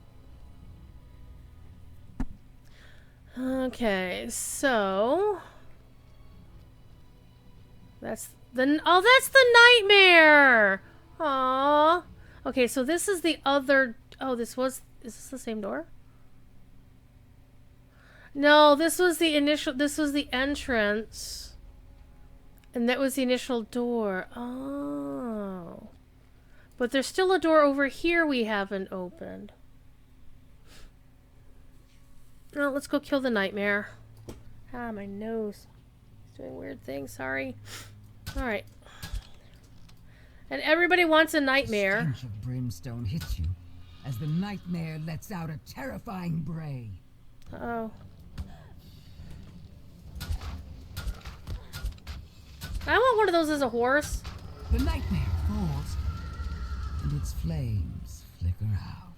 Okay, so that's the nightmare. Aww. Okay, so this is the other. Oh, is this the same door? No, this was the initial. This was the entrance, and that was the initial door. Oh, but there's still a door over here we haven't opened. Oh, let's go kill the nightmare. Ah, my nose. It's doing weird things, sorry. Alright. And everybody wants a nightmare. The stench of brimstone hits you as the nightmare lets out a terrifying bray. Uh-oh. I want one of those as a horse. The nightmare falls, and its flames flicker out.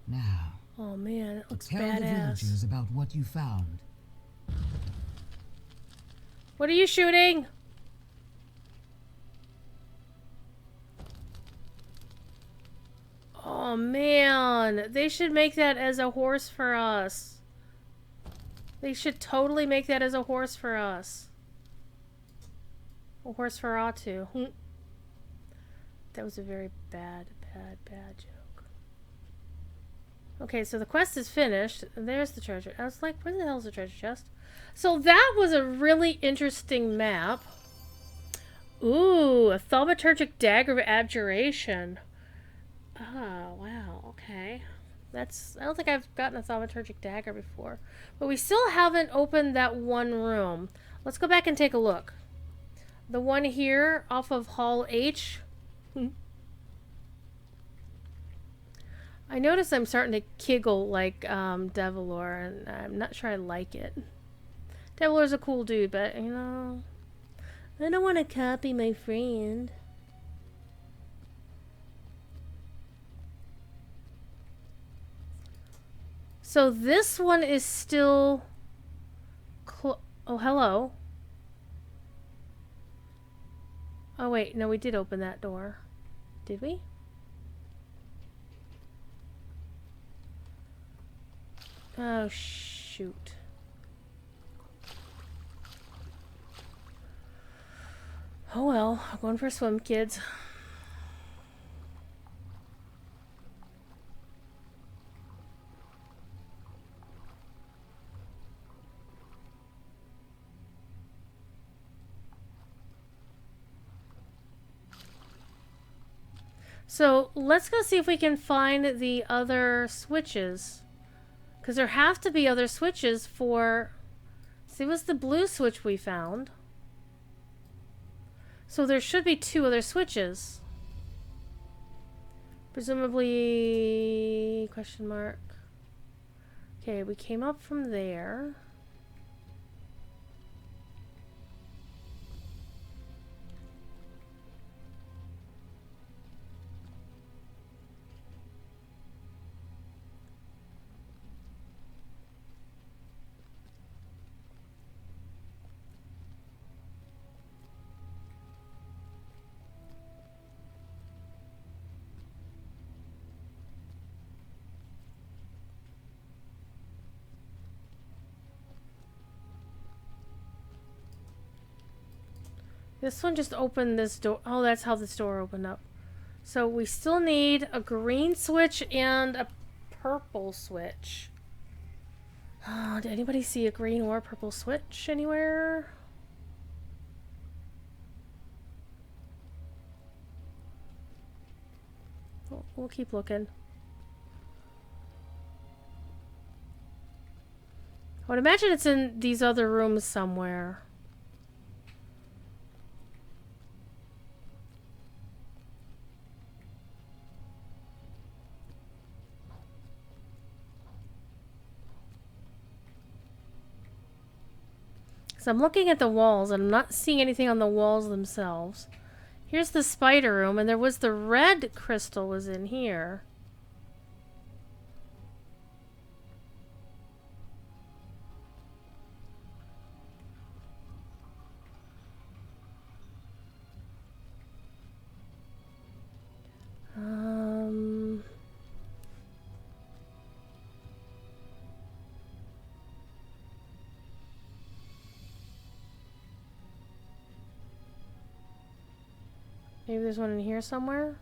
Now, Oh man, it looks tell the villagers badass. about what you found. What are you shooting? Oh man, they should make that as a horse for us. They should totally make that as a horse for us. A horse for Atu. That was a very bad joke. Okay, so the quest is finished. There's the treasure. I was like, where the hell is the treasure chest? So that was a really interesting map. Ooh, a thaumaturgic dagger of abjuration. Oh, wow, okay. I don't think I've gotten a thaumaturgic dagger before. But we still haven't opened that one room. Let's go back and take a look. The one here off of Hall H. I notice I'm starting to giggle like Devilor, and I'm not sure I like it. Devilor's a cool dude, but, you know, I don't want to copy my friend. So this one is still... oh, hello. Oh, wait. No, we did open that door. Did we? Oh, shoot. Oh, well. I'm going for a swim, kids. So let's go see if we can find the other switches. Because there have to be other switches for... See, it was the blue switch we found. So there should be 2 other switches. Presumably... Question mark. Okay, we came up from there. This one just opened this door. Oh, that's how this door opened up. So we still need a green switch and a purple switch. Oh, did anybody see a green or a purple switch anywhere? We'll keep looking. I would imagine it's in these other rooms somewhere. So I'm looking at the walls and I'm not seeing anything on the walls themselves. Here's the spider room, and there was the red crystal was in here. Maybe there's one in here somewhere?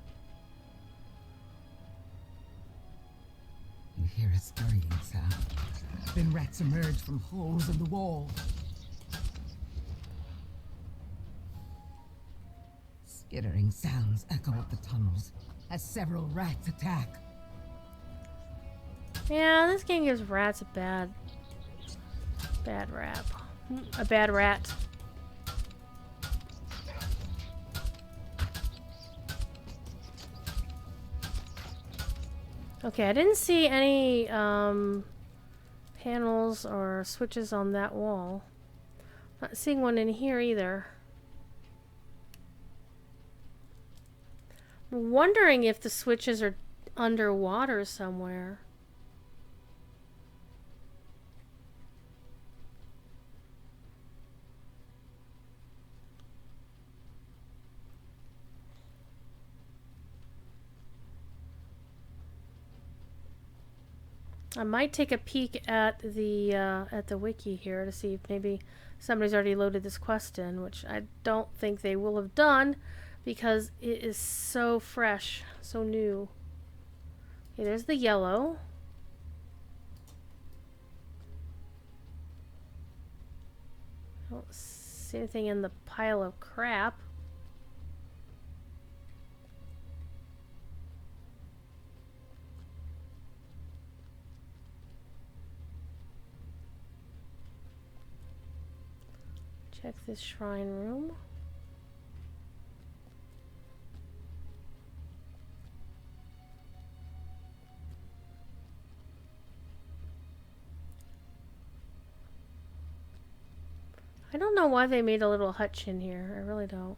You hear a scurrying sound. Then rats emerge from holes in the wall. Skittering sounds echo up the tunnels as several rats attack. Yeah, this game gives rats a bad rap. A bad rat. Okay, I didn't see any panels or switches on that wall. Not seeing one in here either. I'm wondering if the switches are underwater somewhere. I might take a peek at the wiki here to see if maybe somebody's already loaded this quest in, which I don't think they will have done because it is so fresh, so new. Okay, there's the yellow. I don't see anything in the pile of crap. Check this shrine room. I don't know why they made a little hutch in here. I really don't.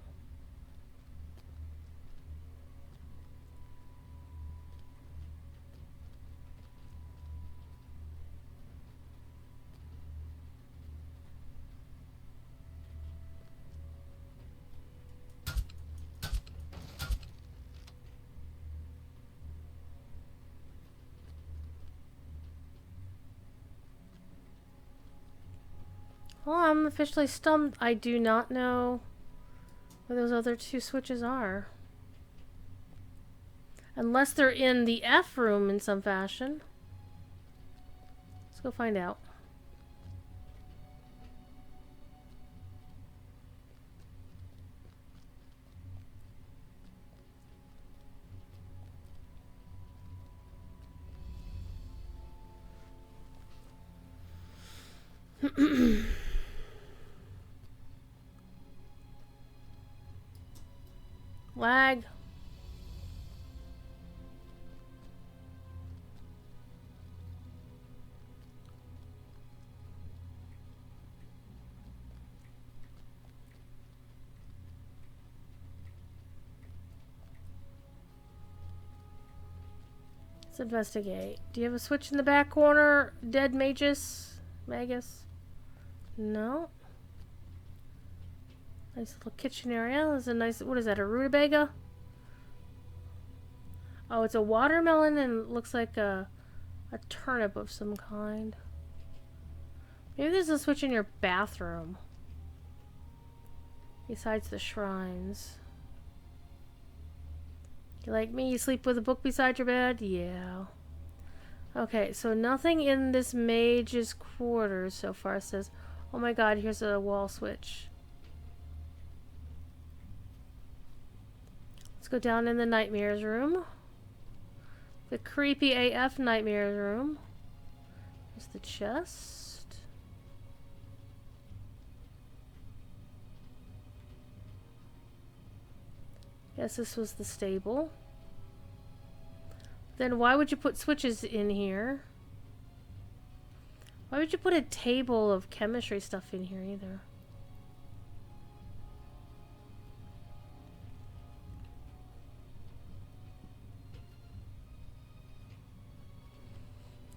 Well, I'm officially stumped. I do not know where those other two switches are. Unless they're in the F room in some fashion. Let's go find out. Lag. Let's investigate. Do you have a switch in the back corner? Dead Magus? No. Nice little kitchen area. There's a nice, what is that, a rutabaga? Oh, it's a watermelon and it looks like a turnip of some kind. Maybe there's a switch in your bathroom. Besides the shrines. You like me? You sleep with a book beside your bed? Yeah. Okay, so nothing in this mage's quarters so far. It says, oh my god, here's a wall switch. Let's go down in the nightmares room. The creepy AF nightmares room. There's the chest. Guess this was the stable. Then why would you put switches in here? Why would you put a table of chemistry stuff in here either?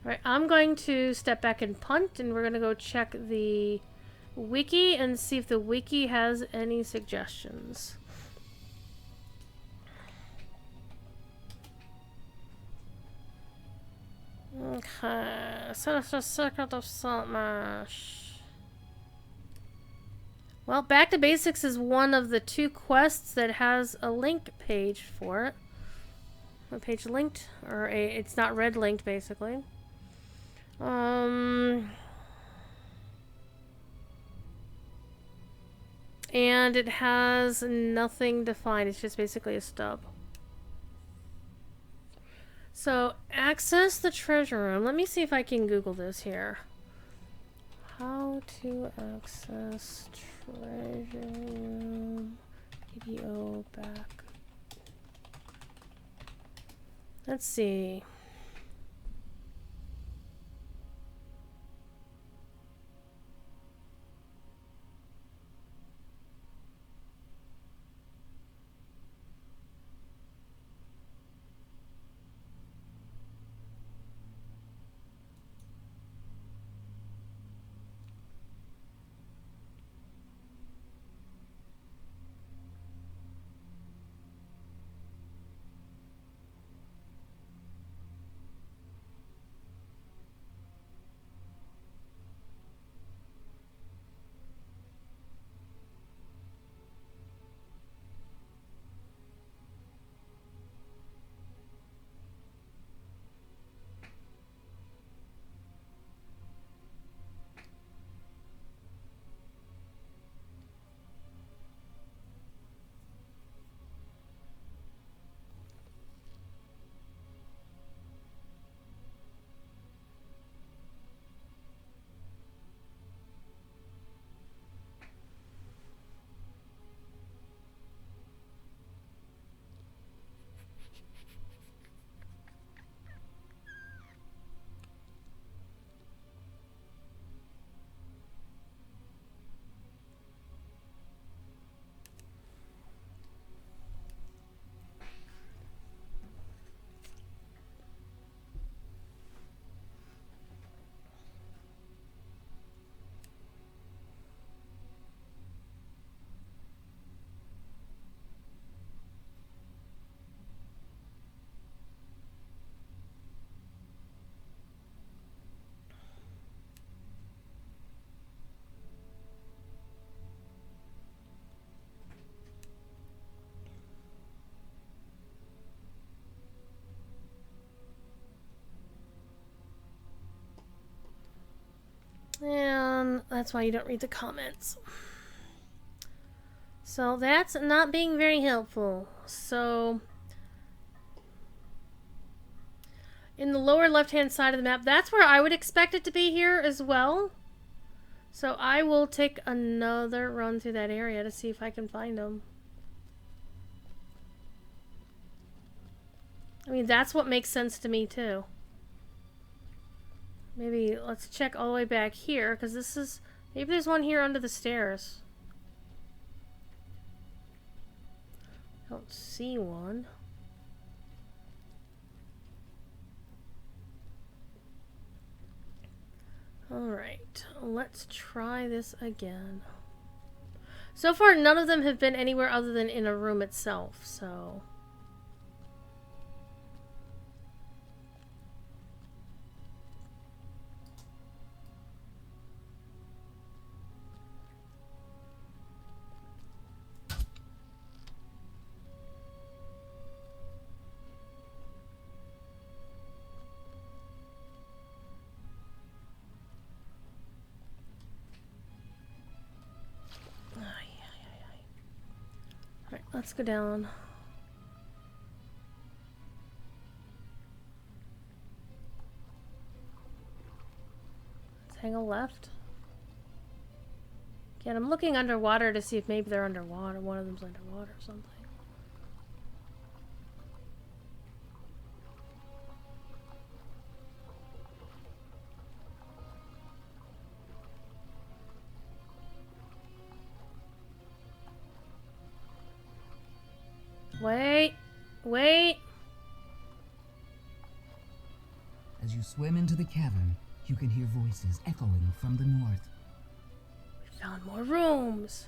Alright, I'm going to step back and punt, and we're going to go check the wiki and see if the wiki has any suggestions. Okay, Sinister Secret of Saltmarsh. Well, Back to Basics is one of the two quests that has a link page for it. A page linked, or it's not red linked basically. And it has nothing defined. It's just basically a stub. So, access the treasure room. Let me see if I can Google this here. How to access treasure room. Video back. Let's see. That's why you don't read the comments. So that's not being very helpful. So in the lower left-hand side of the map, that's where I would expect it to be here as well. So I will take another run through that area to see if I can find them. I mean, that's what makes sense to me too. Maybe let's check all the way back here, because this is... Maybe there's one here under the stairs. Don't see one. Alright, let's try this again. So far, none of them have been anywhere other than in a room itself, so... Alright, let's go down. Let's hang a left. Again, I'm looking underwater to see if maybe they're underwater. One of them's underwater or something. Wait. Wait. As you swim into the cavern, you can hear voices echoing from the north. We found more rooms.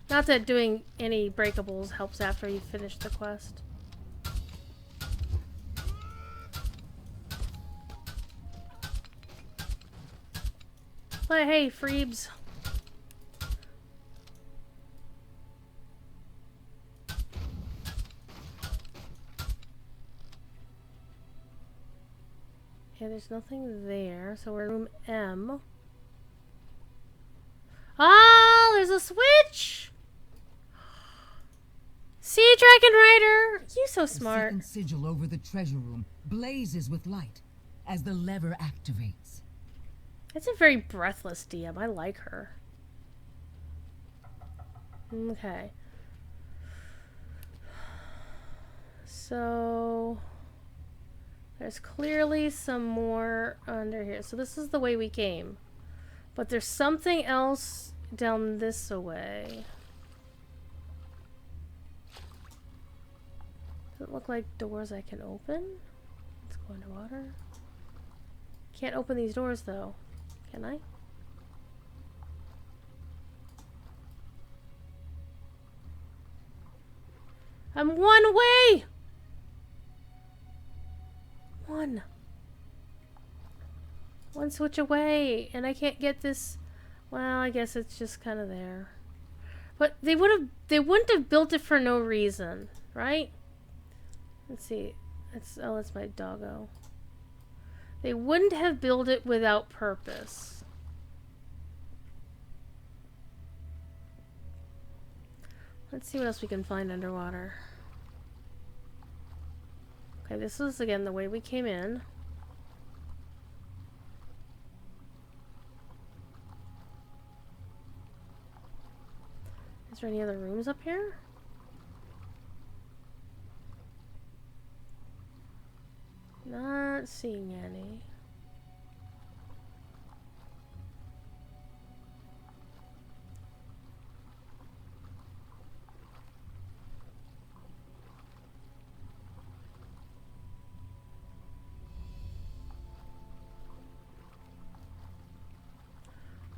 Not that doing any breakables helps after you finish the quest. But hey, Freebs. Okay, there's nothing there, so we're in room M. Oh, there's a switch! See, Dragon Rider! You so smart. The second sigil over the treasure room blazes with light as the lever activates. It's a very breathless DM. I like her. Okay. So there's clearly some more under here. So this is the way we came. But there's something else down this way. Does it look like doors I can open? Let's go underwater. Can't open these doors though. Can I? I'm one way! One switch away, and I can't get this. Well, I guess it's just kind of there. But they wouldn't have built it for no reason, right? Let's see. That's my doggo. They wouldn't have built it without purpose. Let's see what else we can find underwater. Okay, this is again the way we came in. Is there any other rooms up here? Not seeing any.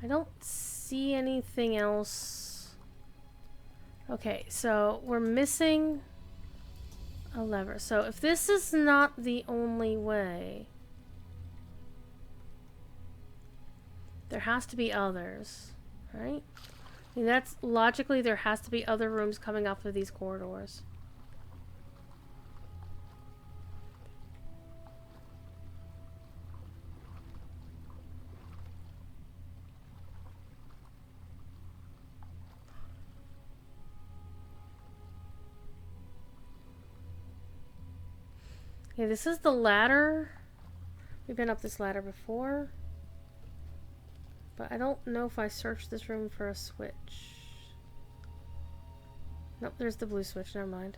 I don't see anything else. Okay, so we're missing a lever. So if this is not the only way, there has to be others, right? I mean, that's logically there has to be other rooms coming off of these corridors. Okay, this is the ladder. We've been up this ladder before. But I don't know if I searched this room for a switch. Nope, there's the blue switch. Never mind.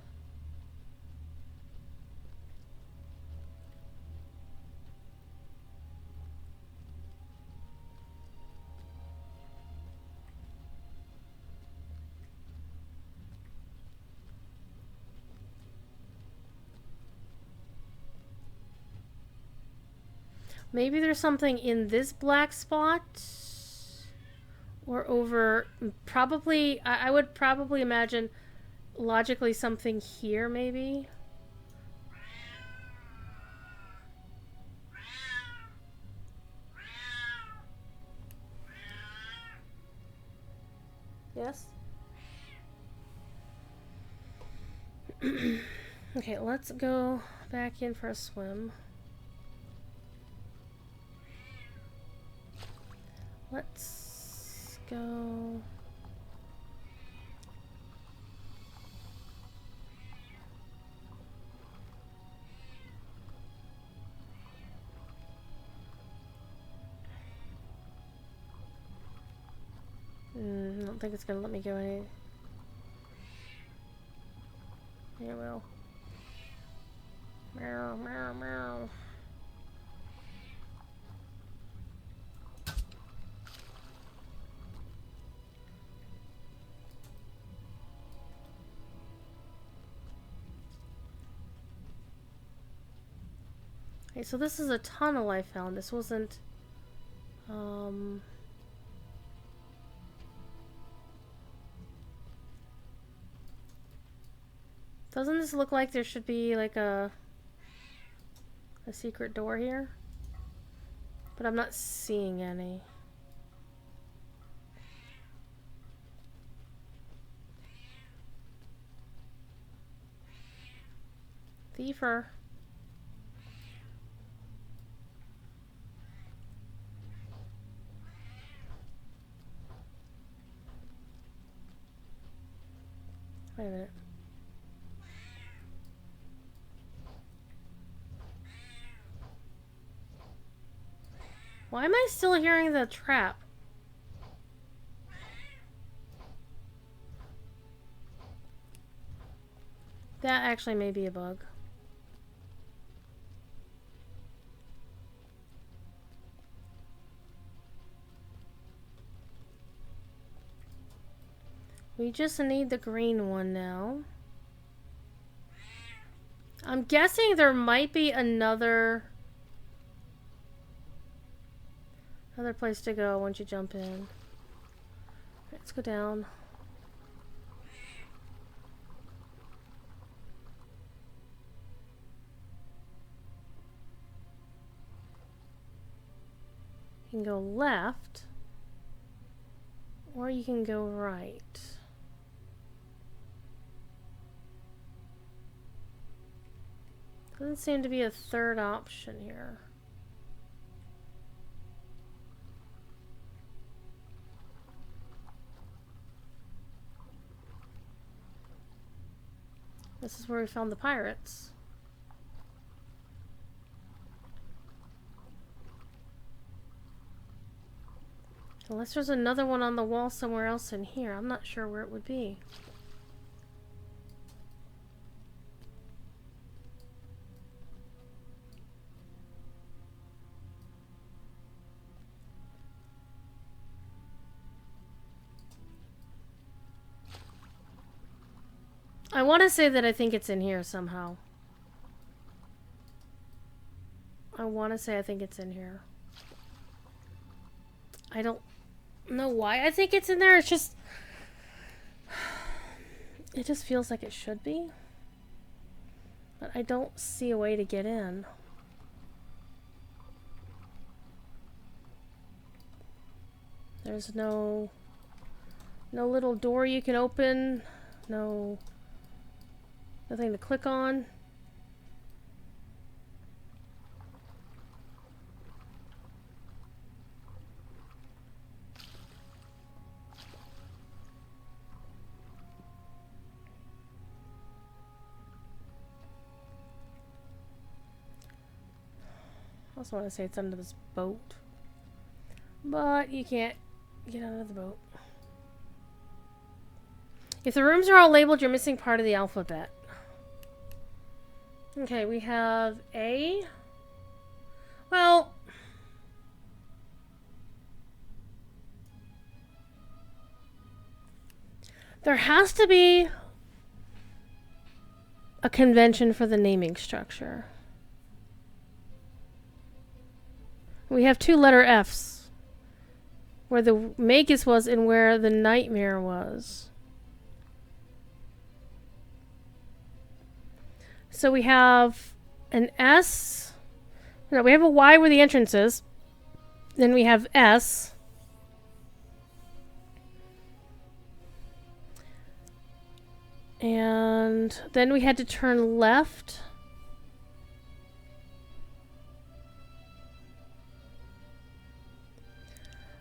Maybe there's something in this black spot. Or over... Probably... I would probably imagine logically something here, maybe. Yes? Okay, let's go back in for a swim. Let's go... I don't think it's gonna let me go any... Yeah, it will. Meow, meow, meow. Okay, so this is a tunnel I found. This wasn't... Doesn't this look like there should be like a secret door here? But I'm not seeing any. Thiefer. Wait a minute. Why am I still hearing the trap? That actually may be a bug. We just need the green one now. I'm guessing there might be another place to go once you jump in. Let's go down. You can go left, or you can go right. Doesn't seem to be a third option here. This is where we found the pirates. Unless there's another one on the wall somewhere else in here. I'm not sure where it would be. I want to say that I think it's in here somehow. I want to say I think it's in here. I don't know why I think it's in there. It's just... It just feels like it should be. But I don't see a way to get in. There's no little door you can open. Nothing to click on. also want to say it's under this boat. But you can't get out of the boat. If the rooms are all labeled, you're missing part of the alphabet. Okay, we have A. Well, there has to be a convention for the naming structure. We have 2 letter Fs. Where the Magus was and where the Nightmare was. So we have an S. No, we have a Y where the entrance is. Then we have S. And then we had to turn left.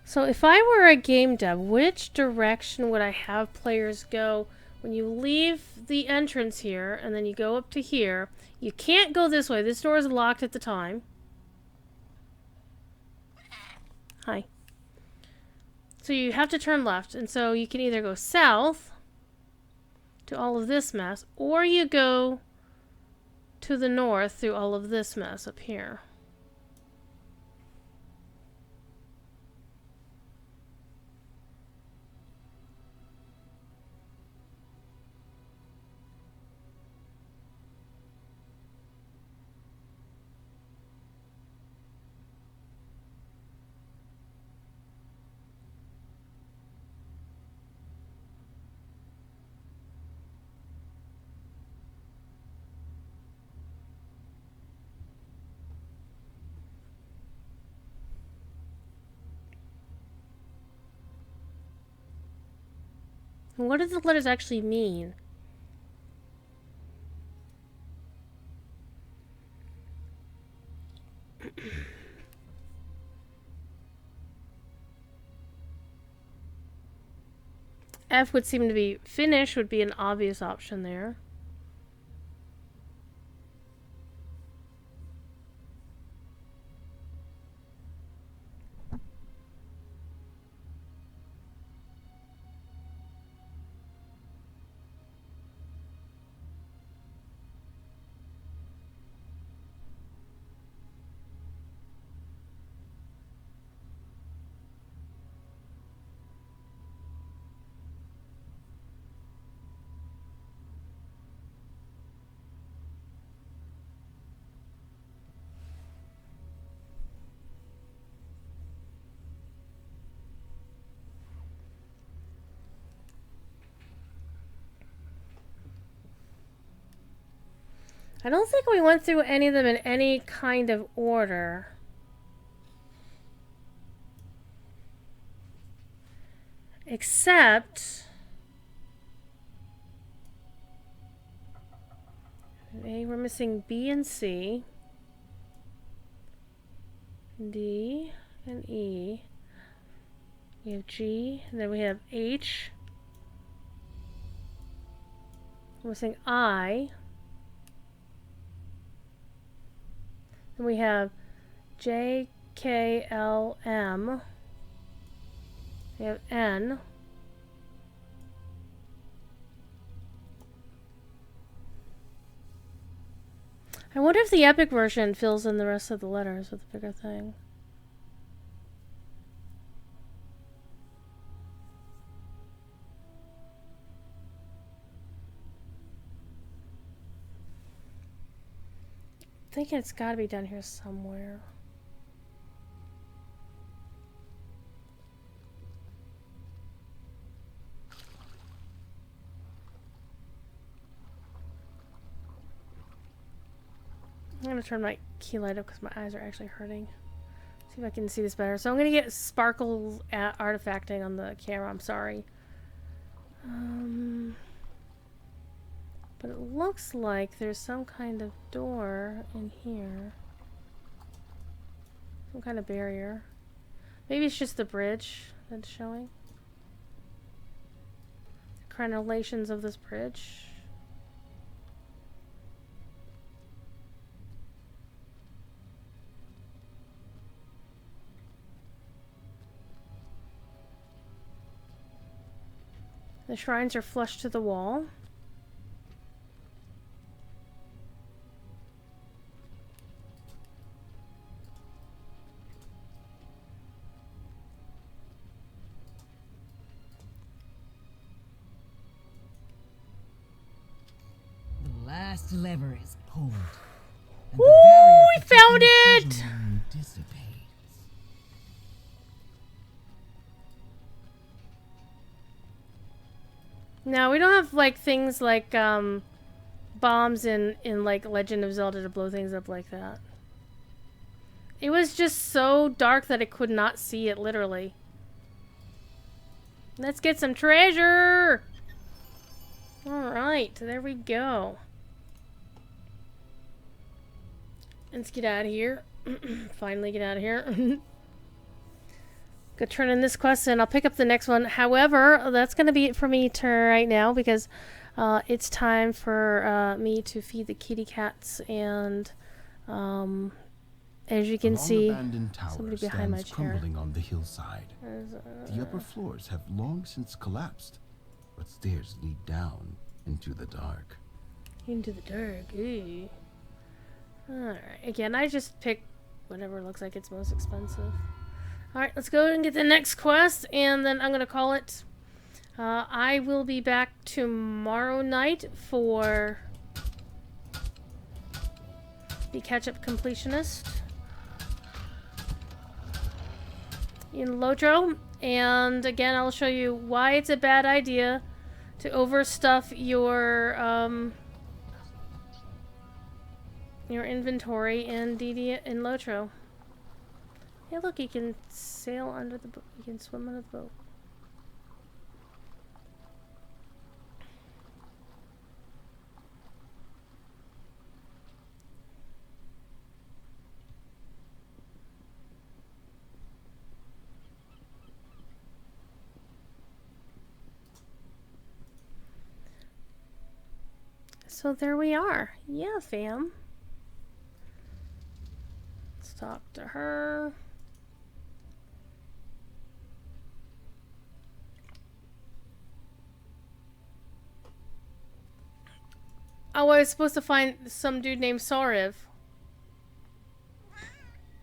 So if I were a game dev, which direction would I have players go when you leave the entrance here and then you go up to here? You can't go this way. This door is locked at the time. Hi. So you have to turn left. And so you can either go south to all of this mess, or you go to the north through all of this mess up here. What do the letters actually mean? F would seem to be finish, would be an obvious option there. I don't think we went through any of them in any kind of order. Except... A, we're missing B and C. D and E. We have G, and then we have H. We're missing I. Then we have J, K, L, M. We have N. I wonder if the epic version fills in the rest of the letters with a bigger thing. I think it's got to be down here somewhere. I'm going to turn my key light up because my eyes are actually hurting. See if I can see this better. So I'm going to get sparkle artifacting on the camera. I'm sorry. But it looks like there's some kind of door in here. Some kind of barrier. Maybe it's just the bridge that's showing. The crenellations of this bridge. The shrines are flush to the wall. The last lever is pulled. And Woo! the barrier We found protecting the it! treasure room dissipates. Now, we don't have, like, things like, bombs in like, Legend of Zelda to blow things up like that. It was just so dark that I could not see it, literally. Let's get some treasure! Alright, there we go. Let's get out of here. Finally get out of here. Go turn in this quest and I'll pick up the next one. However, that's going to be it for me right now because it's time for me to feed the kitty cats and as you can see, somebody behind my chair. Crumbling on the hillside. The upper floors have long since collapsed, but stairs lead down into the dark. Into the dark. Ooh. Alright, again, I just pick whatever looks like it's most expensive. Alright, let's go and get the next quest, and then I'm going to call it. I will be back tomorrow night for the catch-up completionist in Lotro. And again, I'll show you why it's a bad idea to overstuff your inventory in Lotro. Hey, look, you can sail under the boat. You can swim under the boat. So there we are. Yeah, fam. Let's talk to her. Oh, I was supposed to find some dude named Sariv.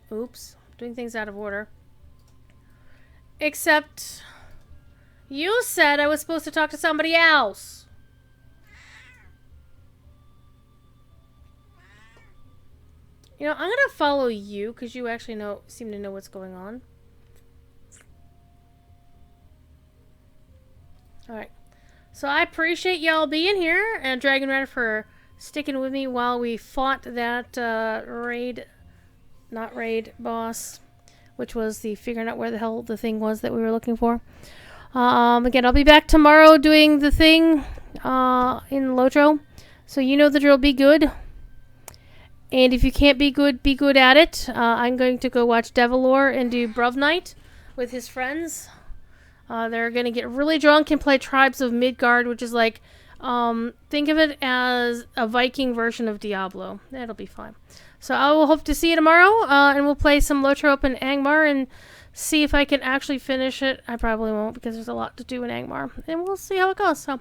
Oops. Doing things out of order. Except, you said I was supposed to talk to somebody else. You know, I'm gonna follow you because you actually seem to know what's going on. Alright. So I appreciate y'all being here and Dragon Rider for sticking with me while we fought that not raid boss, which was the figuring out where the hell the thing was that we were looking for. Again, I'll be back tomorrow doing the thing in Lotro. So you know the drill, be good. And if you can't be good at it. I'm going to go watch Devilor and do Bruv Night with his friends. They're going to get really drunk and play Tribes of Midgard, which is like, think of it as a Viking version of Diablo. That'll be fun. So I will hope to see you tomorrow, and we'll play some Lotrop and Angmar and see if I can actually finish it. I probably won't because there's a lot to do in Angmar. And we'll see how it goes. So,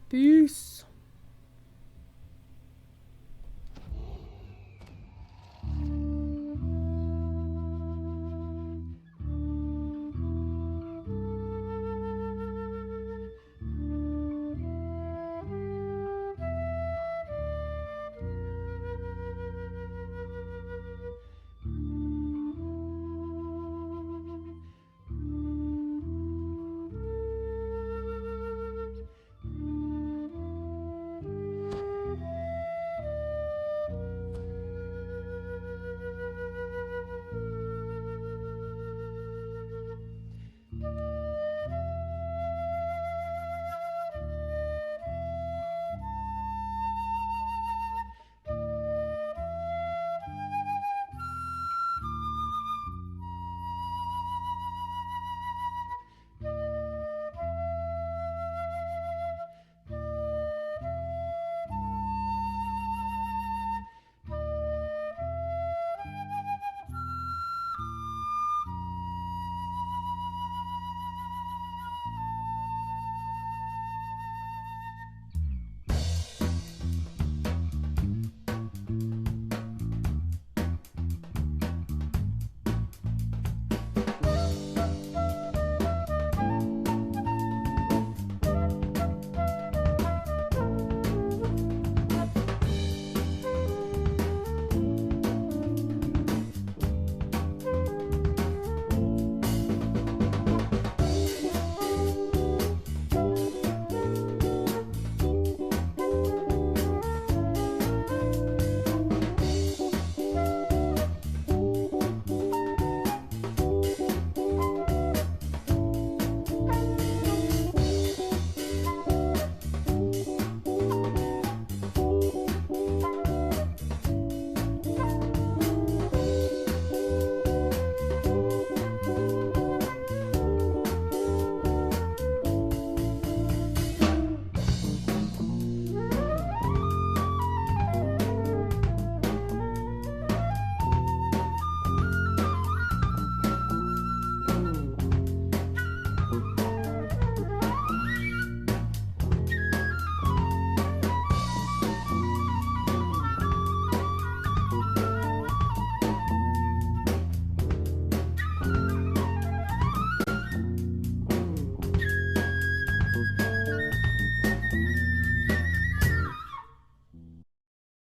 peace.